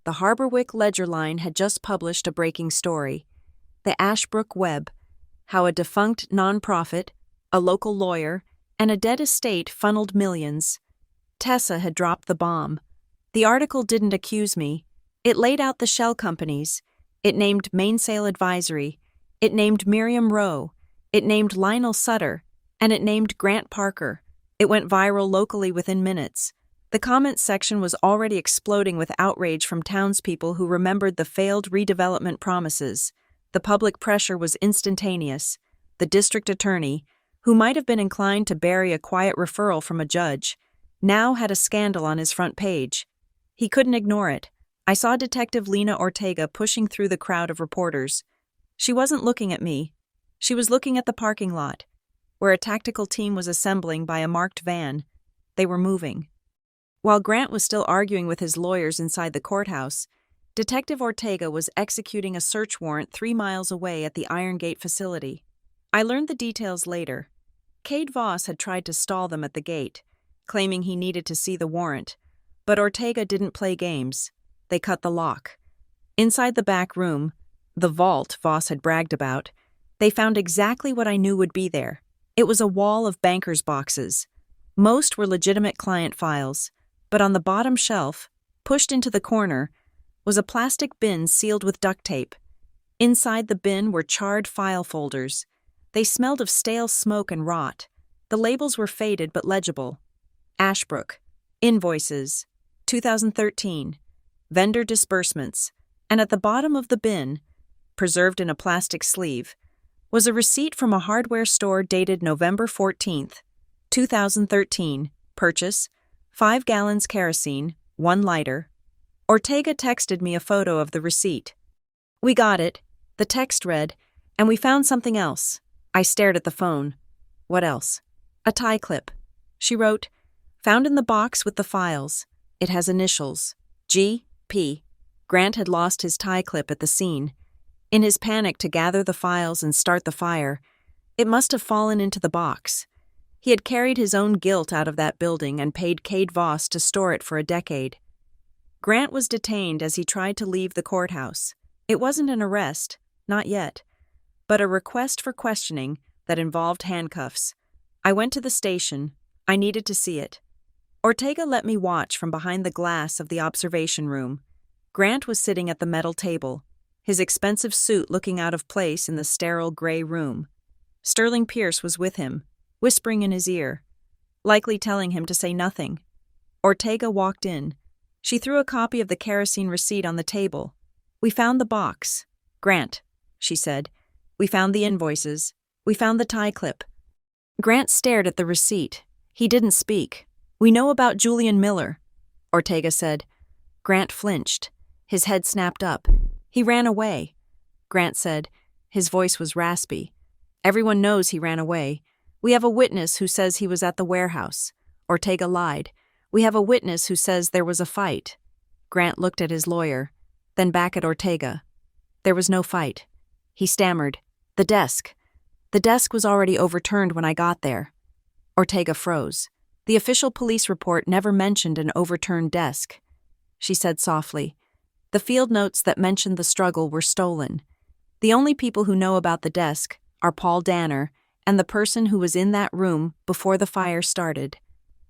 The Harborwick Ledger Line had just published a breaking story. The Ashbrook Web, how a defunct nonprofit, a local lawyer, and a dead estate funneled millions. Tessa had dropped the bomb. The article didn't accuse me. It laid out the shell companies. It named Mainsail Advisory. It named Miriam Rowe. It named Lionel Sutter. And it named Grant Parker. It went viral locally within minutes. The comments section was already exploding with outrage from townspeople who remembered the failed redevelopment promises. The public pressure was instantaneous. The district attorney, who might have been inclined to bury a quiet referral from a judge, now had a scandal on his front page. He couldn't ignore it. I saw Detective Lena Ortega pushing through the crowd of reporters. She wasn't looking at me. She was looking at the parking lot, where a tactical team was assembling by a marked van. They were moving. While Grant was still arguing with his lawyers inside the courthouse, Detective Ortega was executing a search warrant 3 miles away at the Iron Gate facility. I learned the details later. Cade Voss had tried to stall them at the gate, claiming he needed to see the warrant, but Ortega didn't play games. They cut the lock. Inside the back room, the vault Voss had bragged about, they found exactly what I knew would be there. It was a wall of bankers' boxes. Most were legitimate client files, but on the bottom shelf, pushed into the corner, was a plastic bin sealed with duct tape. Inside the bin were charred file folders. They smelled of stale smoke and rot. The labels were faded but legible. Ashbrook, invoices, 2013, vendor disbursements, and at the bottom of the bin, preserved in a plastic sleeve, was a receipt from a hardware store dated November 14th, 2013, purchase, 5 gallons kerosene, 1 lighter. Ortega texted me a photo of the receipt. "We got it," the text read, "and we found something else." I stared at the phone. "What else?" "A tie clip." She wrote, "Found in the box with the files. It has initials. G.P. Grant had lost his tie clip at the scene. In his panic to gather the files and start the fire, it must have fallen into the box. He had carried his own guilt out of that building and paid Cade Voss to store it for a decade. Grant was detained as he tried to leave the courthouse. It wasn't an arrest, not yet, but a request for questioning that involved handcuffs. I went to the station. I needed to see it. Ortega let me watch from behind the glass of the observation room. Grant was sitting at the metal table, his expensive suit looking out of place in the sterile gray room. Sterling Pierce was with him, whispering in his ear, likely telling him to say nothing. Ortega walked in. She threw a copy of the kerosene receipt on the table. "We found the box. Grant," she said. "We found the invoices. We found the tie clip." Grant stared at the receipt. He didn't speak. "We know about Julian Miller," Ortega said. Grant flinched. His head snapped up. "He ran away," Grant said. His voice was raspy. "Everyone knows he ran away. We have a witness who says he was at the warehouse." Ortega lied. "We have a witness who says there was a fight." Grant looked at his lawyer, then back at Ortega. "There was no fight." He stammered. "The desk. The desk was already overturned when I got there." Ortega froze. "The official police report never mentioned an overturned desk," she said softly. "The field notes that mentioned the struggle were stolen. The only people who know about the desk are Paul Danner and the person who was in that room before the fire started."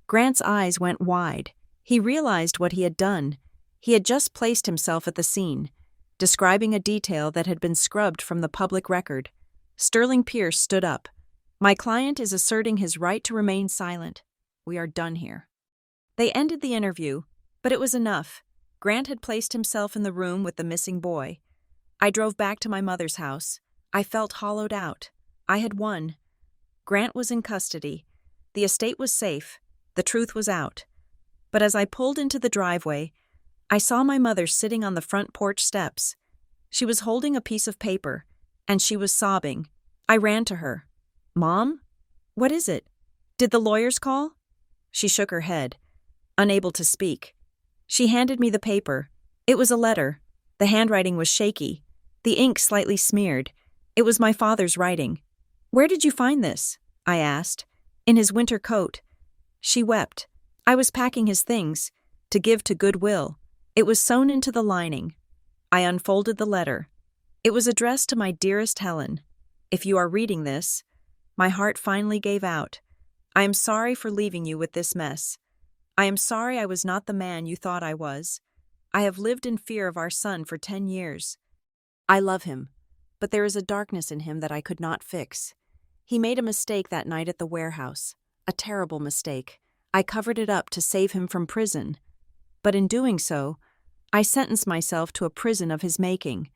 Grant's eyes went wide. He realized what he had done. He had just placed himself at the scene, describing a detail that had been scrubbed from the public record. Sterling Pierce stood up. "My client is asserting his right to remain silent. We are done here." They ended the interview, but it was enough. Grant had placed himself in the room with the missing boy. I drove back to my mother's house. I felt hollowed out. I had won. Grant was in custody. The estate was safe. The truth was out. But as I pulled into the driveway, I saw my mother sitting on the front porch steps. She was holding a piece of paper, and she was sobbing. I ran to her. "Mom? What is it? Did the lawyers call?" She shook her head, unable to speak. She handed me the paper. It was a letter. The handwriting was shaky, the ink slightly smeared. It was my father's writing. "Where did you find this?" I asked. "In his winter coat." She wept. "I was packing his things, to give to Goodwill. It was sewn into the lining." I unfolded the letter. It was addressed to my dearest Helen. "If you are reading this," my heart finally gave out. "I am sorry for leaving you with this mess. I am sorry I was not the man you thought I was. I have lived in fear of our son for 10 years. I love him, but there is a darkness in him that I could not fix. He made a mistake that night at the warehouse, a terrible mistake. I covered it up to save him from prison. But in doing so, I sentenced myself to a prison of his making.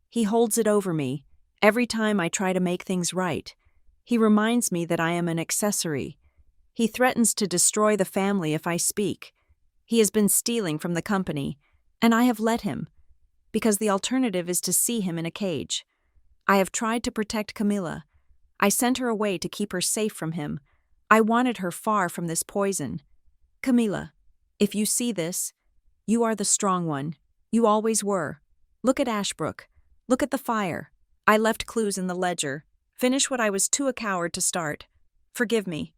He holds it over me, every time I try to make things right. He reminds me that I am an accessory. He threatens to destroy the family if I speak. He has been stealing from the company, and I have let him, because the alternative is to see him in a cage. I have tried to protect Camilla. I sent her away to keep her safe from him. I wanted her far from this poison. Camilla, if you see this, you are the strong one. You always were. Look at Ashbrook. Look at the fire. I left clues in the ledger. Finish what I was too a coward to start. Forgive me.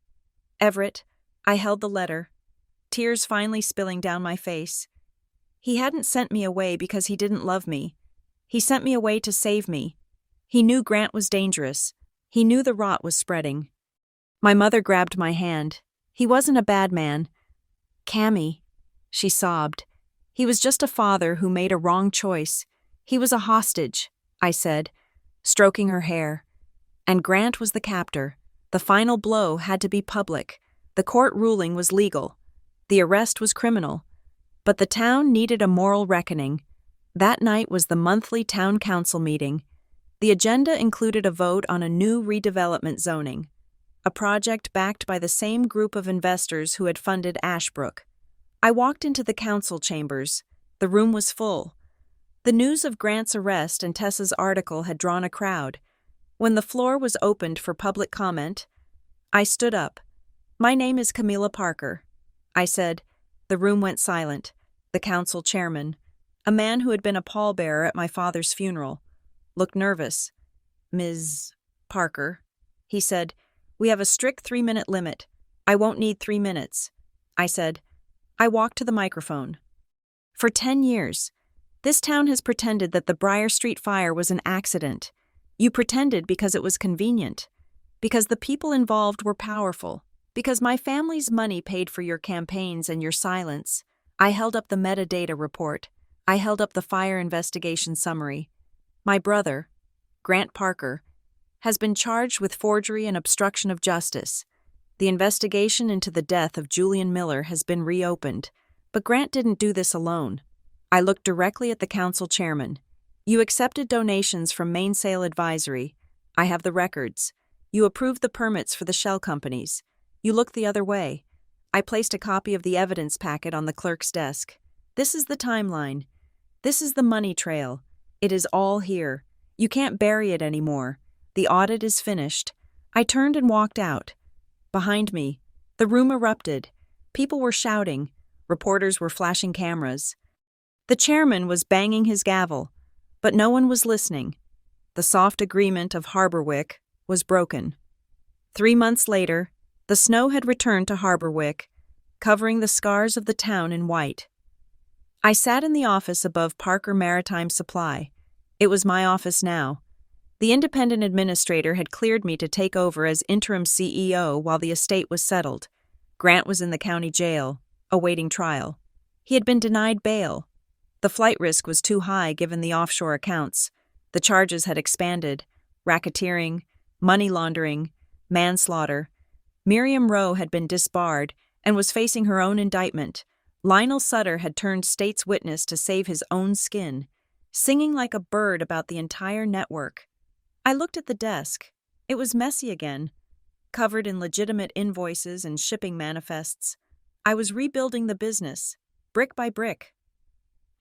Everett." I held the letter, tears finally spilling down my face. He hadn't sent me away because he didn't love me. He sent me away to save me. He knew Grant was dangerous. He knew the rot was spreading. My mother grabbed my hand. "He wasn't a bad man. Cammy," she sobbed. "He was just a father who made a wrong choice. He was a hostage," I said, stroking her hair. "And Grant was the captor. The final blow had to be public. The court ruling was legal. The arrest was criminal. But the town needed a moral reckoning. That night was the monthly town council meeting. The agenda included a vote on a new redevelopment zoning, a project backed by the same group of investors who had funded Ashbrook. I walked into the council chambers. The room was full. The news of Grant's arrest and Tessa's article had drawn a crowd. When the floor was opened for public comment, I stood up. "My name is Camilla Parker," I said. The room went silent. The council chairman, a man who had been a pallbearer at my father's funeral, looked nervous. "Ms. Parker," he said, "we have a strict 3-minute limit. I won't need 3 minutes." I said. I walked to the microphone. For 10 years, this town has pretended that the Briar Street fire was an accident. You pretended because it was convenient, because the people involved were powerful, because my family's money paid for your campaigns and your silence. I held up the metadata report. I held up the fire investigation summary. My brother, Grant Parker, has been charged with forgery and obstruction of justice. The investigation into the death of Julian Miller has been reopened, but Grant didn't do this alone. I looked directly at the council chairman. "You accepted donations from Mainsail Advisory. I have the records. You approved the permits for the shell companies. You looked the other way." I placed a copy of the evidence packet on the clerk's desk. "This is the timeline. This is the money trail. It is all here. You can't bury it anymore. The audit is finished." I turned and walked out. Behind me, the room erupted. People were shouting. Reporters were flashing cameras. The chairman was banging his gavel, but no one was listening. The soft agreement of Harborwick was broken. 3 months later, the snow had returned to Harborwick, covering the scars of the town in white. I sat in the office above Parker Maritime Supply. It was my office now. The independent administrator had cleared me to take over as interim CEO while the estate was settled. Grant was in the county jail, awaiting trial. He had been denied bail. The flight risk was too high given the offshore accounts. The charges had expanded: racketeering, money laundering, manslaughter. Miriam Rowe had been disbarred and was facing her own indictment. Lionel Sutter had turned state's witness to save his own skin, singing like a bird about the entire network. I looked at the desk. It was messy again, covered in legitimate invoices and shipping manifests. I was rebuilding the business, brick by brick.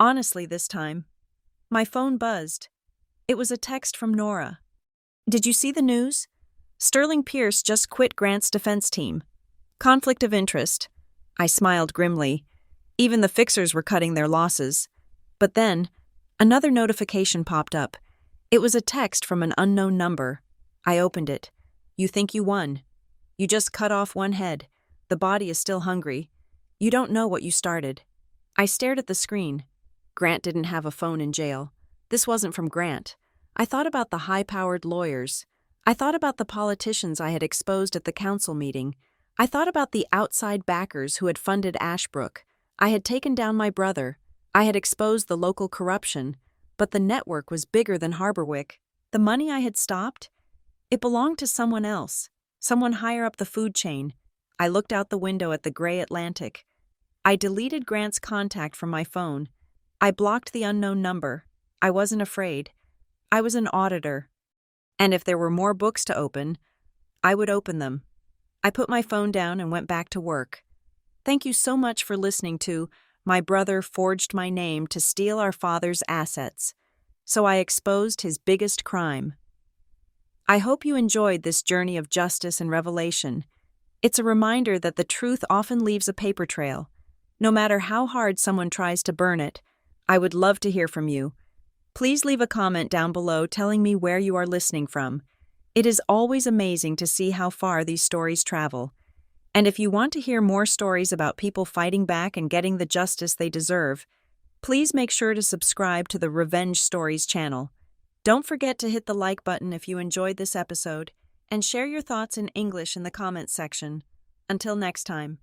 Honestly this time. My phone buzzed. It was a text from Nora. "Did you see the news? Sterling Pierce just quit Grant's defense team. Conflict of interest." I smiled grimly. Even the fixers were cutting their losses. But then, another notification popped up. It was a text from an unknown number. I opened it. "You think you won. You just cut off one head. The body is still hungry. You don't know what you started." I stared at the screen. Grant didn't have a phone in jail. This wasn't from Grant. I thought about the high-powered lawyers. I thought about the politicians I had exposed at the council meeting. I thought about the outside backers who had funded Ashbrook. I had taken down my brother. I had exposed the local corruption. But the network was bigger than Harborwick. The money I had stopped? It belonged to someone else, someone higher up the food chain. I looked out the window at the gray Atlantic. I deleted Grant's contact from my phone. I blocked the unknown number. I wasn't afraid. I was an auditor. And if there were more books to open, I would open them. I put my phone down and went back to work. Thank you so much for listening to "My Brother Forged My Name to Steal Our Father's Assets." So I exposed his biggest crime. I hope you enjoyed this journey of justice and revelation. It's a reminder that the truth often leaves a paper trail. No matter how hard someone tries to burn it, I would love to hear from you. Please leave a comment down below telling me where you are listening from. It is always amazing to see how far these stories travel. And if you want to hear more stories about people fighting back and getting the justice they deserve, please make sure to subscribe to the Revenge Stories channel. Don't forget to hit the like button if you enjoyed this episode, and share your thoughts in English in the comments section. Until next time.